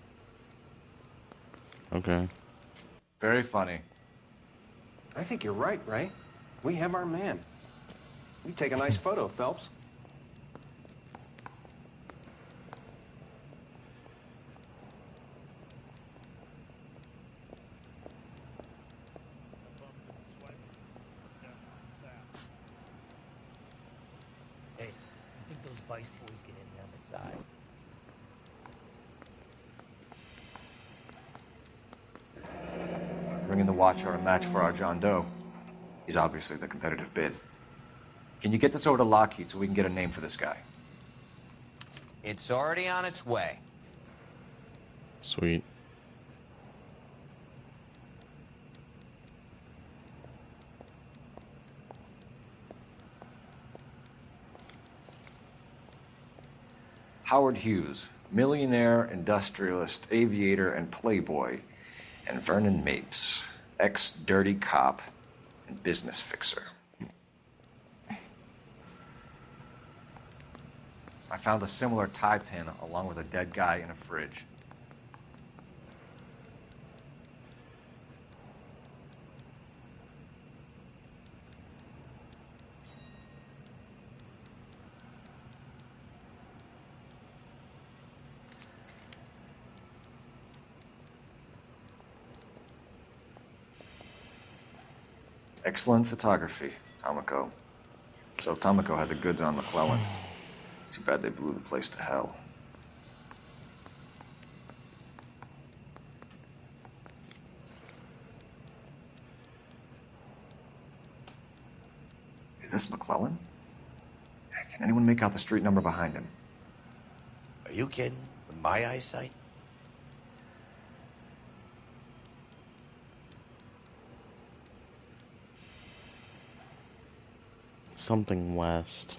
Okay. Very funny. I think you're right, Ray. We have our man. You take a nice photo, Phelps. Hey, you think those Vice boys get any on the side? Bringing the Watcher a match for our John Doe. He's obviously the competitive bid. Can you get this over to Lockheed so we can get a name for this guy? It's already on its way. Sweet. Howard Hughes, millionaire, industrialist, aviator, and playboy. And Vernon Mapes, ex-dirty cop and business fixer. I found a similar tie pin along with a dead guy in a fridge. Excellent photography, Tomoko. So Tomoko had the goods on McClellan. Too bad they blew the place to hell. Is this McClellan? Can anyone make out the street number behind him? Are you kidding? With my eyesight? Something west.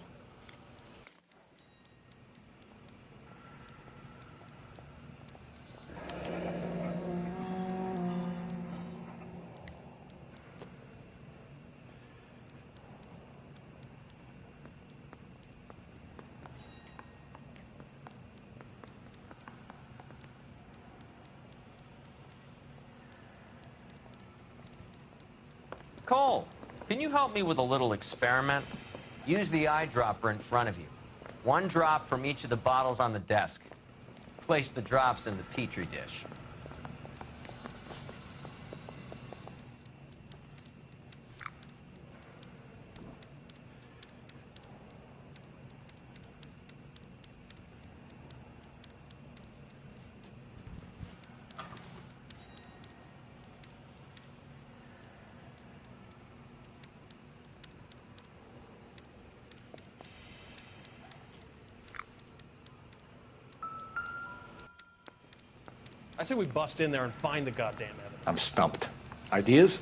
Cole, can you help me with a little experiment? Use the eyedropper in front of you. One drop from each of the bottles on the desk. Place the drops in the Petri dish. I say we bust in there and find the goddamn evidence. I'm stumped. Ideas?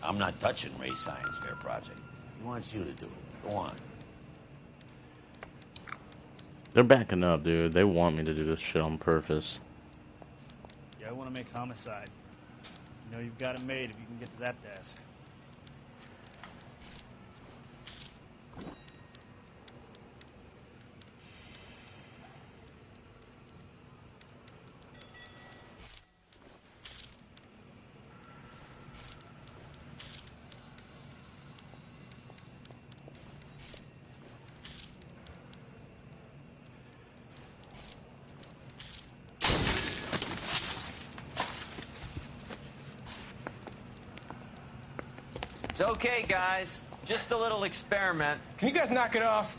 I'm not touching Ray's science fair project. He wants you to do it. Go on. They're backing up, dude. They want me to do this shit on purpose. Yeah, I want to make homicide. You know you've got it made if you can get to that desk. It's okay, guys. Just a little experiment. Can you guys knock it off?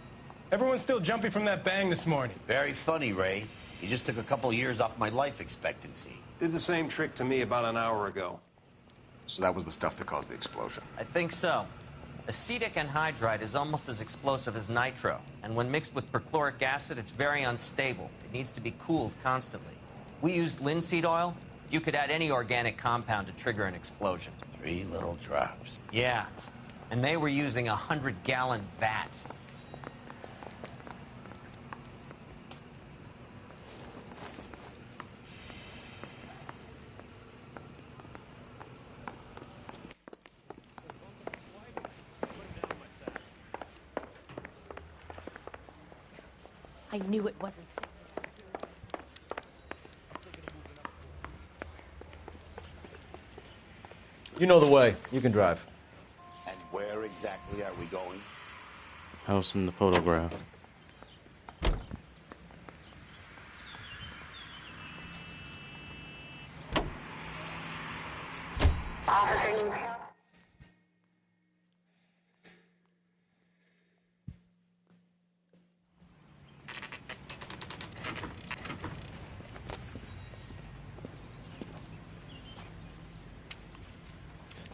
Everyone's still jumpy from that bang this morning. Very funny, Ray. You just took a couple years off my life expectancy. Did the same trick to me about an hour ago. So that was the stuff that caused the explosion? I think so. Acetic anhydride is almost as explosive as nitro, and when mixed with perchloric acid, it's very unstable. It needs to be cooled constantly. We used linseed oil. You could add any organic compound to trigger an explosion. 3 little drops. Yeah, and they were using a 100-gallon vat. I knew it wasn't safe. You know the way. You can drive. And where exactly are we going? House in the photograph.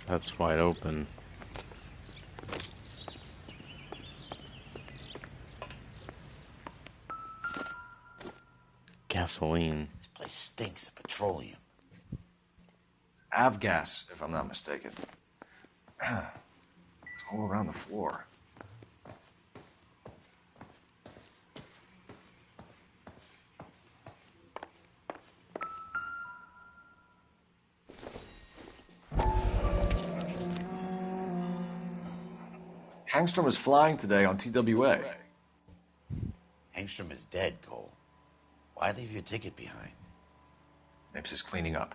That's wide open. Gasoline. This place stinks of petroleum. Avgas, if I'm not mistaken. It's all around the floor. Hangstrom is flying today on TWA. Hangstrom is dead, Cole. Why leave your ticket behind? Nips is cleaning up.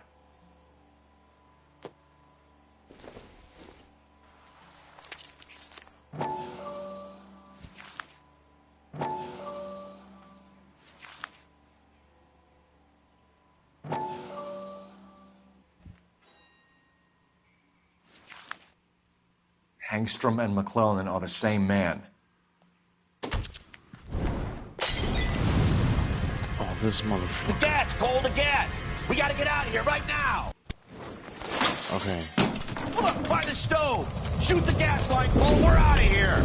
Hangstrom and McClellan are the same man. Oh, this motherfucker. The gas, Cole, the gas! We gotta get out of here right now! Okay. Look, by the stove! Shoot the gas line, Cole, we're out of here!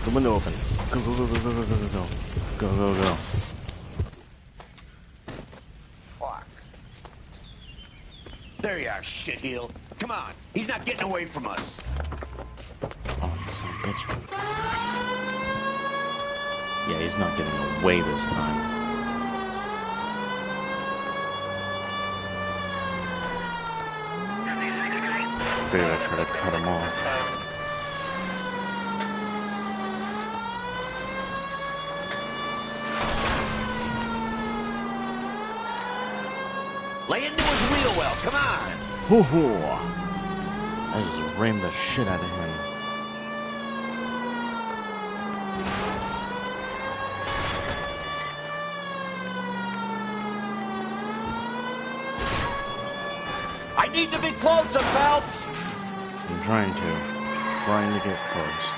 The window open. Go, go, go, go, go, go, go, go, go. Go, go, go. Fuck. There you are, shitheel. Come on, he's not getting away from us. Oh, son of a bitch. Yeah, he's not getting away this time. Figured I'd try to cut him off. Lay into his wheel well, come on! Hoo hoo! I just rammed the shit out of him. I need to be closer, Phelps! I'm trying to get close.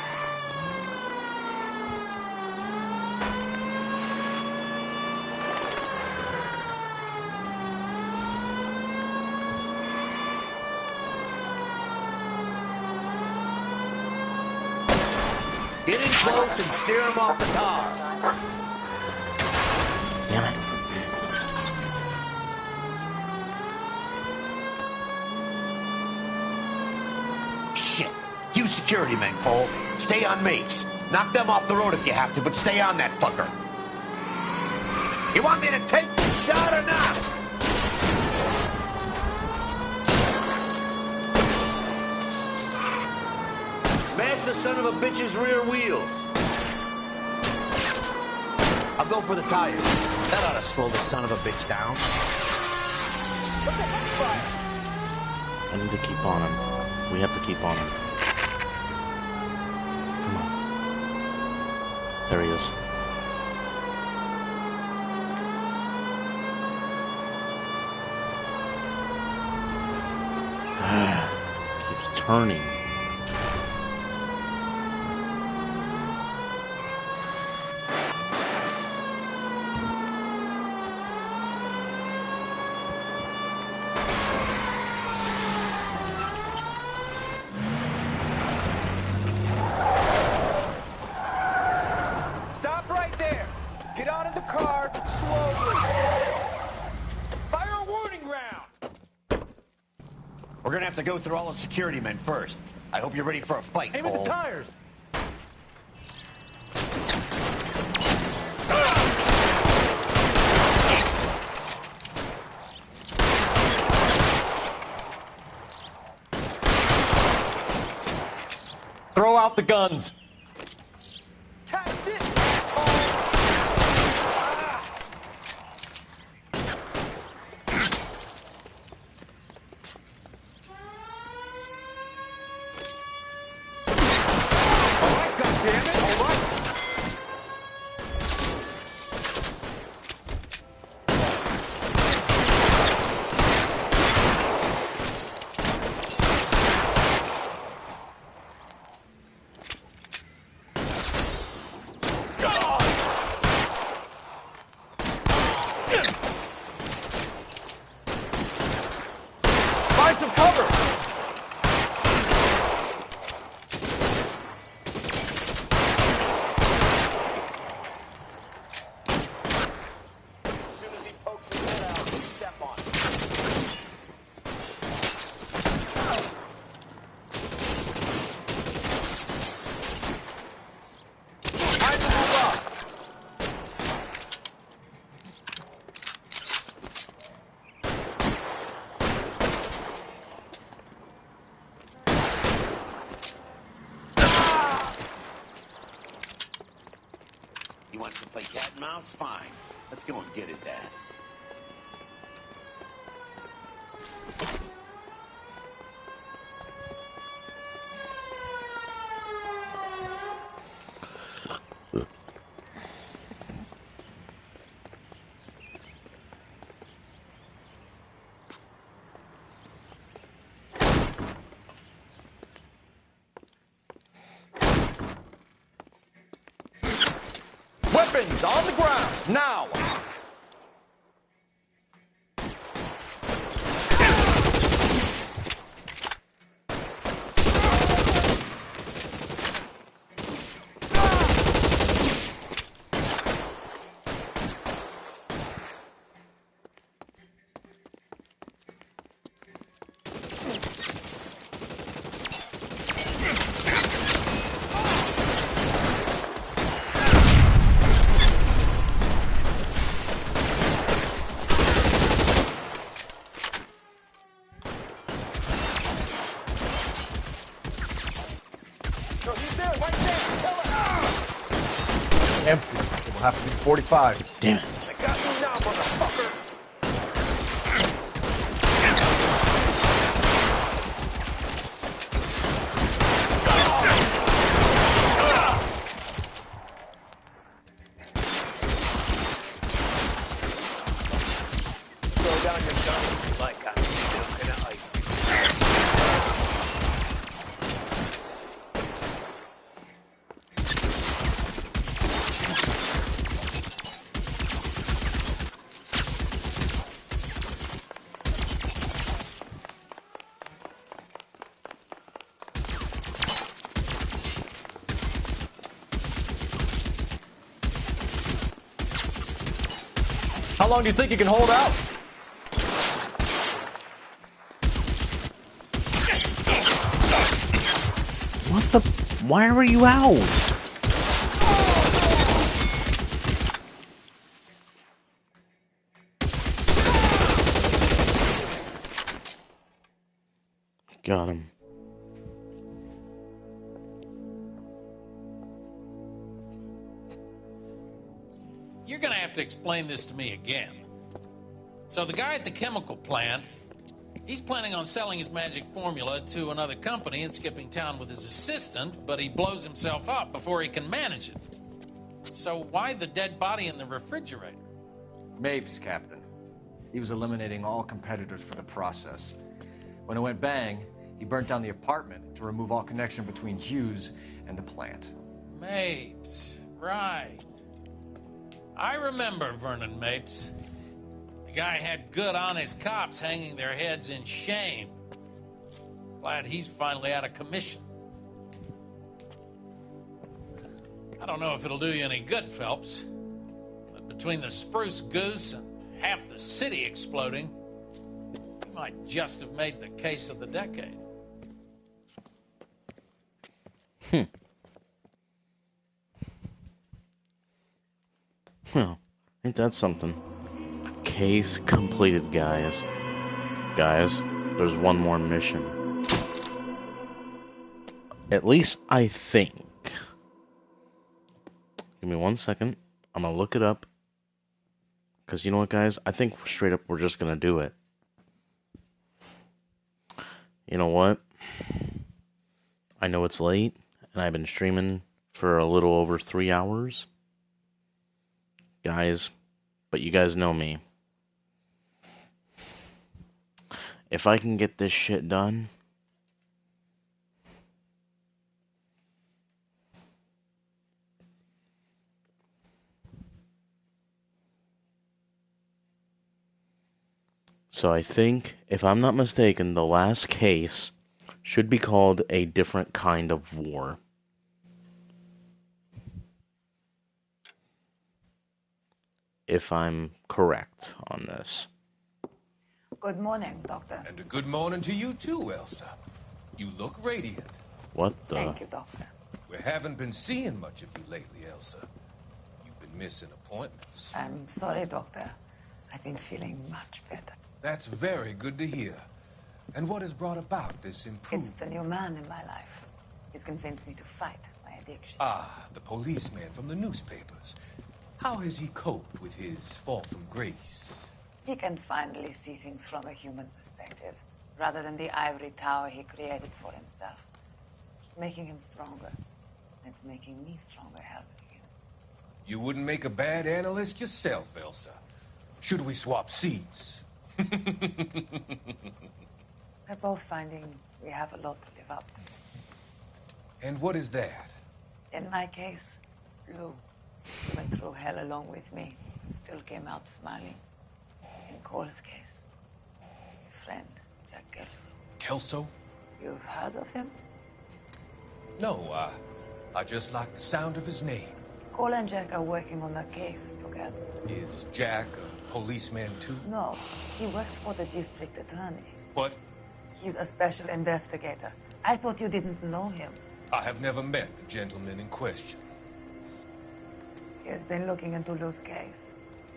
Get in close and steer him off the tar. Damn it. Shit. You security men, Cole. Stay on mates. Knock them off the road if you have to, but stay on that fucker. You want me to take the shot or not? Smash the son of a bitch's rear wheels. I'll go for the tires. That ought to slow the son of a bitch down. I need to keep on him. We have to keep on him. Come on. There he is. Keeps turning. Stop right there. Get out of the car slowly. Fire a warning round. We're gonna have to go through all the security men first. I hope you're ready for a fight, Aim at Cole. the tires. Throw out the guns. Find some cover. As soon as he pokes his head out, step on it. Time to move up. He wants to play cat and mouse? Fine. Let's go and get his ass. Weapons on the ground, now! No, he's there, right there. Kill him. Empty. It will have to be 45. Damn it. I got you now, motherfucker. Throw down your gun like I'm still gonna ice you. How long do you think you can hold out? What the? Why were you out? Got him. You're gonna have to explain this to me again. So the guy at the chemical plant, he's planning on selling his magic formula to another company and skipping town with his assistant, but he blows himself up before he can manage it. So why the dead body in the refrigerator? Mapes, Captain. He was eliminating all competitors for the process. When it went bang, he burnt down the apartment to remove all connection between Hughes and the plant. Mapes, right. I remember Vernon Mapes. The guy had good honest cops hanging their heads in shame. Glad he's finally out of commission. I don't know if it'll do you any good, Phelps, but between the spruce goose and half the city exploding, you might just have made the case of the decade. Well, ain't that something? Case completed, guys. Guys, there's one more mission. At least I think. Give me 1 second. I'm gonna look it up. Because you know what, guys? I think straight up we're just gonna do it. You know what? I know it's late, and I've been streaming for a little over 3 hours. Guys, but you guys know me. If I can get this shit done, so I think, if I'm not mistaken, the last case should be called A Different Kind of War. If I'm correct on this. Good morning, Doctor. And a good morning to you too, Elsa. You look radiant. What the? Thank you, Doctor. We haven't been seeing much of you lately, Elsa. You've been missing appointments. I'm sorry, Doctor. I've been feeling much better. That's very good to hear. And what has brought about this improvement? It's the new man in my life. He's convinced me to fight my addiction. Ah, the policeman from the newspapers. How has he coped with his fall from grace? He can finally see things from a human perspective, rather than the ivory tower he created for himself. It's making him stronger. It's making me stronger helping him. You wouldn't make a bad analyst yourself, Elsa. Should we swap seats? We're both finding we have a lot to live up to. And what is that? In my case, Lou. He went through hell along with me and still came out smiling. In Cole's case, his friend, Jack Kelso. Kelso? You've heard of him? No, I just like the sound of his name. Cole and Jack are working on a case together. Is Jack a policeman too? No, he works for the district attorney. What? He's a special investigator. I thought you didn't know him. I have never met the gentleman in question. He has been looking into Lou's case.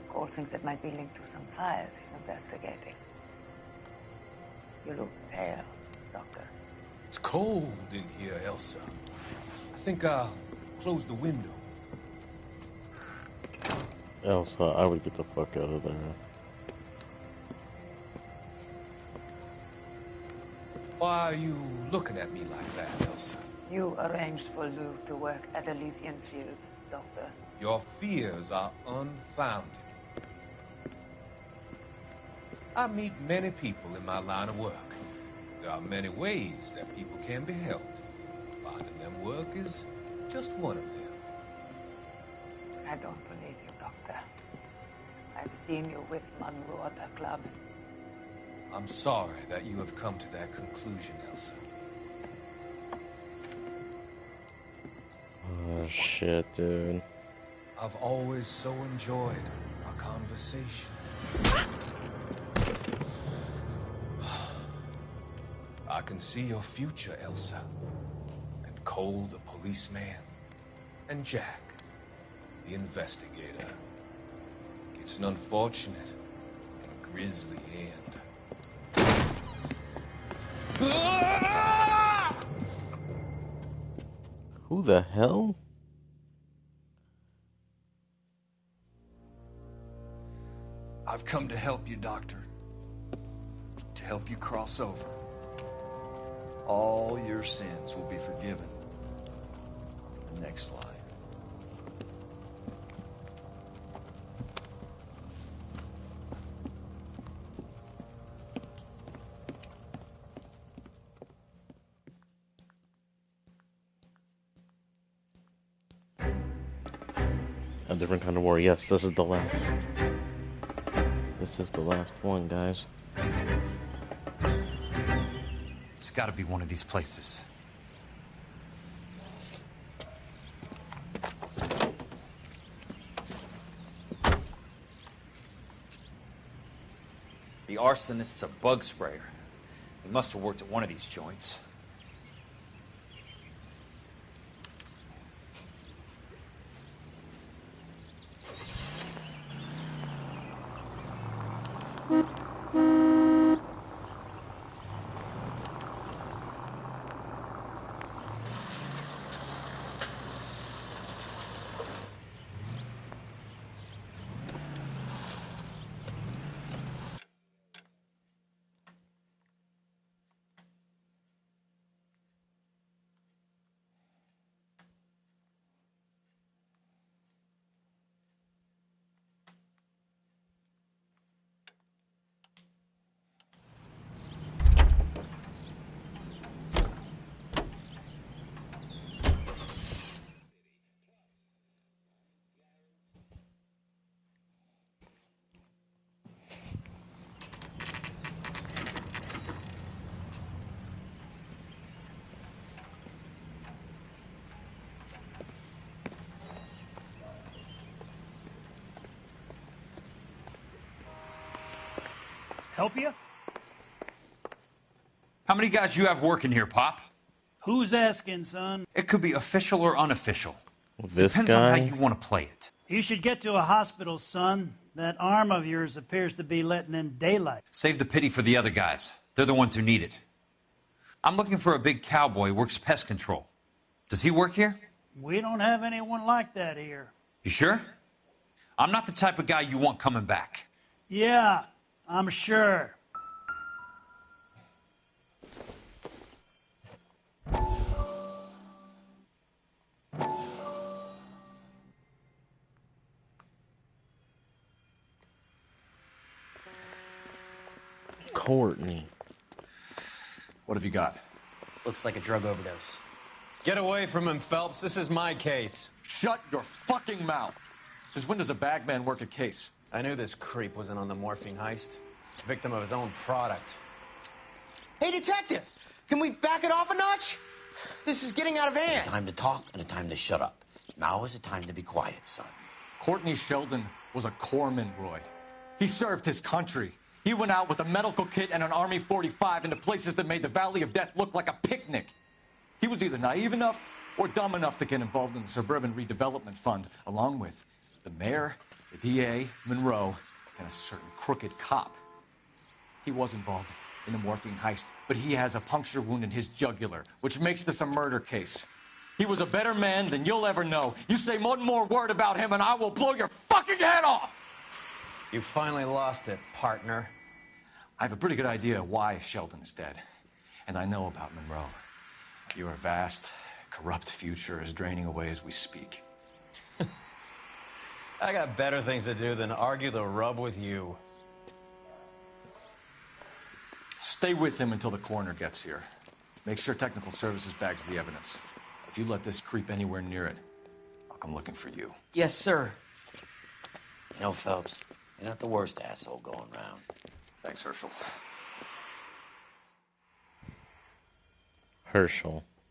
Cole thinks it might be linked to some fires he's investigating. You look pale, Doctor. It's cold in here, Elsa. I think I'll close the window. Elsa, I would get the fuck out of there. Why are you looking at me like that, Elsa? You arranged for Lou to work at Elysian Fields, Doctor. Your fears are unfounded. I meet many people in my line of work. There are many ways that people can be helped. Finding them work is just one of them. I don't believe you, Doctor. I've seen you with Monroe at the club. I'm sorry that you have come to that conclusion, Elsa. Oh shit, dude. I've always so enjoyed our conversation. I can see your future, Elsa. And Cole, the policeman. And Jack, the investigator. It's an unfortunate and grisly end. Who the hell? I've come to help you, Doctor. To help you cross over. All your sins will be forgiven. The next line. A different kind of war. Yes, this is the last. This is the last one, guys. It's got to be one of these places. The arsonist's a bug sprayer. He must have worked at one of these joints. Help you? How many guys you have working here, Pop? Who's asking, son? It could be official or unofficial. This Depends guy. on how you want to play it. You should get to a hospital, son. That arm of yours appears to be letting in daylight. Save the pity for the other guys. They're the ones who need it. I'm looking for a big cowboy who works pest control. Does he work here? We don't have anyone like that here. You sure? I'm not the type of guy you want coming back. Yeah, I'm sure. Courtney. What have you got? Looks like a drug overdose. Get away from him, Phelps. This is my case. Shut your fucking mouth. Since when does a bagman work a case? I knew this creep wasn't on the morphine heist. Victim of his own product. Hey, detective! Can we back it off a notch? This is getting out of hand. A time to talk and a time to shut up. Now is the time to be quiet, son. Courtney Sheldon was a corpsman, Roy. He served his country. He went out with a medical kit and an Army 45 into places that made the Valley of Death look like a picnic. He was either naive enough or dumb enough to get involved in the Suburban Redevelopment Fund, along with the mayor, the DA, Monroe, and a certain crooked cop. He was involved in the morphine heist, but he has a puncture wound in his jugular, which makes this a murder case. He was a better man than you'll ever know. You say one more word about him and I will blow your fucking head off! You finally lost it, partner. I have a pretty good idea why Sheldon is dead. And I know about Monroe. Your vast, corrupt future is draining away as we speak. I got better things to do than argue the rub with you. Stay with him until the coroner gets here. Make sure technical services bags the evidence. If you let this creep anywhere near it, I'll come looking for you. Yes, sir. You know, Phelps, you're not the worst asshole going round. Thanks, Herschel.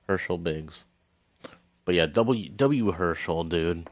Herschel Biggs. But yeah, W. Herschel, dude.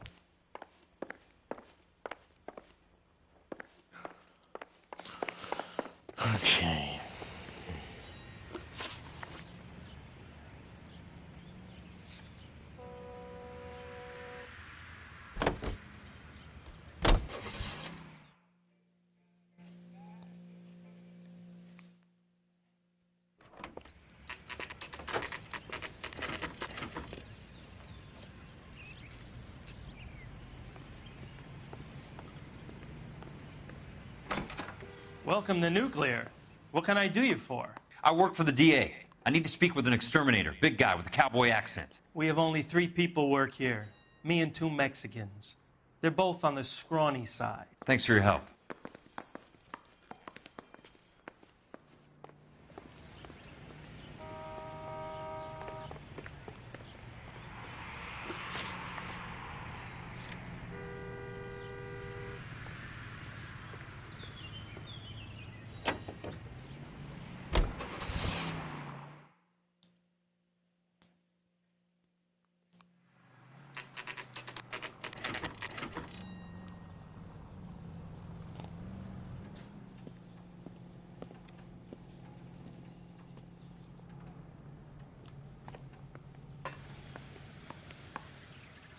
Welcome to Nuclear. What can I do you for? I work for the DA. I need to speak with an exterminator, big guy with a cowboy accent. We have only 3 people work here. Me and 2 Mexicans. They're both on the scrawny side. Thanks for your help.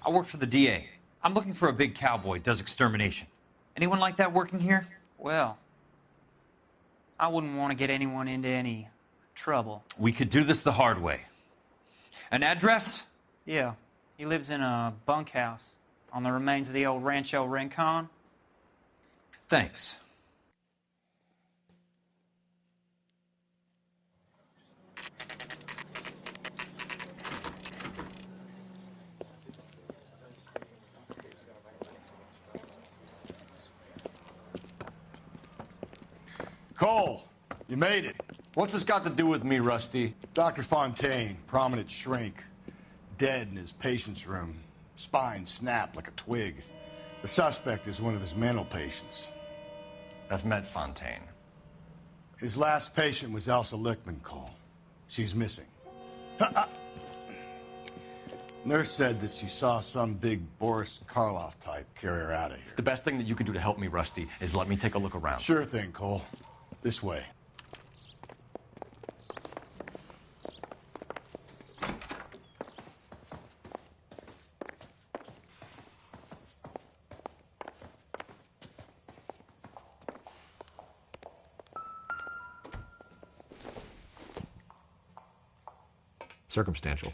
I work for the DA. I'm looking for a big cowboy, does extermination. Anyone like that working here? Well, I wouldn't want to get anyone into any trouble. We could do this the hard way. An address? Yeah, he lives in a bunkhouse on the remains of the old Rancho Rincon. Thanks. Cole, you made it. What's this got to do with me, Rusty? Dr. Fontaine, prominent shrink, dead in his patient's room. Spine snapped like a twig. The suspect is one of his mental patients. I've met Fontaine. His last patient was Elsa Lichtman, Cole. She's missing. Nurse said that she saw some big Boris Karloff type carry her out of here. The best thing that you can do to help me, Rusty, is let me take a look around. Sure thing, Cole. This way. Circumstantial.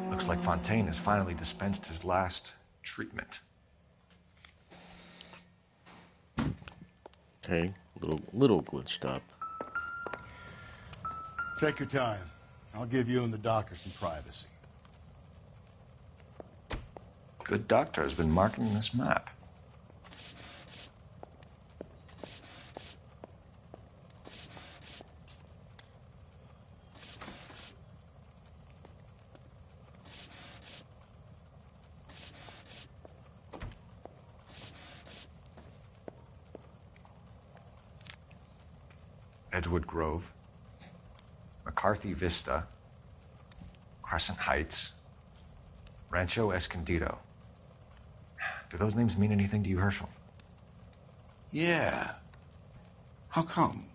Looks like Fontaine has finally dispensed his last treatment. Okay, little glitched up. Take your time. I'll give you and the doctor some privacy. Good doctor has been marking this map. Edgewood Grove, McCarthy Vista, Crescent Heights, Rancho Escondido. Do those names mean anything to you, Herschel? Yeah. How come?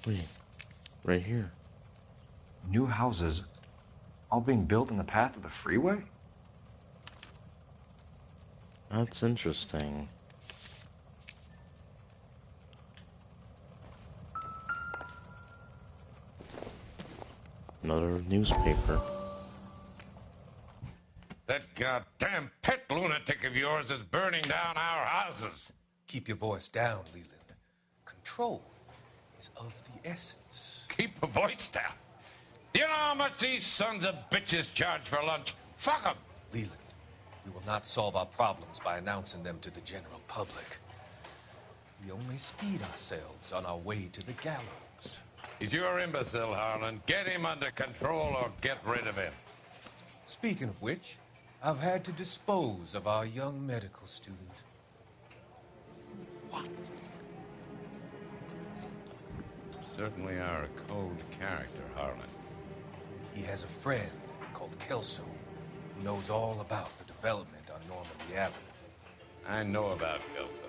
Wait, right here. New houses all being built in the path of the freeway? That's interesting. Another newspaper. That goddamn pet lunatic of yours is burning down our houses. Keep your voice down, Leland. Control is of the essence. Keep your voice down. Do you know how much these sons of bitches charge for lunch? Fuck them. Leland, we will not solve our problems by announcing them to the general public. We only speed ourselves on our way to the gallows. He's your imbecile, Harlan. Get him under control or get rid of him. Speaking of which, I've had to dispose of our young medical student. What? certainly are a cold character, Harlan. He has a friend called Kelso who knows all about the development on Normandy Avenue. I know about Kelso.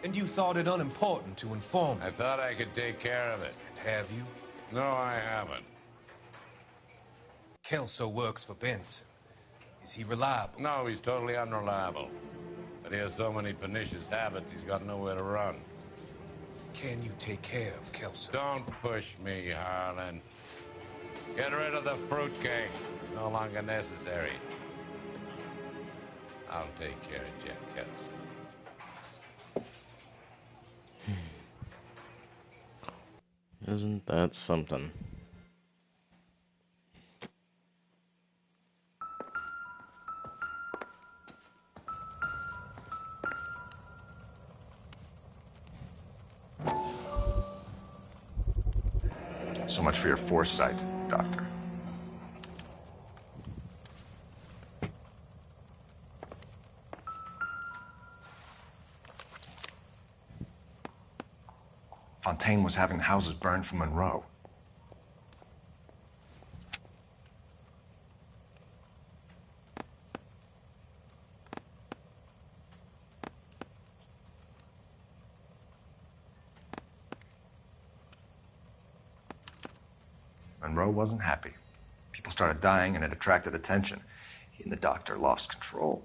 And you thought it unimportant to inform me? I thought I could take care of it. And have you? No, I haven't. Kelso works for Benson. Is he reliable? No, he's totally unreliable. But he has so many pernicious habits, he's got nowhere to run. Can you take care of Kelso? Don't push me, Harlan. Get rid of the fruitcake. No longer necessary. I'll take care of Jeff Kelso. Isn't that something? So much for your foresight, Doctor. Fontaine was having the houses burned for Monroe. Monroe wasn't happy. People started dying and it attracted attention. He and the doctor lost control.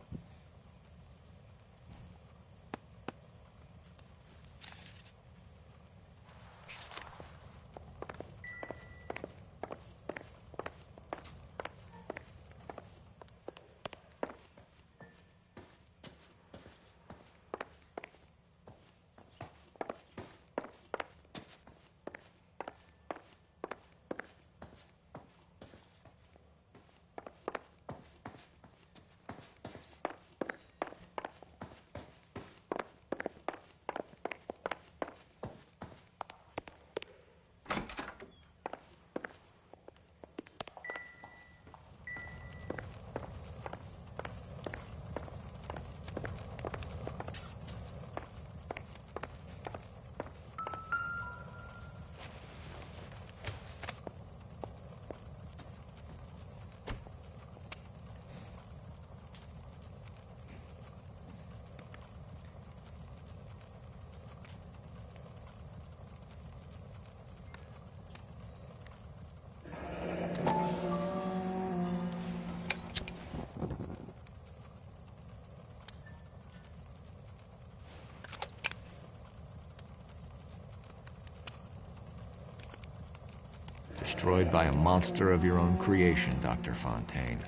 Destroyed by a monster of your own creation, Dr. Fontaine.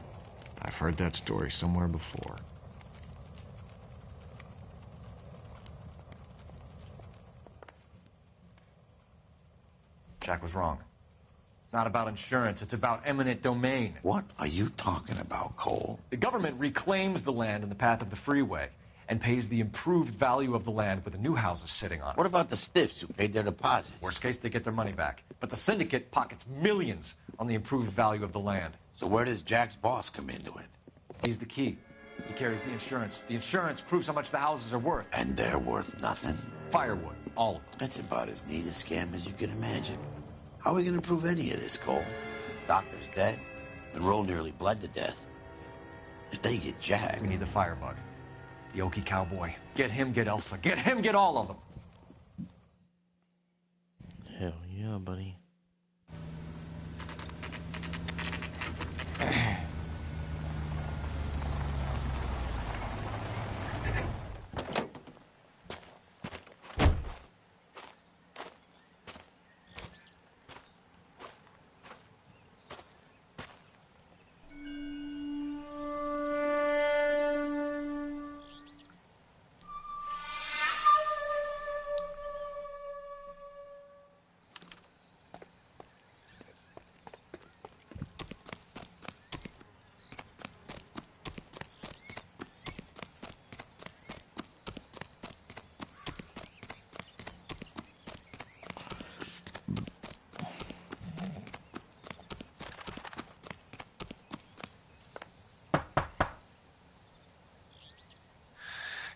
I've heard that story somewhere before. Jack was wrong. It's not about insurance, it's about eminent domain. What are you talking about, Cole? The government reclaims the land in the path of the freeway and pays the improved value of the land with the new houses sitting on it. What about the stiffs who paid their deposits? Worst case, they get their money back. But the syndicate pockets millions on the improved value of the land. So where does Jack's boss come into it? He's the key. He carries the insurance. The insurance proves how much the houses are worth. And they're worth nothing? Firewood, all of them. That's about as neat a scam as you can imagine. How are we going to prove any of this, Cole? Doctor's dead. Monroe nearly bled to death. If they get Jack... We need the firebug. The Okie cowboy. Get him, get Elsa. Get him, get all of them. Hell yeah, buddy.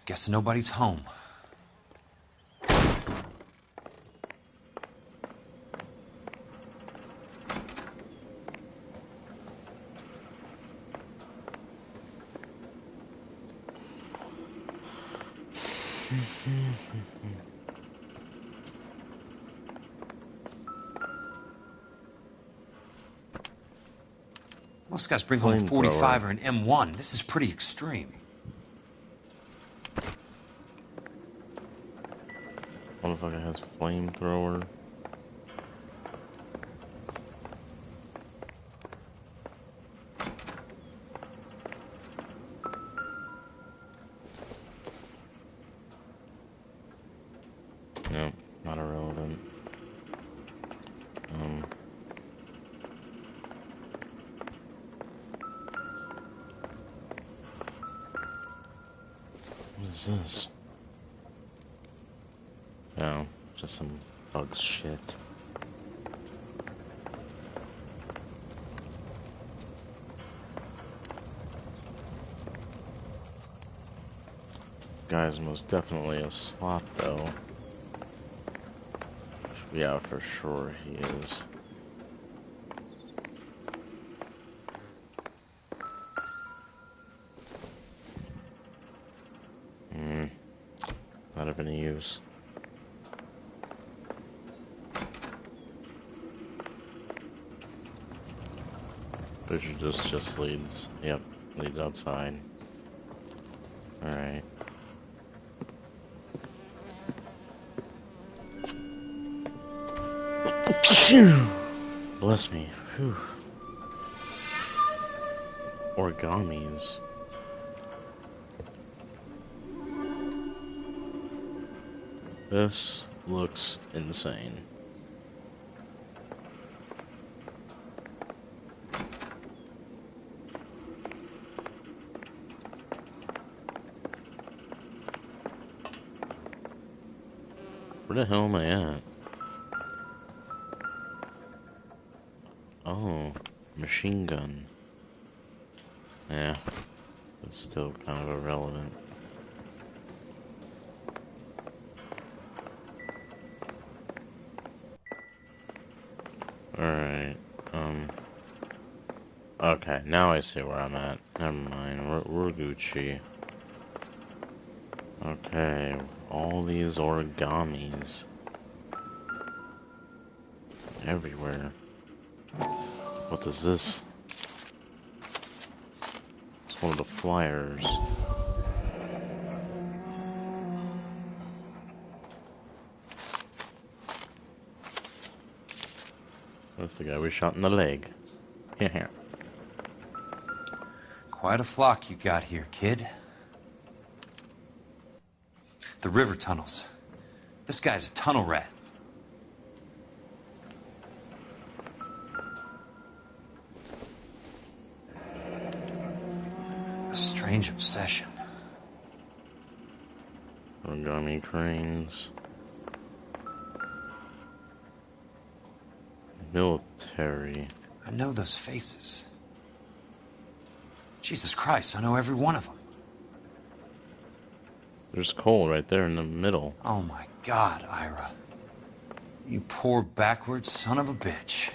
Guess nobody's home. Most guys bring home a 45 or an M1. This is pretty extreme. Motherfucker has flamethrower. No, not irrelevant. What is this? Oh, just some bug shit. Guy's most definitely a slot, though. Yeah, for sure he is. Not of any use. Which just leads. Yep, leads outside. Alright. Bless me. Whew. Origamis. This looks insane. Where the hell am I at? Oh, machine gun. Yeah, it's still kind of irrelevant. Alright, okay, now I see where I'm at. Never mind, we're Gucci. Okay, all these origamis. Everywhere. What is this? It's one of the flyers. That's the guy we shot in the leg. Yeah. Quite a flock you got here, kid. The river tunnels. This guy's a tunnel rat. A strange obsession. Origami cranes. Military. I know those faces. Jesus Christ, I know every one of them. There's Cole right there in the middle. Oh my God, Ira. You poor backwards son of a bitch.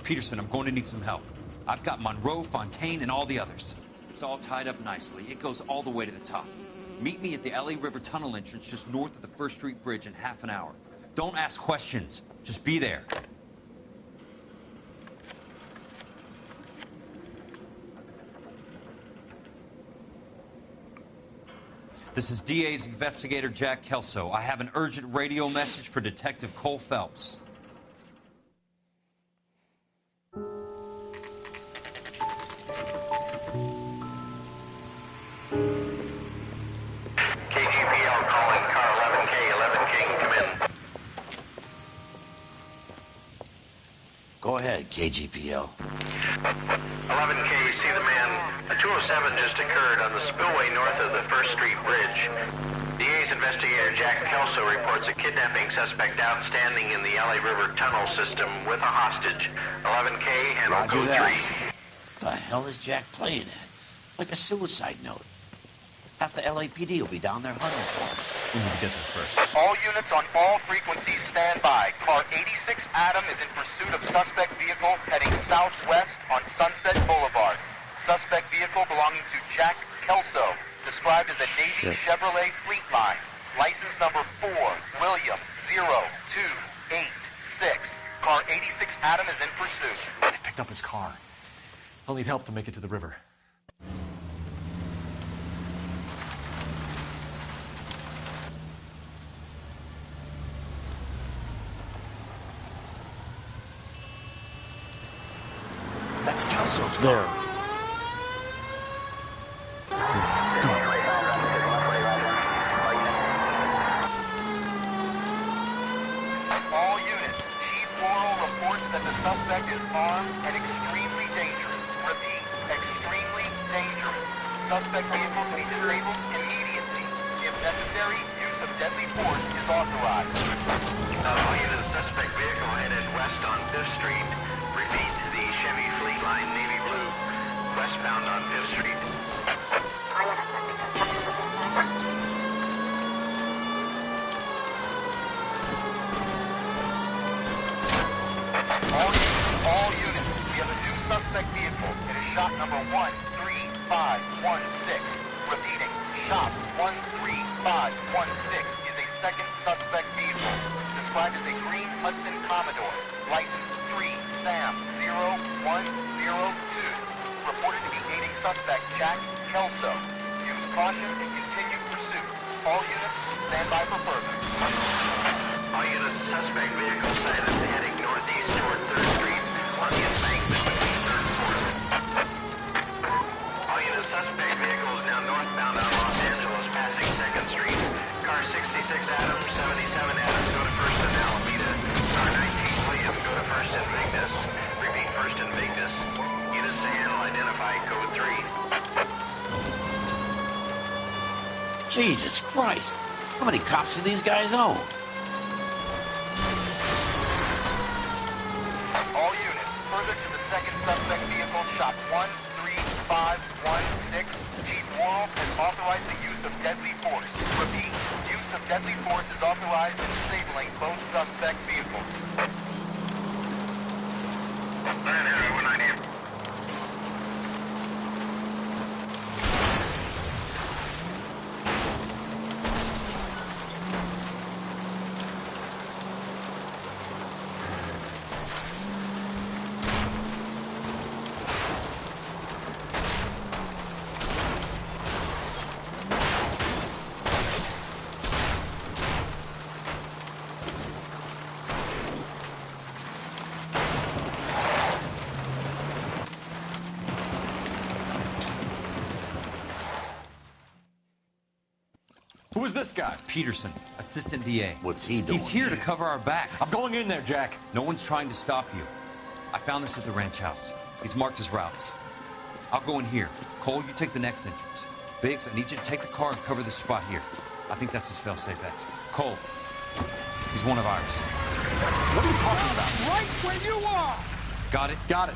Peterson, I'm going to need some help. I've got Monroe, Fontaine, and all the others. It's all tied up nicely. It goes all the way to the top. Meet me at the LA River Tunnel entrance just north of the First Street Bridge in half an hour. Don't ask questions. Just be there. This is DA's investigator Jack Kelso. I have an urgent radio message for Detective Cole Phelps. KGPL calling car 11K, 11K, come in. Go ahead, KGPL. 11K, see the man. A 207 just occurred on the spillway north of the First Street Bridge. DA's investigator Jack Kelso reports a kidnapping suspect outstanding in the LA River tunnel system with a hostage. 11K, handle Roger code that. 3. The hell is Jack playing at? Like a suicide note. Half the LAPD will be down there hunting for us. We need to get there first. All units on all frequencies stand by. Car 86 Adam is in pursuit of suspect vehicle heading southwest on Sunset Boulevard. Suspect vehicle belonging to Jack Kelso, described as a Navy Chevrolet Fleetline. License number 4, William 0286. Car 86 Adam is in pursuit. They picked up his car. I'll need help to make it to the river. That's Kelso's car. All units, Chief Laurel reports that the suspect is armed and extremely dangerous. Repeat, extremely dangerous. Suspect vehicle to be disabled immediately. If necessary, use of deadly force is authorized. All units, suspect vehicle headed west on 5th Street. Repeat, the Chevy Fleetline Navy Blue, westbound on 5th Street. All units, we have a new suspect vehicle. It is shop number 13516. Repeating, shop 13516 is a second suspect vehicle, described as a green Hudson Commodore, license 3 Sam 0102, reported to be aiding suspect Jack Kelso. Use caution and continue pursuit. All units, stand by for further. All units, suspect vehicle sighted heading northeast toward 3rd Street on the embankment between 3rd and 4th. All units, suspect vehicle is now northbound on Los Angeles, passing 2nd Street. Car 66 Adams, 77 Adams, go to 1st and Alameda. Car 19 William, go to 1st and Vignes. Repeat, 1st and Vignes. Units to handle, identify code 3. Jesus Christ. How many cops do these guys own? All units, further to the second suspect vehicle, shop 13516. Chief Laurel has authorized the use of deadly force. Repeat, use of deadly force is authorized in disabling both suspect vehicles. Who is this guy? Peterson, assistant DA. What's he doing? He's here to cover our backs. I'm going in there, Jack. No one's trying to stop you. I found this at the ranch house. He's marked his routes. I'll go in here. Cole, you take the next entrance. Biggs, I need you to take the car and cover this spot here. I think that's his fail-safe exit. Cole, he's one of ours. What are you talking about? Right where you are! Got it? Got it.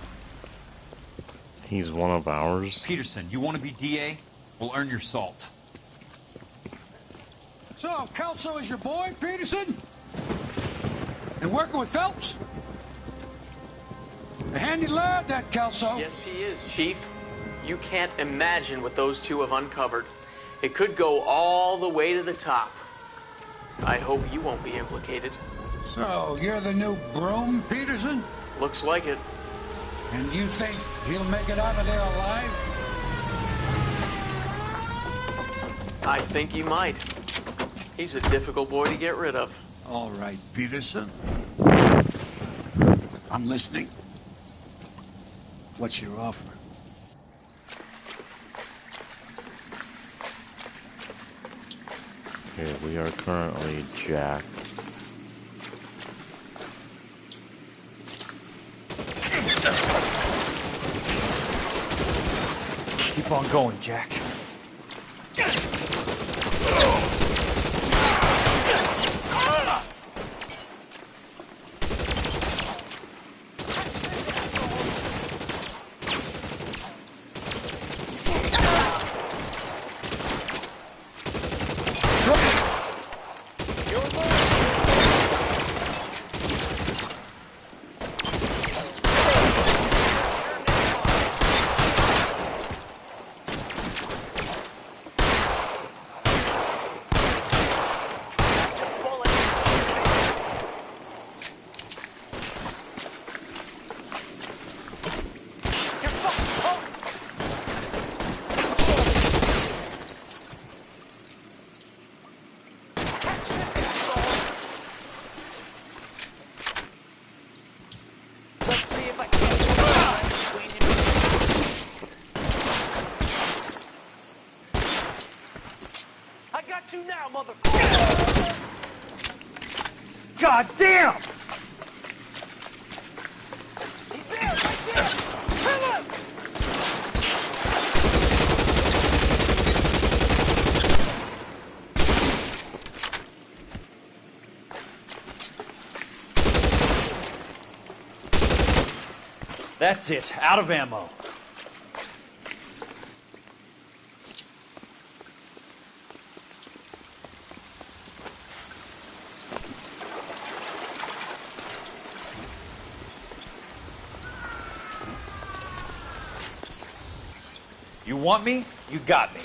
He's one of ours. Peterson, you want to be DA? We'll earn your salt. So, Kelso is your boy, Peterson? And working with Phelps? A handy lad, that Kelso. Yes, he is, Chief. You can't imagine what those two have uncovered. It could go all the way to the top. I hope you won't be implicated. So, you're the new broom, Peterson? Looks like it. And you think he'll make it out of there alive? I think he might. He's a difficult boy to get rid of. All right, Peterson. I'm listening. What's your offer? Okay, we are currently Jack. Keep on going, Jack. God damn! He's there, right there! Kill him! That's it. Out of ammo. You want me? You got me.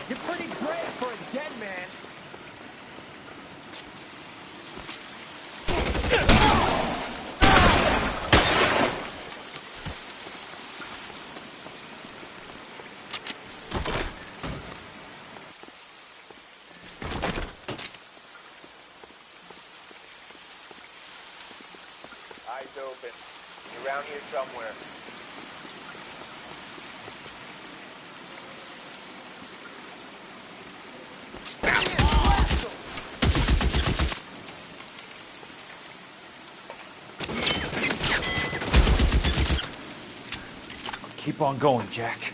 You're pretty brave for a dead man. Eyes open. You're around here somewhere. Keep on going, Jack.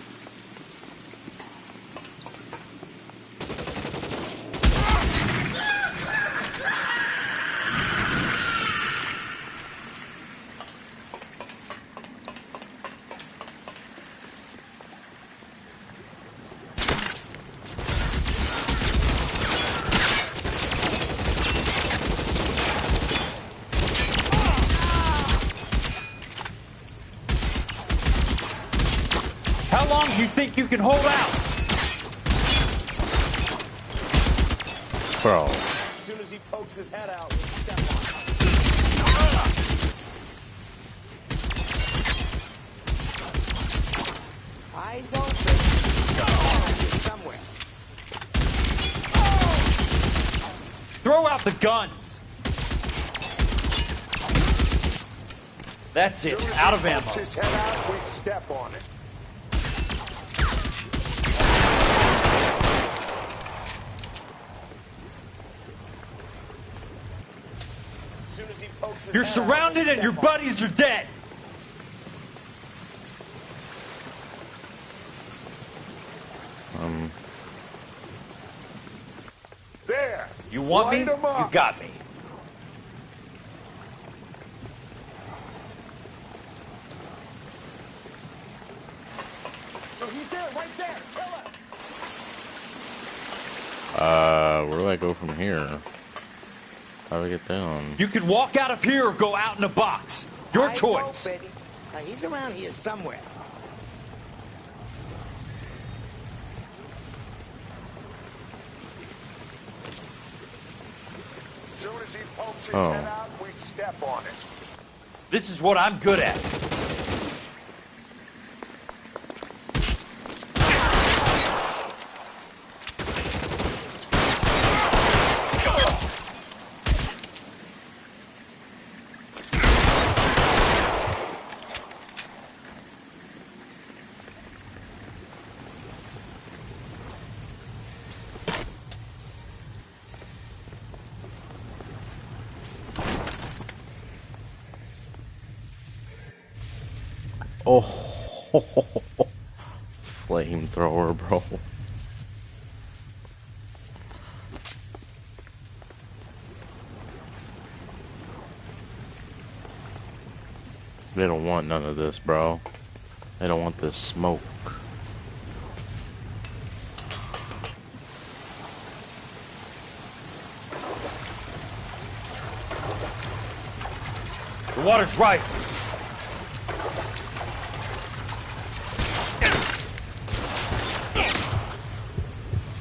How long do you think you can hold out? Bro. As soon as he pokes his head out, we'll step on him. Eyes open. Somewhere. Throw out the guns. That's it. Out of ammo. His head out, we step on it. As soon as he pokes his You're head out, surrounded we'll and your step on it. buddies are dead. There. You want me? Light 'em up. You got me. Oh, he's there, right there. Kill him. Where do I go from here? How do I get down? You can walk out of here or go out in a box. Your Eyes choice. open. He's around here somewhere. As soon as he pokes his Oh. head out, we step on it. This is what I'm good at. Oh, flamethrower, bro. They don't want none of this, bro. They don't want this smoke. The water's rising.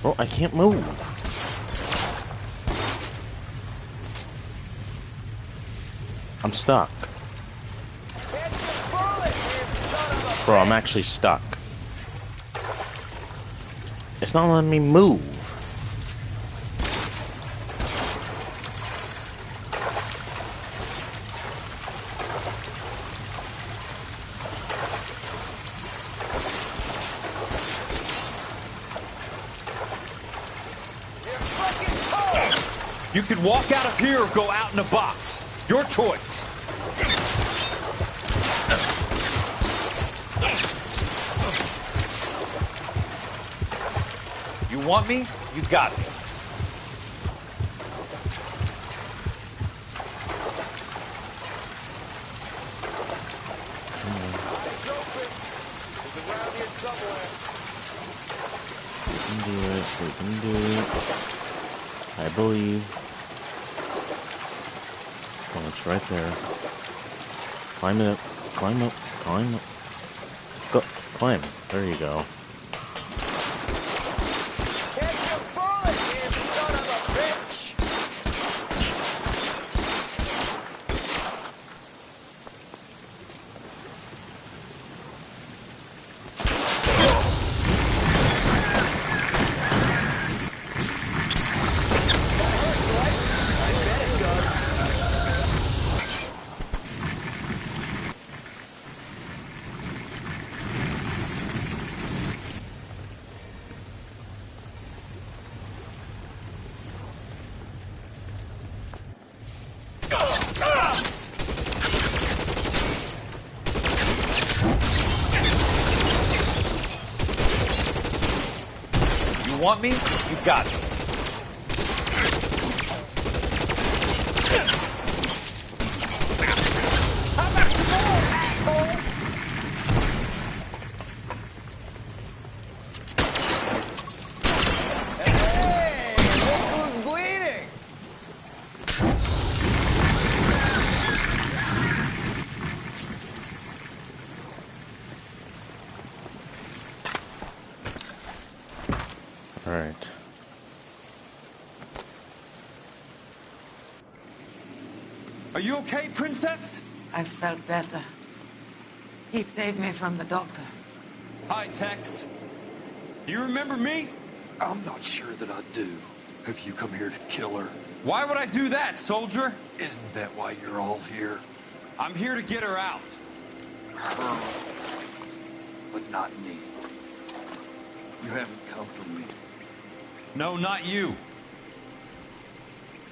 Well, I can't move. I'm stuck. Bro, I'm actually stuck. It's not letting me move. You can walk out of here or go out in a box. Your choice. You want me? You got me. We can do it. We can do it. I believe. Oh, it's right there. Climb it up. Climb up. Climb up. Go. Climb. There you go. You want me? You got me. Alright. Are you okay, Princess? I felt better. He saved me from the doctor. Hi, Tex. Do you remember me? I'm not sure that I do. Have you come here to kill her? Why would I do that, soldier? Isn't that why you're all here? I'm here to get her out. Her. But not me. You haven't come for me. No, not you.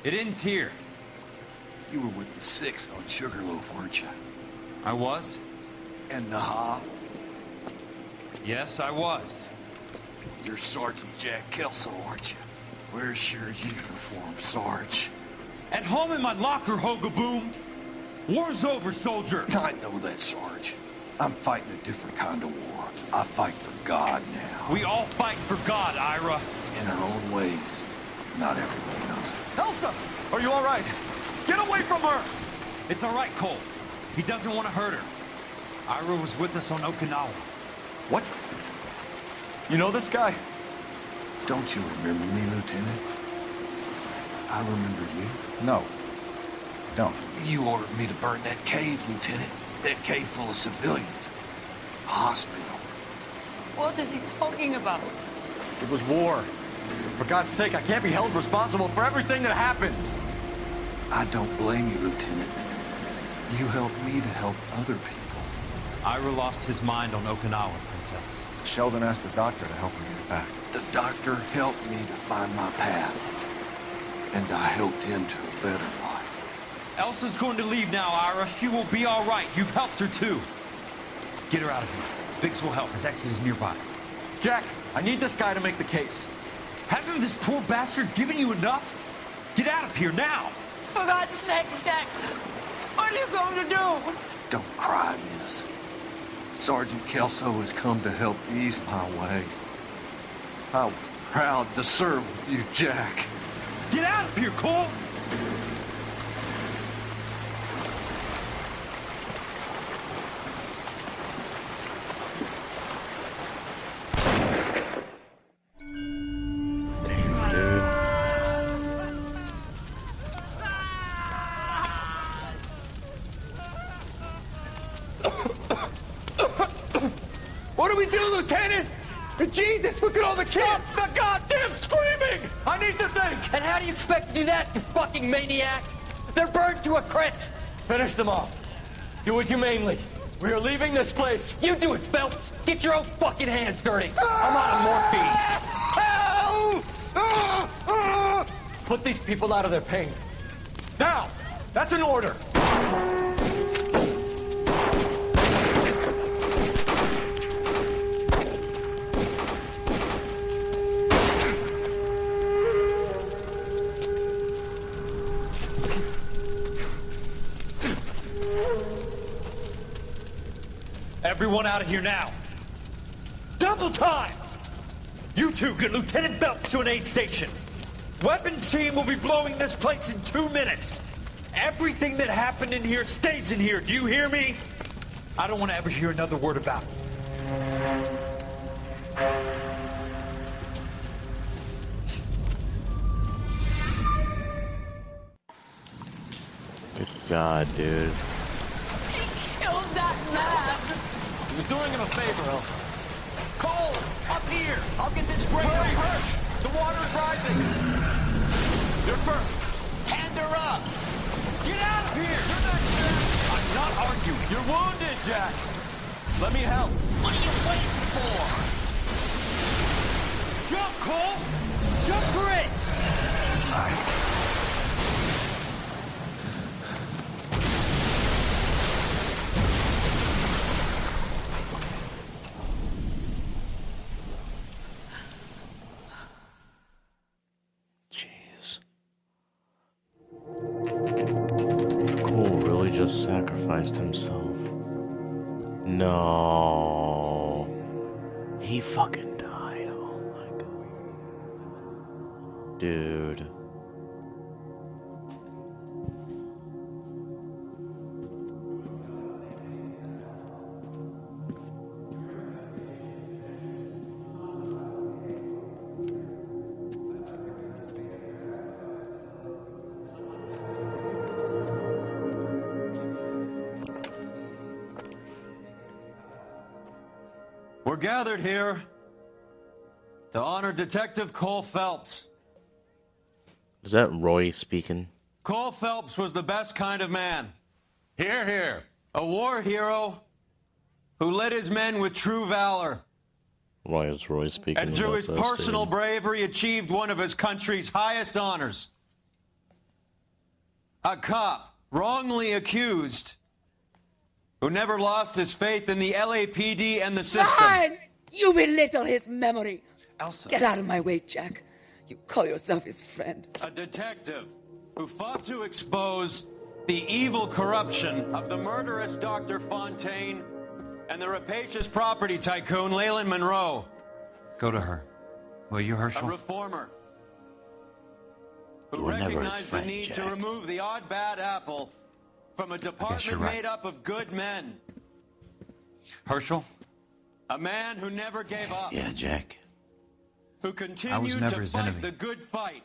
It ends here. You were with the 6th on Sugarloaf, weren't you? I was? And Naha? Yes, I was. You're Sergeant Jack Kelso, aren't you? Where's your uniform, Sarge? At home in my locker, Hogaboom. War's over, soldier. I know that, Sarge. I'm fighting a different kind of war. I fight for God now. We all fight for God, Ira. In our own ways. Not everybody knows it. Elsa! Are you all right? Get away from her! It's all right, Cole. He doesn't want to hurt her. Ira was with us on Okinawa. What? You know this guy? Don't you remember me, Lieutenant? I remember you. No. Don't. You ordered me to burn that cave, Lieutenant. That cave full of civilians. A hospital. What is he talking about? It was war. For God's sake, I can't be held responsible for everything that happened. I don't blame you, Lieutenant. You helped me to help other people. Ira lost his mind on Okinawa, Princess. Sheldon asked the doctor to help him get back. The doctor helped me to find my path. And I helped him to a better life. Elsa's going to leave now, Ira. She will be all right. You've helped her, too. Get her out of here. Biggs will help. His exit is nearby. Jack, I need this guy to make the case. Hasn't this poor bastard given you enough? Get out of here now! For God's sake, Jack, what are you going to do? Don't cry, miss. Sergeant Kelso has come to help ease my way. I was proud to serve with you, Jack. Get out of here, Cole! do we do, Lieutenant? Jesus, look at all the kids! Stop the goddamn screaming! I need to think! And how do you expect to do that, you fucking maniac? They're burned to a crisp! Finish them off. Do it humanely. We are leaving this place. You do it, Phelps! Get your own fucking hands dirty! I'm out of morphine! Put these people out of their pain. Now! That's an order! Everyone out of here now. Double time! You two get Lieutenant Phelps to an aid station. Weapons team will be blowing this place in 2 minutes. Everything that happened in here stays in here. Do you hear me? I don't want to ever hear another word about it. Good God, dude. Killed that man! He was doing him a favor, Elsa. Cole, up here. I'll get this crate hurt. The water's rising. You're first. Hand her up. Get out of here! You're not Jack! I'm not arguing. You're wounded, Jack. Let me help. What are you waiting for? Jump, Cole! Jump for it! Jeez. Cole really just sacrificed himself. No. He fucking died. Oh my God. Dude. We're gathered here to honor Detective Cole Phelps. Is that Roy speaking? Cole Phelps was the best kind of man. Hear, hear. A war hero who led his men with true valor. Why is Roy speaking? And through about his this, personal dude? bravery achieved one of his country's highest honors. A cop wrongly accused who never lost his faith in the LAPD and the system. Fine! You belittle his memory. Elsa. Get out of my way, Jack. You call yourself his friend. A detective who fought to expose the evil corruption of the murderous Dr. Fontaine and the rapacious property tycoon Leyland Monroe. Go to her. Will you, Herschel? A reformer who You were never his recognized friend, the need Jack. to remove the odd bad apple from a department you're right. made up of good men. Herschel? A man who never gave up. Yeah, Jack. Who I was continued never to his fight enemy. the good fight.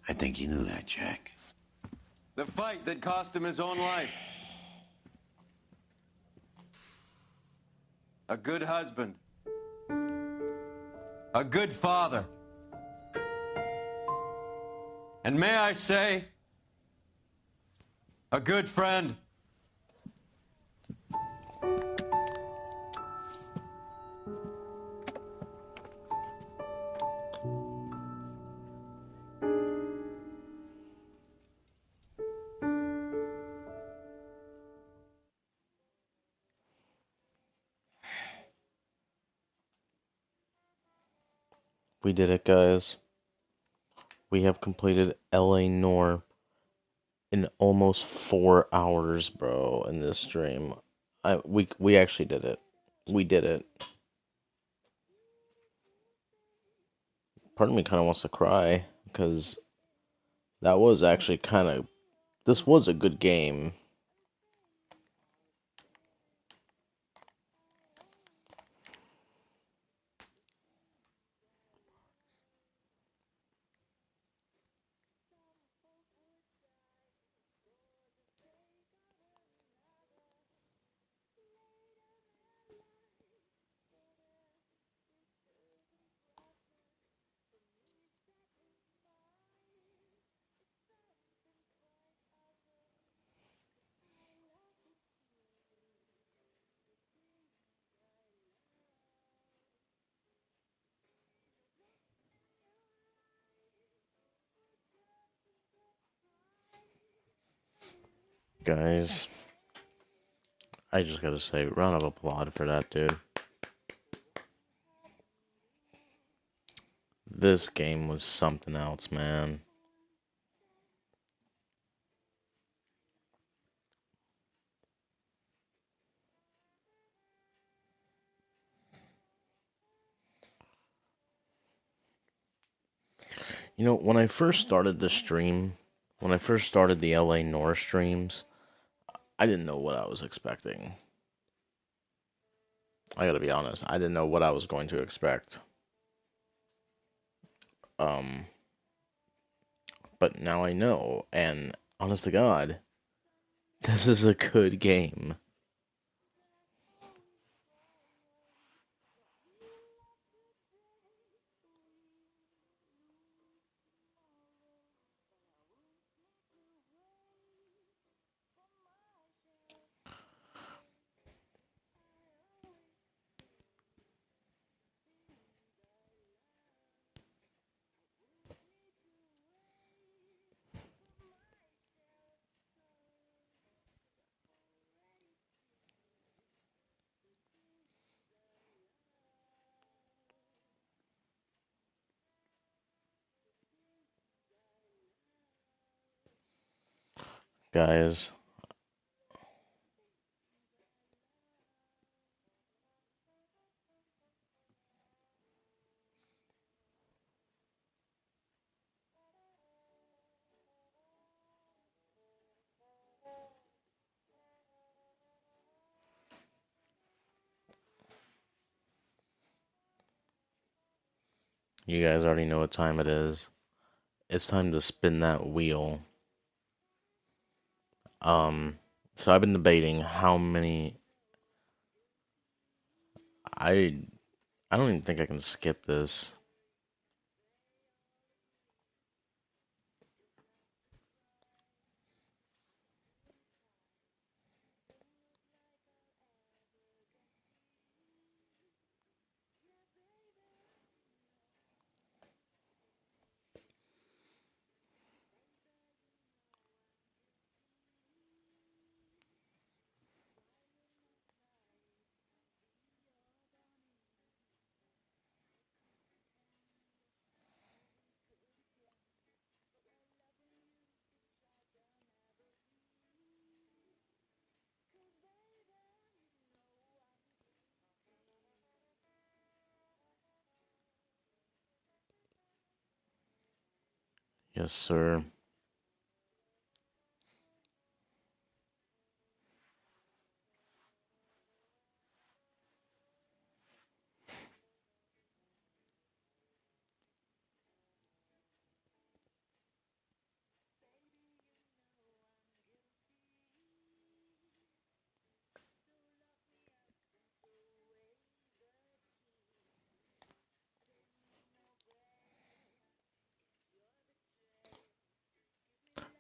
I think you knew that, Jack. The fight that cost him his own life. A good husband. A good father. And may I say, a good friend. We did it, guys. We have completed LA Noire in almost 4 hours, bro, in this stream. We actually did it. We did it. Part of me kind of wants to cry, because that was actually kind of... This was a good game. Guys, I just gotta say, round of applause for that dude. This game was something else, man. You know, when I first started the stream, when I first started the LA Noire streams, I didn't know what I was expecting. I gotta be honest, I didn't know what I was going to expect. But now I know, and honest to God, this is a good game. Guys, you guys already know what time it is. It's time to spin that wheel. So I've been debating how many. I don't even think I can skip this. Yes, sir.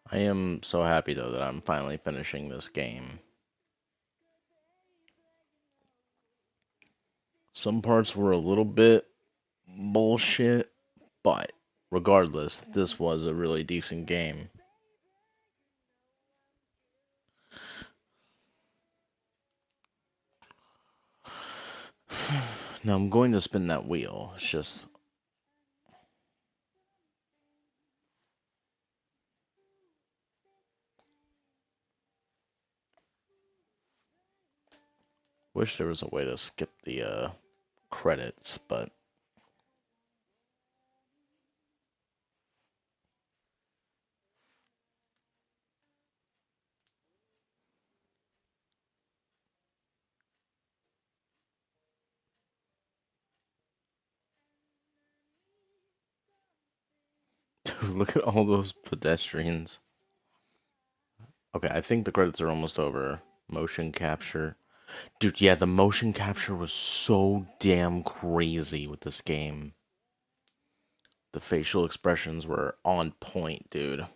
I am so happy though that I'm finally finishing this game. Some parts were a little bit bullshit, but regardless, this was a really decent game. Now I'm going to spin that wheel. It's just wish there was a way to skip the credits, but dude, look at all those pedestrians. Okay, I think the credits are almost over. Motion capture. Dude, yeah, the motion capture was so damn crazy with this game. The facial expressions were on point, dude.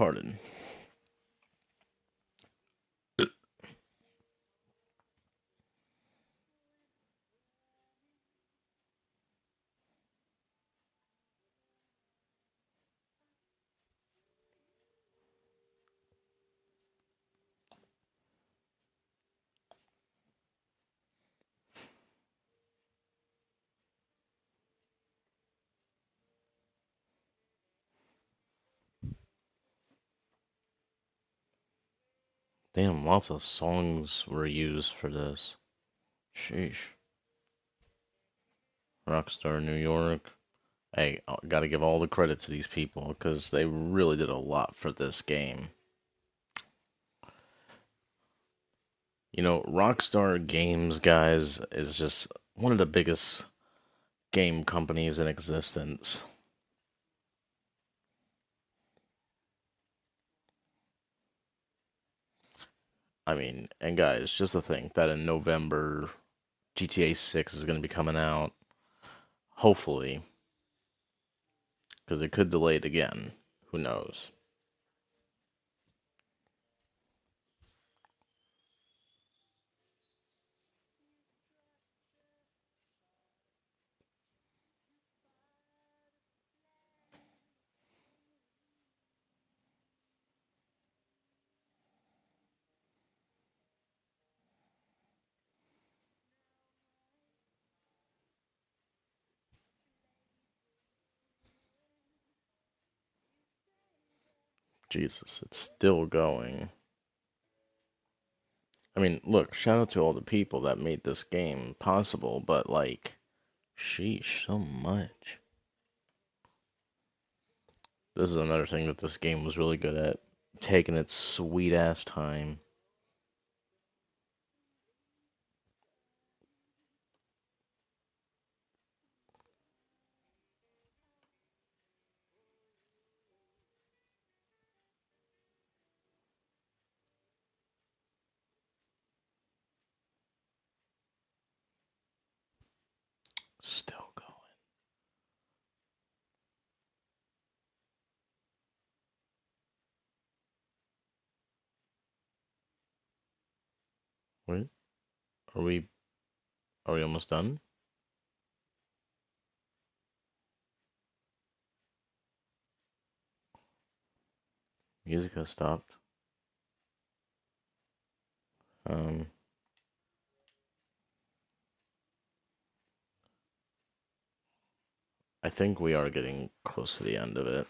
pardon. Damn, lots of songs were used for this. Sheesh. Rockstar New York. Hey, I gotta give all the credit to these people because they really did a lot for this game. You know, Rockstar Games, guys, is just one of the biggest game companies in existence. I mean, and guys, just to think that in November, GTA 6 is going to be coming out. Hopefully. Because it could delay it again. Who knows? Jesus, it's still going. I mean, look, shout out to all the people that made this game possible, but like, sheesh, so much. This is another thing that this game was really good at, taking its sweet ass time. Still going. Wait, are we almost done? Music has stopped. I think we are getting close to the end of it.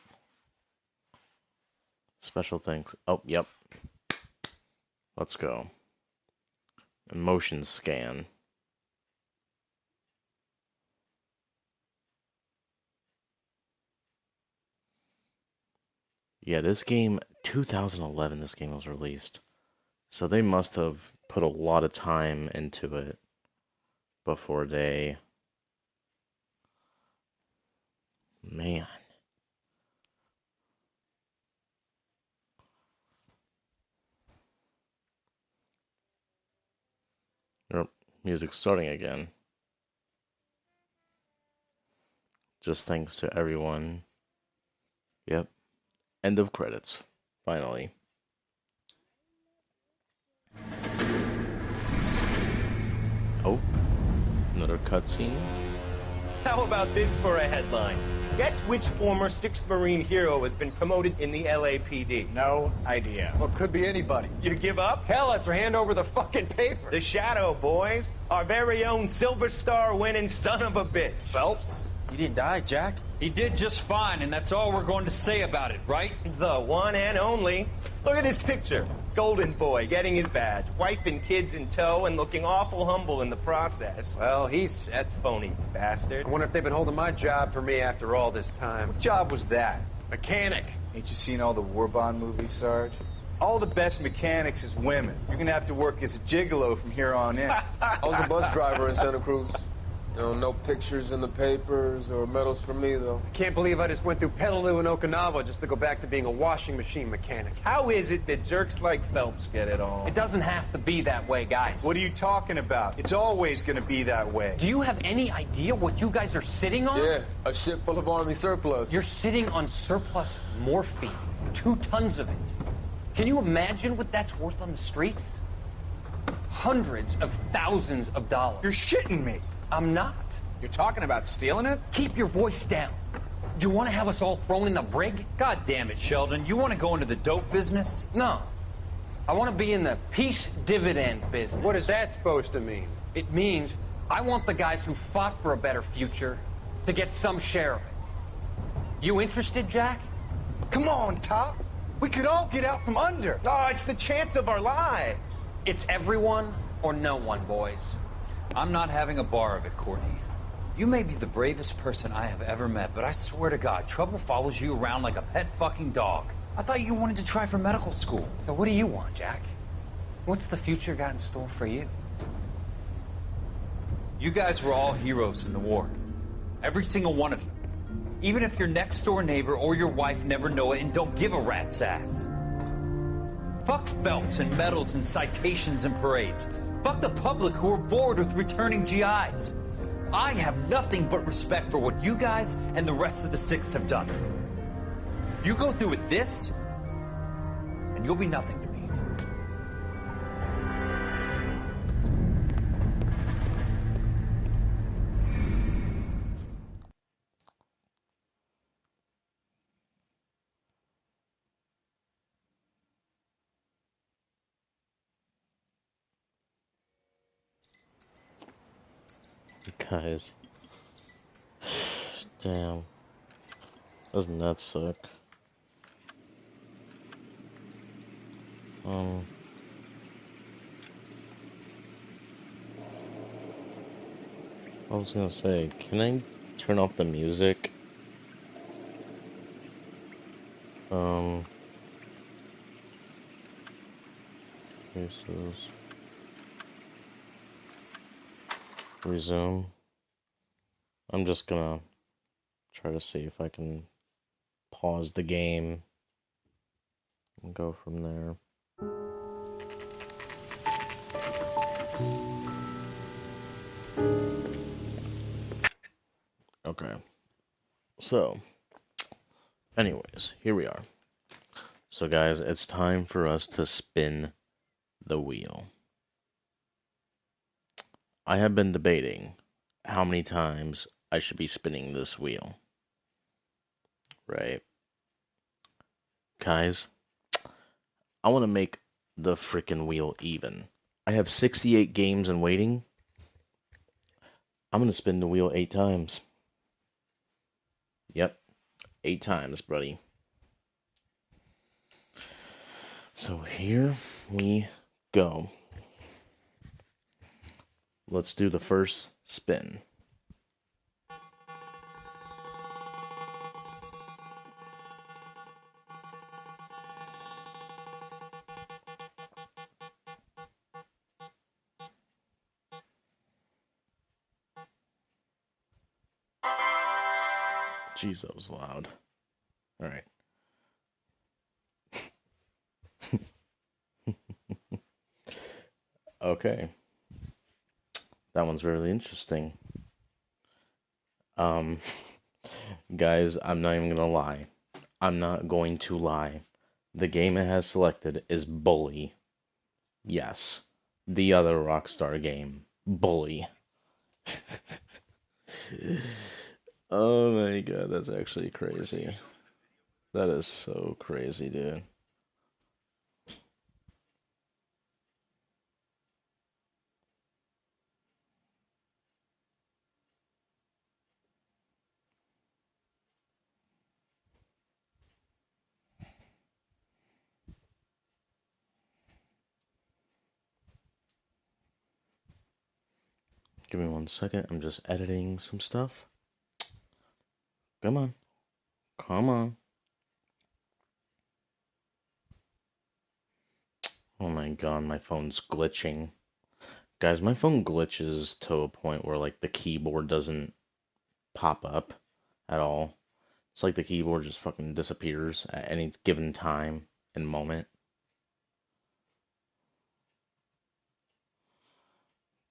Special thanks. Oh, yep. Let's go. Emotion scan. Yeah, this game, 2011, this game was released. So they must have put a lot of time into it before they... Man. Yep, music's starting again. Just thanks to everyone. Yep. End of credits. Finally. Oh, another cutscene. How about this for a headline? Guess which former 6th Marine hero has been promoted in the LAPD? No idea. Well, could be anybody. You give up? Tell us or hand over the fucking paper. The Shadow, boys. Our very own Silver Star winning son of a bitch. Phelps? You didn't die, Jack. He did just fine, and that's all we're going to say about it, right? The one and only. Look at this picture. Golden boy getting his badge, wife and kids in tow, and looking awful humble in the process. Well, he's set. Phony bastard. I wonder if they've been holding my job for me after all this time. What job was that? Mechanic. Ain't you seen all the war bond movies, Sarge? All the best mechanics is women. You're gonna have to work as a gigolo from here on in. I was a bus driver in Santa Cruz. You know, no pictures in the papers or medals for me, though. I can't believe I just went through Petaloo and Okinawa just to go back to being a washing machine mechanic. How is it that jerks like Phelps get it all? It doesn't have to be that way, guys. What are you talking about? It's always gonna be that way. Do you have any idea what you guys are sitting on? Yeah, a ship full of Army surplus. You're sitting on surplus morphine. 2 tons of it. Can you imagine what that's worth on the streets? Hundreds of thousands of dollars. You're shitting me. I'm not. You're talking about stealing it? Keep your voice down. Do you want to have us all thrown in the brig? God damn it, Sheldon. You want to go into the dope business? No. I want to be in the peace dividend business. What is that supposed to mean? It means I want the guys who fought for a better future to get some share of it. You interested, Jack? Come on, Top. We could all get out from under. Oh, it's the chance of our lives. It's everyone or no one, boys. I'm not having a bar of it, Courtney. You may be the bravest person I have ever met, but I swear to God, trouble follows you around like a pet fucking dog. I thought you wanted to try for medical school. So what do you want, Jack? What's the future got in store for you? You guys were all heroes in the war. Every single one of you. Even if your next door neighbor or your wife never know it and don't give a rat's ass. Fuck Phelps and medals and citations and parades. Fuck the public who are bored with returning GIs. I have nothing but respect for what you guys and the rest of the Sixth have done. You go through with this, and you'll be nothing to me. Guys. Damn. Doesn't that suck? I was gonna say, can I turn off the music? Cases. Resume. I'm just gonna try to see if I can pause the game and go from there. Okay. So, anyways, here we are. So guys, it's time for us to spin the wheel. I have been debating how many times I should be spinning this wheel. Right? Guys, I want to make the freaking wheel even. I have 68 games in waiting. I'm going to spin the wheel 8 times. Yep, 8 times, buddy. So here we go. Let's do the first spin. Jeez, that was loud. Alright. Okay. That one's really interesting. Guys, I'm not even gonna lie. I'm not going to lie. The game it has selected is Bully. Yes. The other Rockstar game. Bully. Oh my god, that's actually crazy. That is so crazy, dude. Give me 1 second, I'm just editing some stuff. Come on. Come on. Oh my god, my phone's glitching. Guys, my phone glitches to a point where, like, the keyboard doesn't pop up at all. It's like the keyboard just fucking disappears at any given time and moment.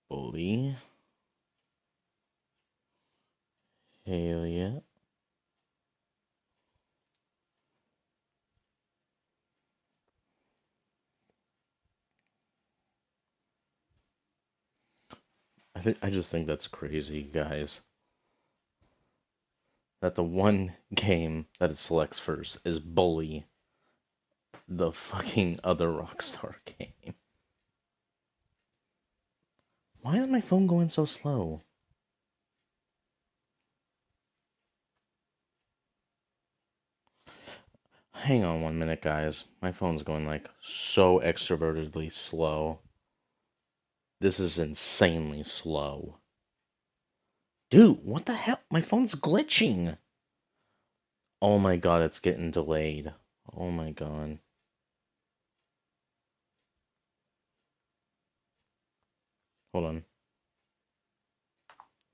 Bully. Hell yeah. I just think that's crazy, guys. That the one game that it selects first is Bully, the fucking other Rockstar game. Why is my phone going so slow? Hang on 1 minute, guys. My phone's going like so extrovertedly slow. This is insanely slow. Dude, what the hell? My phone's glitching. Oh my god, it's getting delayed. Oh my god. Hold on.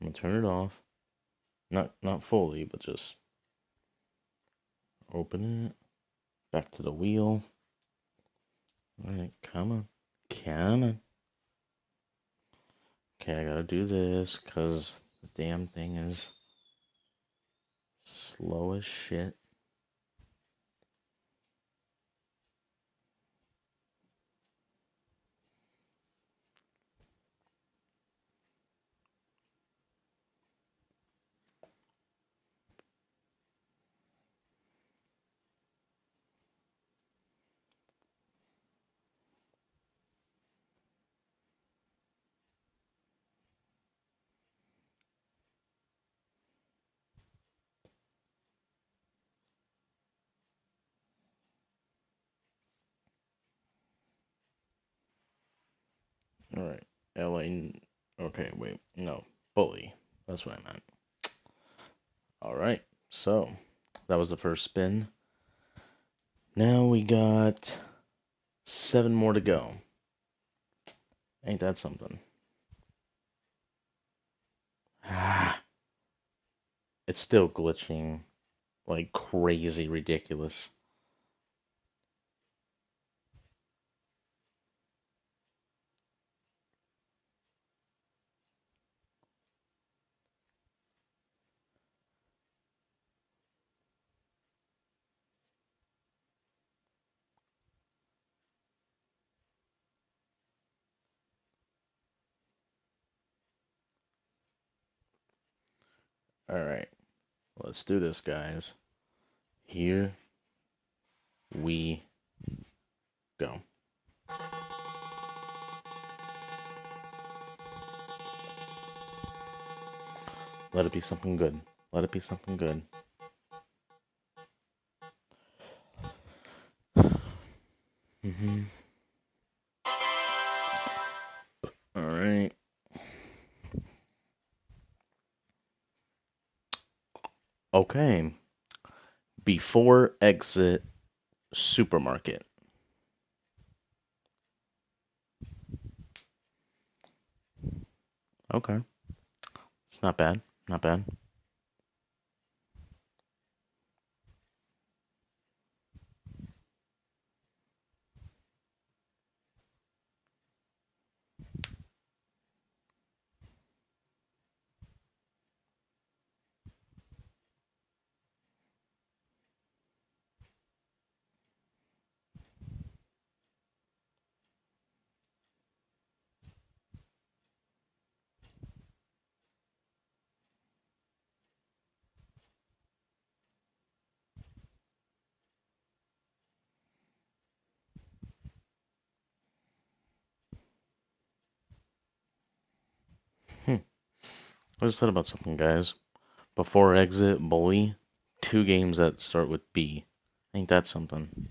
I'm gonna turn it off. Not fully, but just open it. Back to the wheel. Alright, come on. Come on. Okay, I gotta do this, cause the damn thing is slow as shit. Alright, LA. Okay, wait. No. Bully. That's what I meant. Alright, so that was the first spin. Now we got 7 more to go. Ain't that something? Ah, it's still glitching like crazy ridiculous. Alright, let's do this, guys. Here we go. Let it be something good. Let it be something good. Alright. Okay. Before exit supermarket. Okay. It's not bad. Not bad. I just thought about something, guys. Before exit, bully, 2 games that start with B. Ain't that something?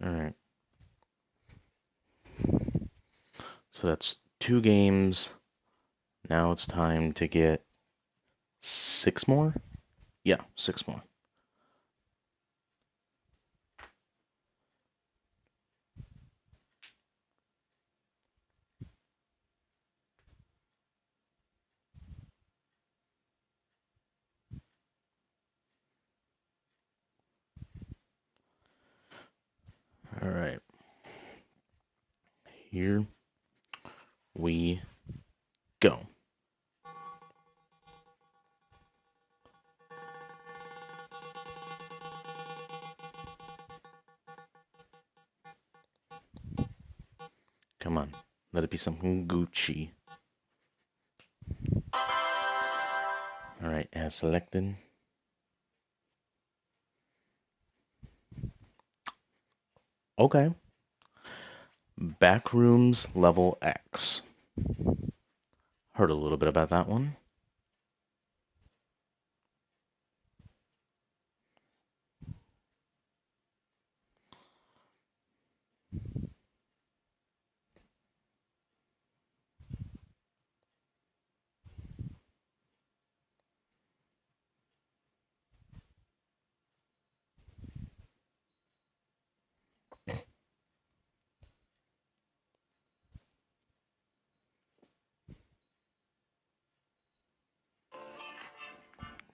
Alright. So that's 2 games. Now it's time to get 6 more? Yeah, 6 more. here we go. Come on, let it be something Gucci. Alright, as selected. Okay. Backrooms level X. Heard a little bit about that one.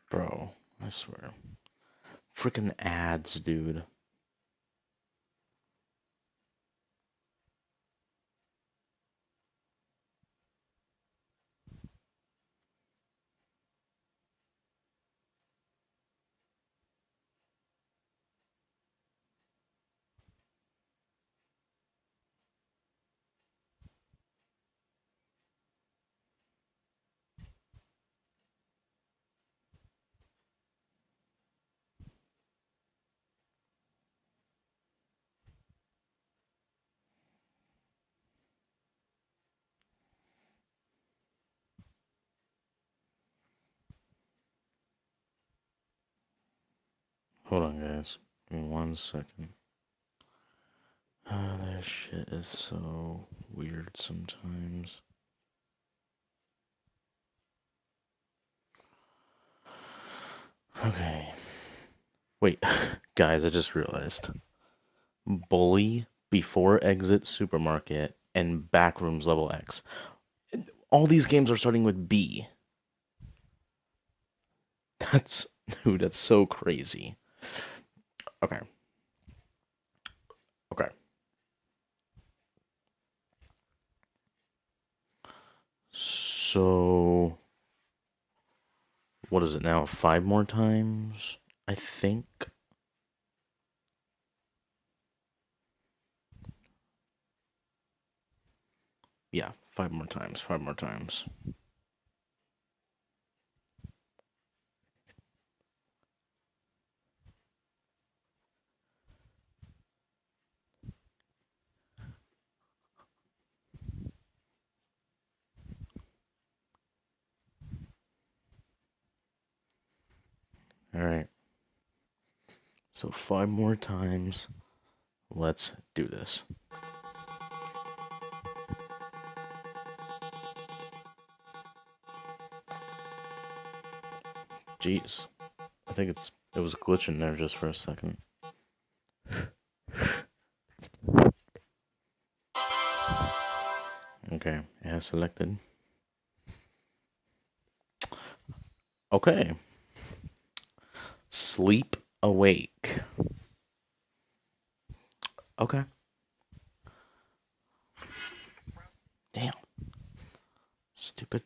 Bro, I swear. Freaking ads, dude. Hold on, guys. Give me 1 second. This shit is so weird sometimes. Okay. Wait, guys, I just realized. Bully, Before Exit Supermarket, and Backrooms Level X. All these games are starting with B. That's, dude, that's so crazy. Okay. Okay. So, what is it now? 5 more times? I think. Yeah, 5 more times. 5 more times. Alright. So 5 more times. Let's do this. Jeez. I think it was glitching there just for a second. Okay, as selected. Okay. Sleep awake. Okay. Damn. Stupid.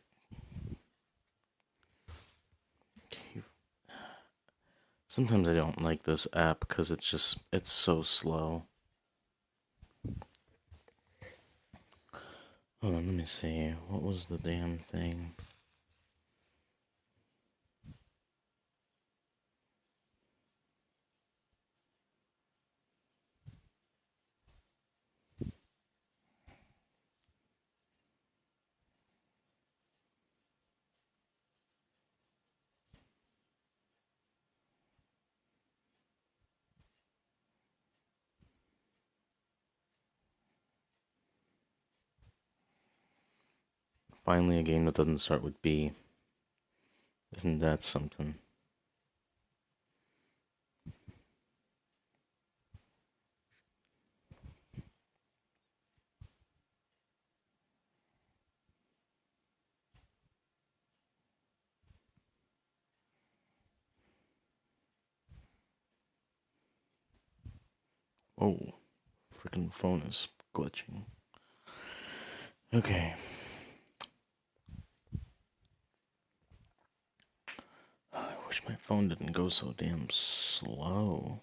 Sometimes I don't like this app because it's so slow. Hold on, let me see. What was the damn thing? Finally, a game that doesn't start with B. Isn't that something? Oh, freaking phone is glitching. Okay. I wish my phone didn't go so damn slow.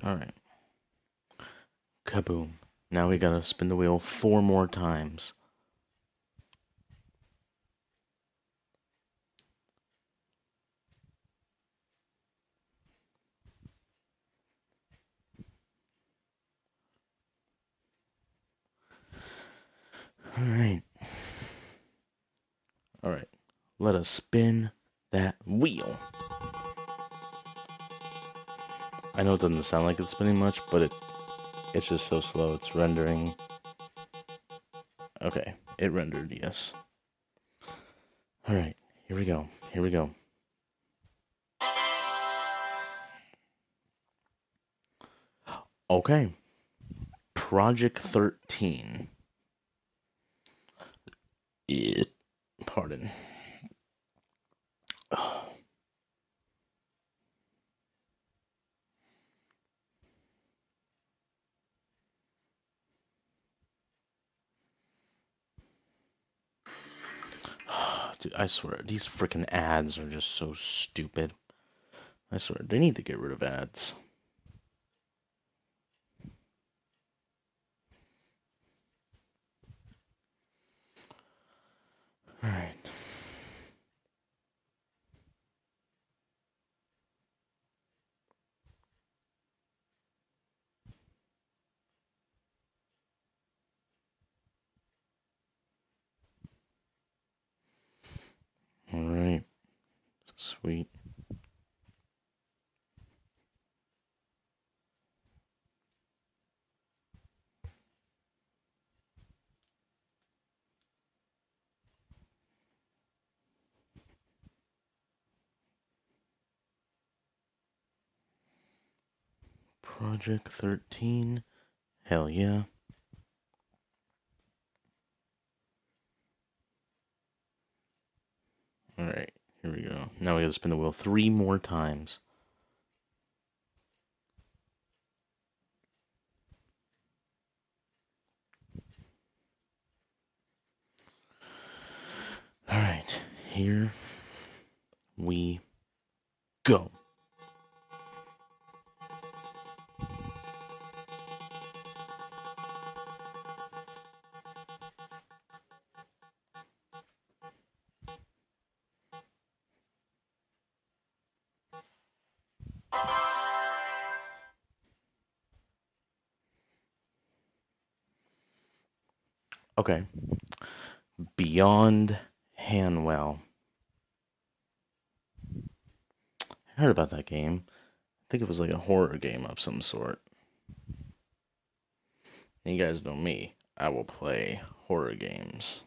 Alright. Kaboom. Now we gotta spin the wheel 4 more times. Alright. Alright. Let us spin that wheel. I know it doesn't sound like it's spinning much, but it's just so slow. It's rendering. Okay, it rendered, yes. Alright, here we go. Here we go. Okay. Project 13. Pardon. Dude, I swear, these freaking ads are just so stupid. I swear, they need to get rid of ads. Alright. Alright. Sweet. Project 13. Hell yeah. Alright, here we go. Now we gotta spin the wheel 3 more times. Alright, here we go. Okay. Beyond Hanwell. I heard about that game. I think it was like a horror game of some sort. And you guys know me. I will play horror games.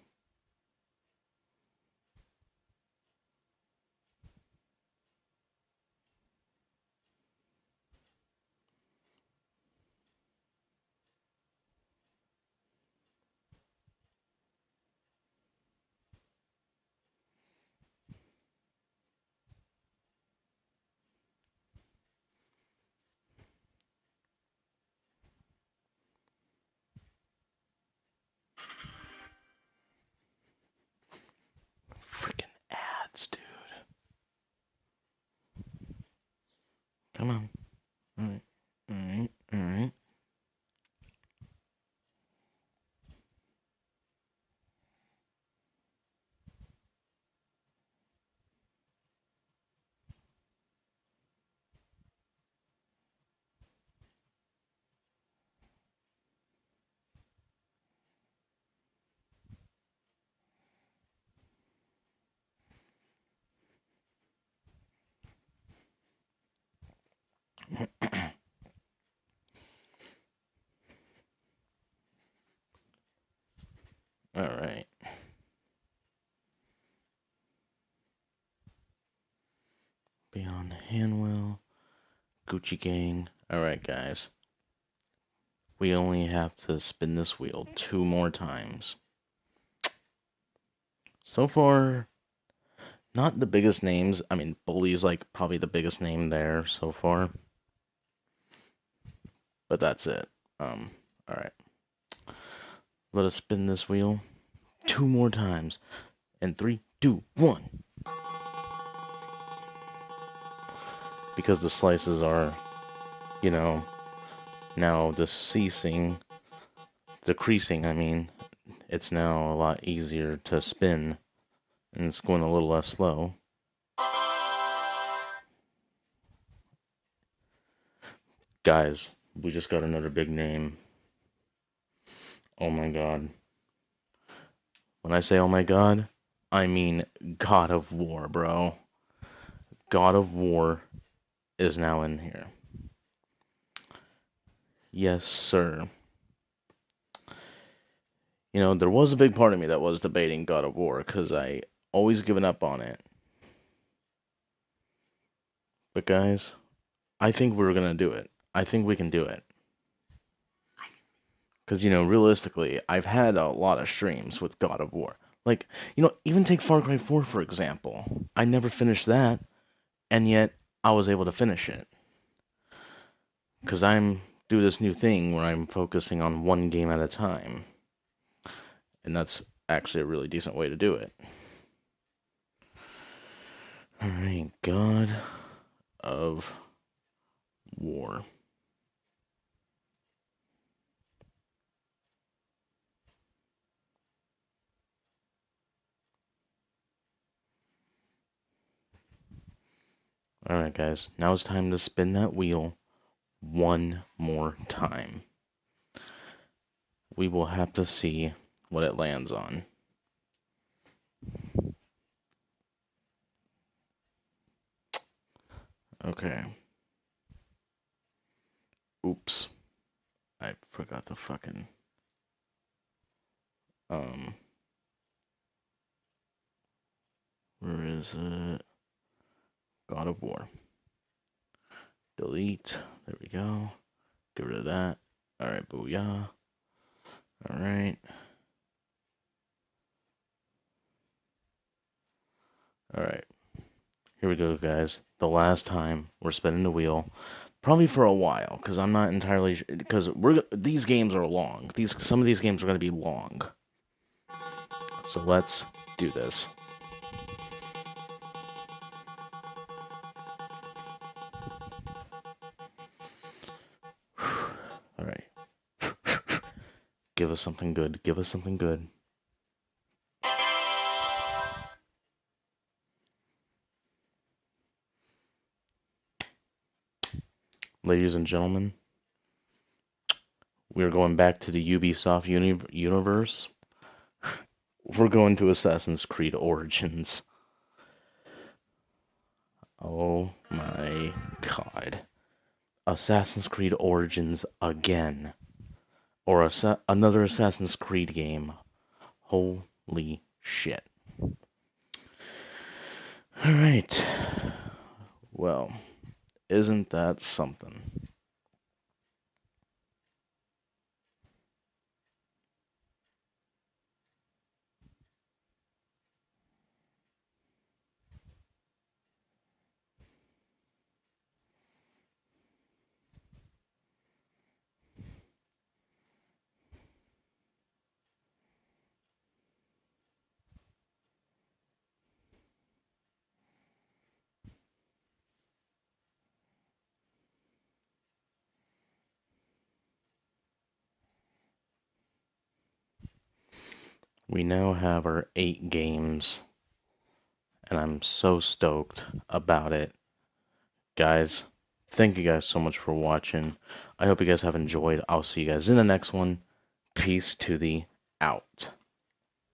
Freaking ads, dude. Come on. Alright. Alright. Alright. Alright. Beyond Hanwell. Gucci Gang. Alright, guys. We only have to spin this wheel 2 more times. So far, not the biggest names. I mean, Bully's like probably the biggest name there so far. But that's it. Alright. Let us spin this wheel 2 more times. And 3, 2, 1. Because the slices are, you know, now decreasing, I mean, it's now a lot easier to spin, and it's going a little less slow. Guys, we just got another big name. Oh my god. When I say oh my god, I mean God of War, bro. God of War is now in here. Yes, sir. You know, there was a big part of me that was debating God of War, because I always given up on it. But guys, I think we're gonna do it. I think we can do it. Because, you know, realistically, I've had a lot of streams with God of War. Like, you know, even take Far Cry 4, for example. I never finished that, and yet I was able to finish it. Because I'm doing this new thing where I'm focusing on one game at a time. And that's actually a really decent way to do it. Alright, God of War. Alright guys, now it's time to spin that wheel one more time. We will have to see what it lands on. Okay. Oops. I forgot to fucking... Where is it? God of War. Delete. There we go. Get rid of that. Alright, booyah. Alright. Alright. Here we go, guys. The last time we're spinning the wheel. Probably for a while, because I'm not entirely sure, because these games are long. Some of these games are going to be long. So let's do this. Alright. Give us something good. Give us something good. Ladies and gentlemen, we're going back to the Ubisoft universe. We're going to Assassin's Creed Origins. Oh my god. Assassin's Creed Origins again. Or another Assassin's Creed game. Holy shit. Alright. Well, isn't that something? We now have our 8 games, and I'm so stoked about it. Guys, thank you guys so much for watching. I hope you guys have enjoyed. I'll see you guys in the next one. Peace to the out.